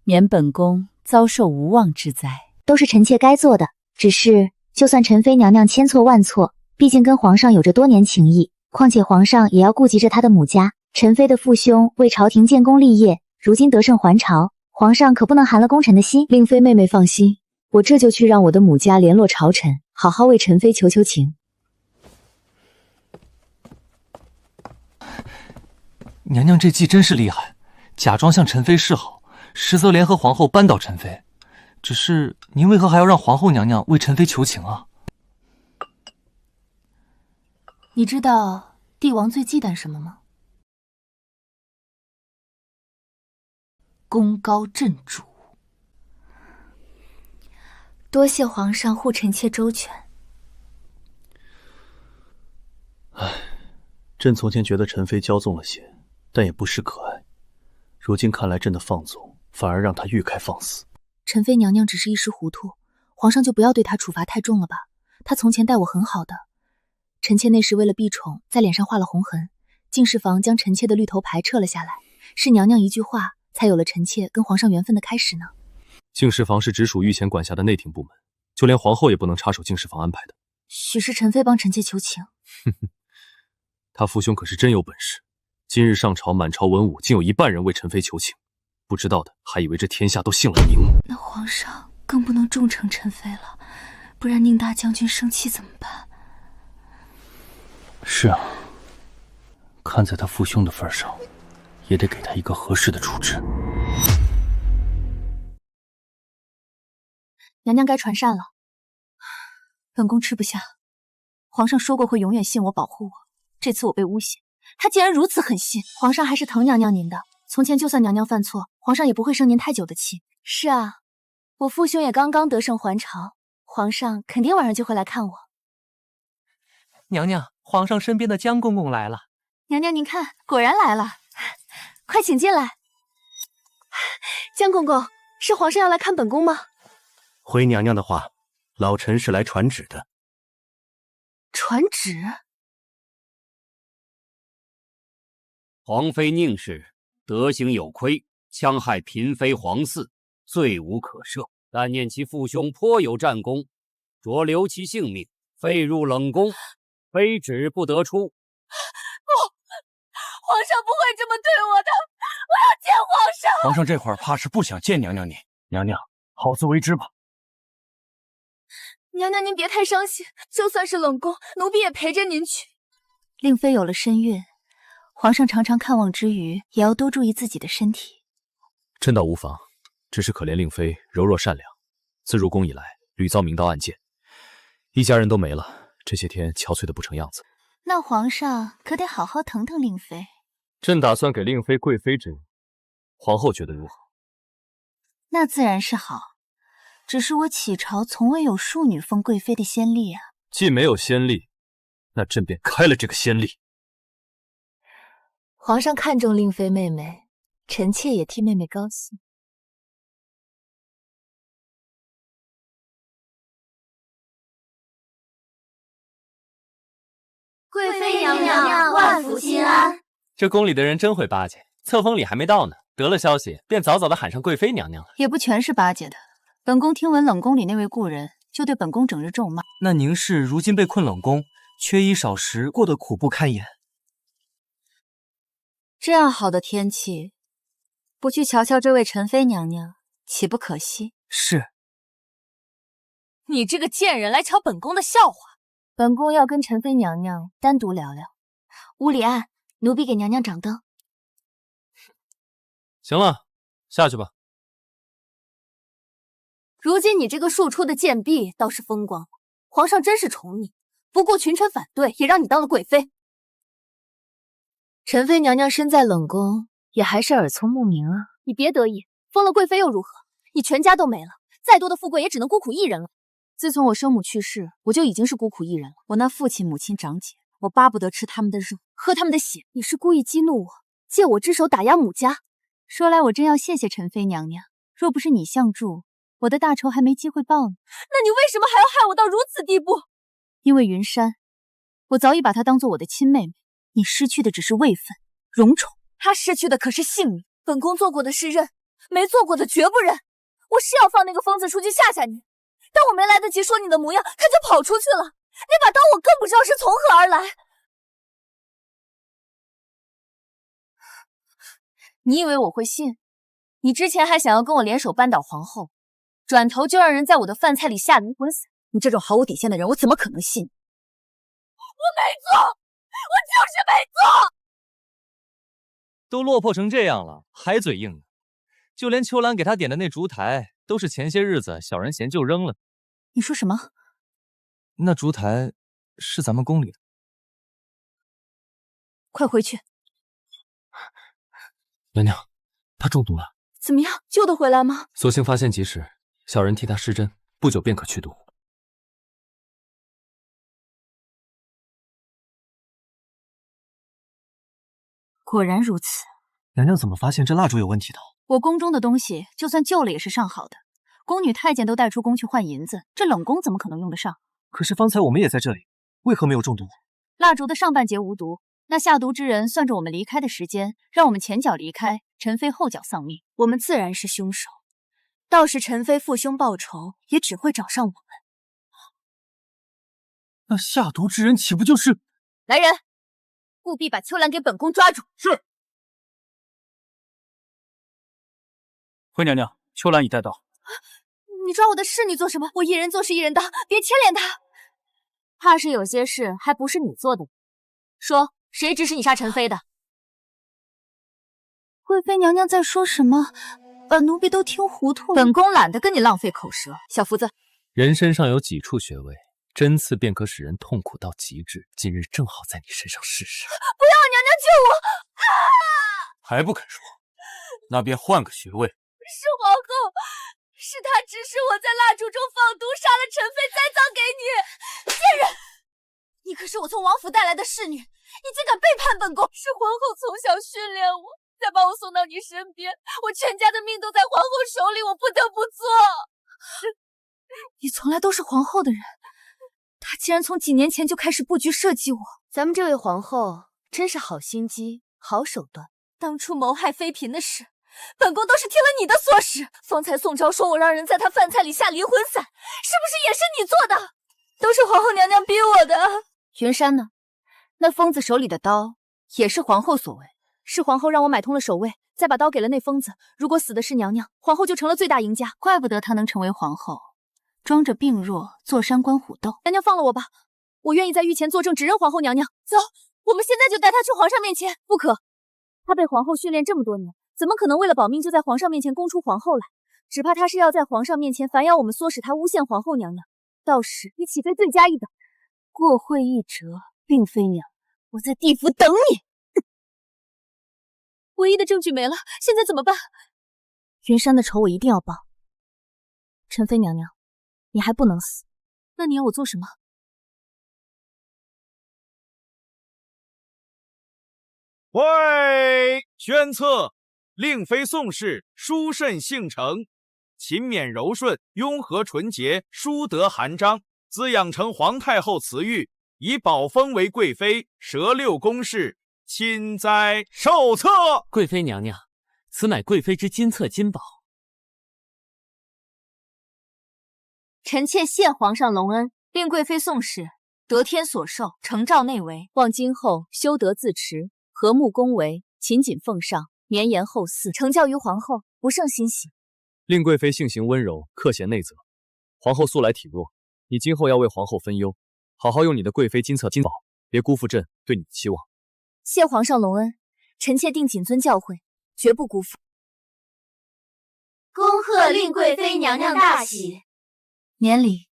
免本宫遭受无妄之灾。都是臣妾该做的，只是就算陈妃娘娘千错万错，毕竟跟皇上有着多年情谊，况且皇上也要顾及着他的母家。陈妃的父兄为朝廷建功立业，如今得胜还朝，皇上可不能寒了功臣的心。令妃妹妹放心，我这就去让我的母家联络朝臣，好好为陈妃求求情。娘娘这计真是厉害，假装向陈妃示好，实则联合皇后扳倒陈妃。只是您为何还要让皇后娘娘为陈妃求情啊？你知道帝王最忌惮什么吗？功高震主。多谢皇上护臣妾周全。朕从前觉得陈妃骄纵了些，但也不失可爱。如今看来，朕的放纵反而让她欲开放肆。陈妃娘娘只是一时糊涂，皇上就不要对她处罚太重了吧？她从前待我很好的，臣妾那时为了避宠，在脸上画了红痕，敬事房将臣妾的绿头牌撤了下来，是娘娘一句话，才有了臣妾跟皇上缘分的开始呢。敬事房是直属御前管辖的内廷部门，就连皇后也不能插手敬事房安排的。许是陈妃帮臣妾求情。哼哼，他父兄可是真有本事，今日上朝满朝文武竟有一半人为陈妃求情，不知道的还以为这天下都姓了宁。那皇上更不能重惩陈妃了，不然宁大将军生气怎么办？是啊，看在他父兄的份上，也得给他一个合适的处置。娘娘该传膳了，本宫吃不下。皇上说过会永远信我保护我，这次我被诬陷，他竟然如此狠心。皇上还是疼娘娘您的，从前就算娘娘犯错，皇上也不会生您太久的气。是啊，我父兄也刚刚得胜还朝，皇上肯定晚上就会来看我。娘娘，皇上身边的江公公来了。娘娘您看，果然来了，快请进来。江公公，是皇上要来看本宫吗？回娘娘的话，老臣是来传旨的。传旨？皇妃宁氏德行有亏，戕害嫔妃皇嗣，罪无可赦。但念其父兄颇有战功，着留其性命，废入冷宫，非旨不得出。不，皇上不会这么对我的，我要见皇上。皇上这会儿怕是不想见娘娘你。娘娘，好自为之吧。娘娘您别太伤心，就算是冷宫，奴婢也陪着您去。令妃有了身孕，皇上常常看望之余，也要多注意自己的身体。朕倒无妨，只是可怜令妃柔弱善良，自入宫以来屡遭明刀暗箭，一家人都没了，这些天憔悴的不成样子。那皇上可得好好疼疼令妃。朕打算给令妃贵妃之位，皇后觉得如何？那自然是好，只是我启朝从未有庶女封贵妃的先例啊。既没有先例，那朕便开了这个先例。皇上看中令妃妹妹，臣妾也替妹妹高兴。贵妃娘娘万福金安。这宫里的人真会巴结，册封礼还没到呢，得了消息便早早的喊上贵妃娘娘了。也不全是巴结的，本宫听闻冷宫里那位故人就对本宫整日咒骂。那宁氏如今被困冷宫，缺衣少食，过得苦不堪言。这样好的天气，不去瞧瞧这位陈妃娘娘，岂不可惜？是。你这个贱人来瞧本宫的笑话！本宫要跟陈妃娘娘单独聊聊。屋里暗，奴婢给娘娘掌灯。行了，下去吧。如今你这个庶出的贱婢倒是风光了，皇上真是宠你。不顾群臣反对，也让你当了贵妃。陈妃娘娘身在冷宫，也还是耳聪目明啊。你别得意，封了贵妃又如何？你全家都没了，再多的富贵也只能孤苦一人了。自从我生母去世，我就已经是孤苦一人了。我那父亲、母亲、长姐，我巴不得吃他们的肉，喝他们的血。你是故意激怒我，借我之手打压母家。说来我真要谢谢陈妃娘娘，若不是你相助，我的大仇还没机会报呢。那你为什么还要害我到如此地步？因为云山，我早已把她当做我的亲妹妹，你失去的只是位分、荣宠，她失去的可是性命。本宫做过的是认，没做过的绝不认。我是要放那个疯子出去吓吓你，但我没来得及说你的模样，他就跑出去了。那把刀我更不知道是从何而来。你以为我会信？你之前还想要跟我联手扳倒皇后，转头就让人在我的饭菜里下离婚散。你这种毫无底线的人，我怎么可能信？我没做，我就是没做。都落魄成这样了，还嘴硬呢？就连秋兰给他点的那烛台，都是前些日子小人嫌就扔了。你说什么？那烛台是咱们宫里的。快回去。娘娘，她中毒了。怎么样，救得回来吗？所幸发现及时，小人替她施针，不久便可去毒。果然如此。娘娘怎么发现这蜡烛有问题的？我宫中的东西，就算旧了也是上好的。宫女太监都带出宫去换银子，这冷宫怎么可能用得上？可是方才我们也在这里，为何没有中毒？蜡烛的上半截无毒，那下毒之人算着我们离开的时间，让我们前脚离开，陈妃后脚丧命，我们自然是凶手。到时陈妃父兄报仇，也只会找上我们。那下毒之人岂不就是？来人，务必把秋兰给本宫抓住。是。回娘娘，秋兰已带到。你抓我的侍女做什么？我一人做事一人当，别牵连她。怕是有些事还不是你做的。说，谁指使你杀陈妃的？贵妃娘娘在说什么？把奴婢都听糊涂了。本宫懒得跟你浪费口舌，小福子。人身上有几处穴位，针刺便可使人痛苦到极致。今日正好在你身上试试。不要，娘娘救我！还不肯说，那便换个穴位。是皇后，是她指使我在蜡烛中放毒，杀了陈妃，栽赃给你。贱人，你可是我从王府带来的侍女，你竟敢背叛本宫！是皇后从小训练我，才把我送到你身边。我全家的命都在皇后手里，我不得不做。你从来都是皇后的人，她竟然从几年前就开始布局设计我。咱们这位皇后真是好心机，好手段。当初谋害妃嫔的事，本宫都是听了你的唆使。方才宋昭说我让人在他饭菜里下离婚散，是不是也是你做的？都是皇后娘娘逼我的。云山呢？那疯子手里的刀也是皇后所为，是皇后让我买通了守卫，再把刀给了那疯子。如果死的是娘娘，皇后就成了最大赢家。怪不得她能成为皇后，装着病弱坐山观虎斗。娘娘放了我吧，我愿意在御前作证指认皇后娘娘。走，我们现在就带她去皇上面前。不可，她被皇后训练这么多年，怎么可能为了保命就在皇上面前供出皇后来？只怕她是要在皇上面前反咬我们，唆使她诬陷皇后娘娘，到时你岂非罪加一等？过会一折，并非娘，我在地府等你。唯一的证据没了，现在怎么办？云山的仇我一定要报。陈妃娘娘，你还不能死，那你要我做什么？喂，宣策，令妃宋氏淑慎性诚，勤勉柔顺，雍和纯洁，淑德含章，滋养成皇太后慈玉，以宝封为贵妃，蛇六宫事，亲哉受册。贵妃娘娘，此乃贵妃之金册金宝。臣妾谢皇上隆恩，令贵妃宋氏得天所授，承诏内围，望今后修德自持，和睦恭维，勤谨奉上，绵延后嗣。承教于皇后，不胜欣喜。令贵妃性行温柔，克贤内则。皇后素来体弱，你今后要为皇后分忧，好好用你的贵妃金册金宝，别辜负朕对你的期望。谢皇上隆恩，臣妾定谨遵教诲，绝不辜负。恭贺令贵妃娘娘大喜，免礼。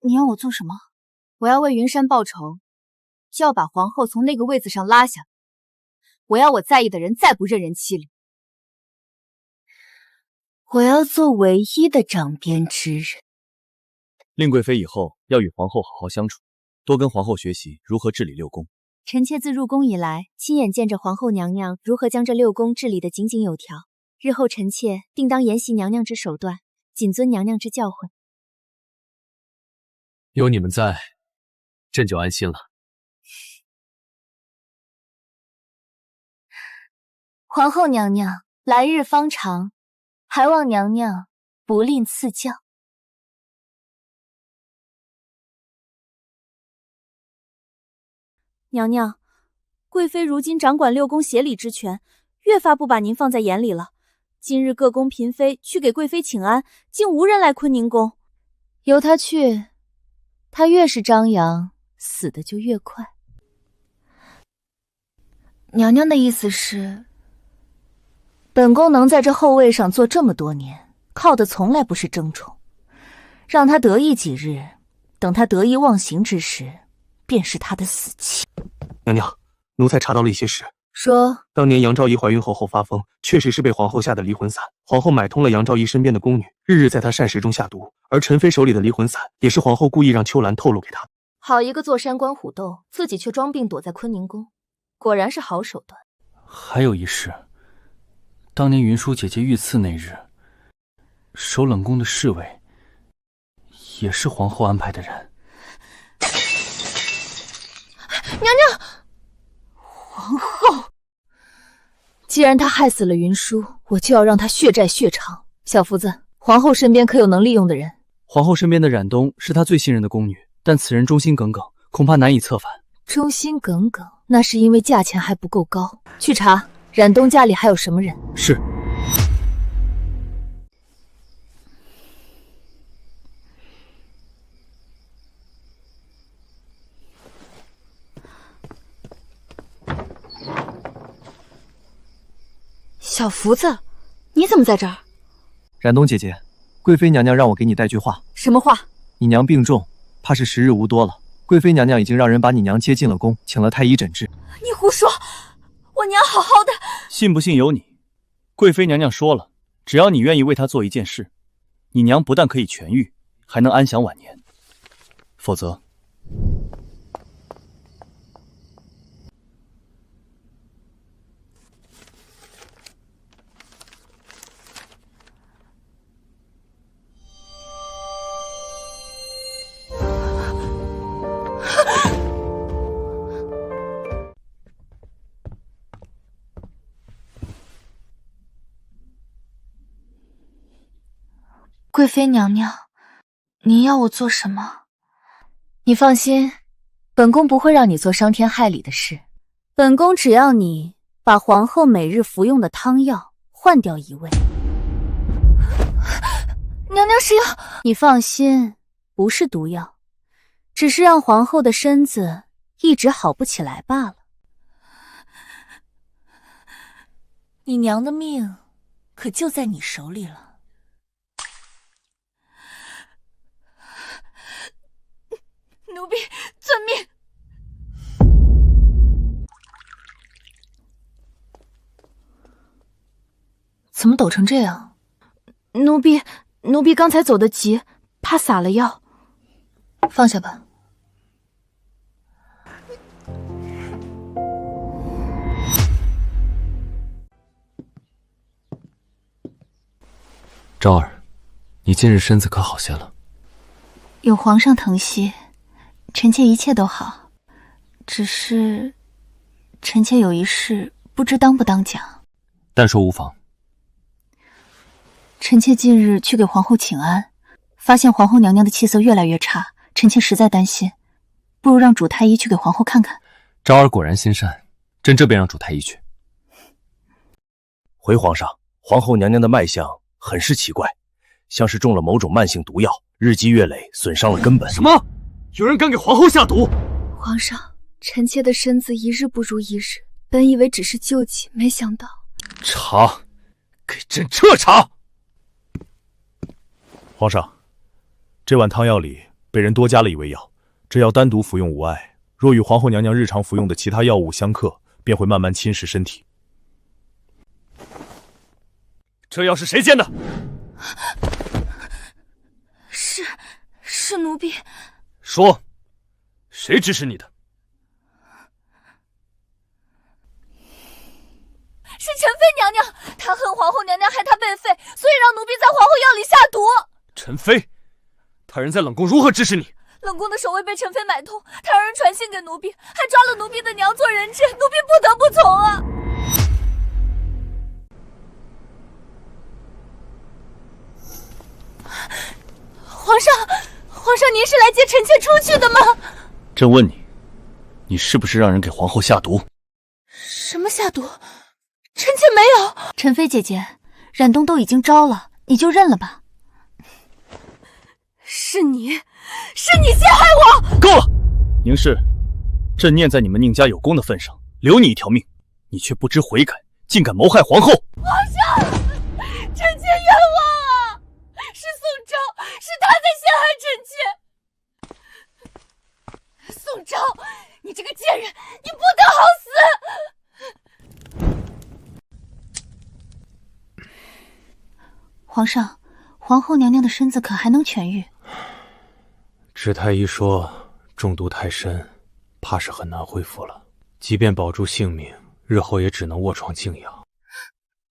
你要我做什么？我要为云山报仇，就要把皇后从那个位子上拉下。我要我在意的人再不任人欺凌。我要做唯一的掌边之人。令贵妃以后要与皇后好好相处，多跟皇后学习如何治理六宫。臣妾自入宫以来，亲眼见着皇后娘娘如何将这六宫治理得井井有条。日后臣妾定当沿袭娘娘之手段，谨遵娘娘之教诲。有你们在，朕就安心了。皇后娘娘，来日方长，还望娘娘不吝赐教。娘娘，贵妃如今掌管六宫协理之权，越发不把您放在眼里了。今日各宫嫔妃去给贵妃请安，竟无人来坤宁宫。由他去，他越是张扬，死的就越快。娘娘的意思是，本宫能在这后位上坐这么多年，靠的从来不是争宠，让他得意几日，等他得意忘形之时，便是他的死期。娘娘，奴才查到了一些事。说，当年杨昭仪怀孕后发疯，确实是被皇后下的离魂散。皇后买通了杨昭仪身边的宫女，日日在她膳食中下毒。而陈妃手里的离魂散，也是皇后故意让秋兰透露给她。好一个坐山观虎斗，自己却装病躲在坤宁宫，果然是好手段。还有一事，当年云舒姐姐遇刺那日，守冷宫的侍卫也是皇后安排的人。娘娘，皇后，既然他害死了云舒，我就要让他血债血偿。小福子，皇后身边可有能利用的人？皇后身边的冉东是她最信任的宫女，但此人忠心耿耿，恐怕难以策反。忠心耿耿，那是因为价钱还不够高。去查冉东家里还有什么人。是。小福子，你怎么在这儿？冉东姐姐，贵妃娘娘让我给你带句话。什么话？你娘病重，怕是时日无多了。贵妃娘娘已经让人把你娘接进了宫，请了太医诊治。你胡说！我娘好好的。信不信由你。贵妃娘娘说了，只要你愿意为她做一件事，你娘不但可以痊愈，还能安享晚年。否则，贵妃娘娘，您要我做什么？你放心，本宫不会让你做伤天害理的事。本宫只要你把皇后每日服用的汤药换掉一味。娘娘是要……你放心，不是毒药，只是让皇后的身子一直好不起来罢了。你娘的命可就在你手里了。奴婢遵命。怎么抖成这样？奴婢刚才走得急，怕洒了药。放下吧。昭儿，你近日身子可好些了？有皇上疼惜，臣妾一切都好。只是，臣妾有一事，不知当不当讲。但说无妨。臣妾近日去给皇后请安，发现皇后娘娘的气色越来越差，臣妾实在担心，不如让主太医去给皇后看看。昭儿果然心善，朕这便让主太医去。回皇上，皇后娘娘的脉象很是奇怪，像是中了某种慢性毒药，日积月累，损伤了根本。什么？有人敢给皇后下毒？皇上，臣妾的身子一日不如一日，本以为只是救急，没想到……查，给朕彻查！皇上，这碗汤药里被人多加了一味药，这药单独服用无碍，若与皇后娘娘日常服用的其他药物相克，便会慢慢侵蚀身体。这药是谁煎的？是奴婢。说，谁指使你的？是陈妃娘娘，她恨皇后娘娘害她被废，所以让奴婢在皇后药里下毒。陈妃，他人在冷宫如何指使你？冷宫的守卫被陈妃买通，他让人传信给奴婢，还抓了奴婢的娘做人质，奴婢不得不从啊。皇上，您是来接臣妾出去的吗？朕问你，你是不是让人给皇后下毒？什么下毒？臣妾没有。陈妃姐姐，冉东都已经招了，你就认了吧。是你陷害我！够了，宁氏，朕念在你们宁家有功的份上，留你一条命，你却不知悔改，竟敢谋害皇后！皇上，臣妾冤枉啊！是宋昭，是他在陷害臣妾。宋昭，你这个贱人，你不得好死！皇上，皇后娘娘的身子可还能痊愈？知太医说中毒太深，怕是很难恢复了。即便保住性命，日后也只能卧床静养。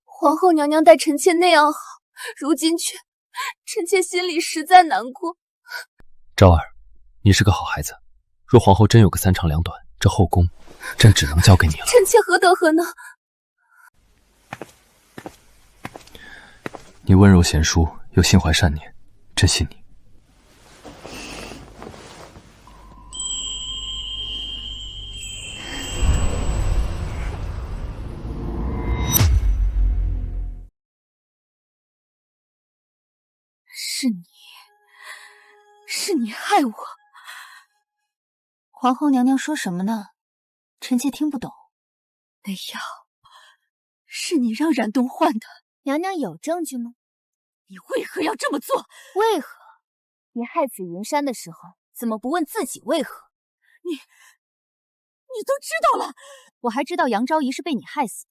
皇后娘娘待臣妾那样好，如今却……臣妾心里实在难过。昭儿，你是个好孩子，若皇后真有个三长两短，这后宫朕只能交给你了。臣妾何德何能？你温柔贤淑，又心怀善念，朕信你。是你害我！皇后娘娘说什么呢？臣妾听不懂。那药是你让冉东换的，娘娘有证据吗？你为何要这么做？为何？你害死云山的时候，怎么不问自己为何？你都知道了。我还知道杨昭仪是被你害死，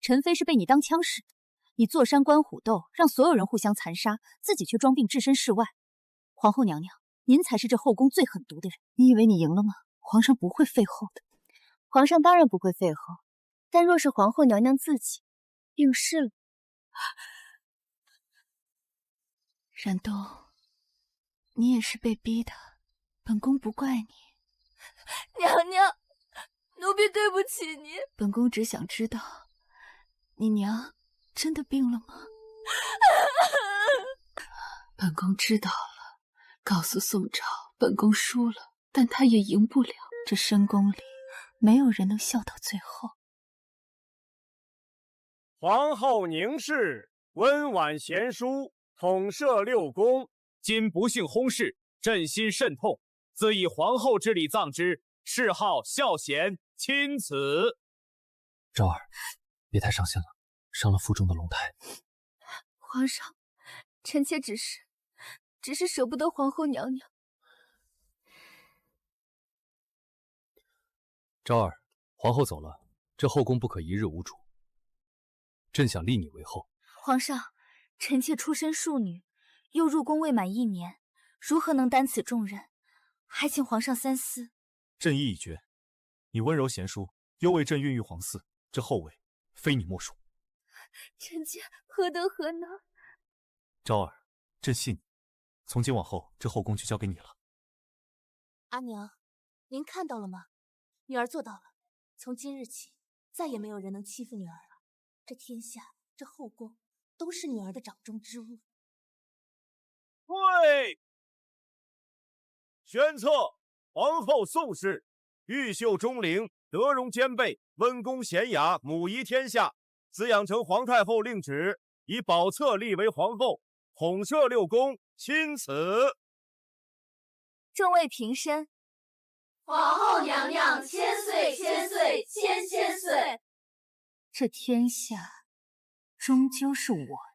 陈妃是被你当枪使的。你坐山观虎斗，让所有人互相残杀，自己却装病置身事外。皇后娘娘，您才是这后宫最狠毒的人。你以为你赢了吗？皇上不会废后的。皇上当然不会废后，但若是皇后娘娘自己病逝了，冉东，你也是被逼的，本宫不怪你。娘娘，奴婢对不起你。本宫只想知道，你娘真的病了吗？本宫知道了，告诉宋昭，本宫输了，但他也赢不了。这深宫里，没有人能笑到最后。皇后宁氏温婉贤淑，统摄六宫，今不幸薨逝，朕心甚痛，自以皇后之礼葬之，谥号孝贤钦此。昭儿，别太伤心了，伤了腹中的龙胎。皇上，臣妾只是舍不得皇后娘娘。昭儿，皇后走了，这后宫不可一日无主。朕想立你为后。皇上，臣妾出身庶女，又入宫未满1年，如何能担此重任？还请皇上三思。朕意已决，你温柔贤淑，又为朕孕育皇嗣，这后位非你莫属。臣妾何德何能？昭儿，朕信你，从今往后，这后宫就交给你了。阿娘，您看到了吗？女儿做到了。从今日起，再也没有人能欺负女儿了。这天下，这后宫，都是女儿的掌中之物。对，宣策：皇后宋氏，玉秀钟灵，德容兼备，温恭娴雅，母仪天下。自养成皇太后令旨，以宝册立为皇后，统摄六宫，钦此。众位平身。皇后娘娘千岁千岁千岁！这天下终究是我的。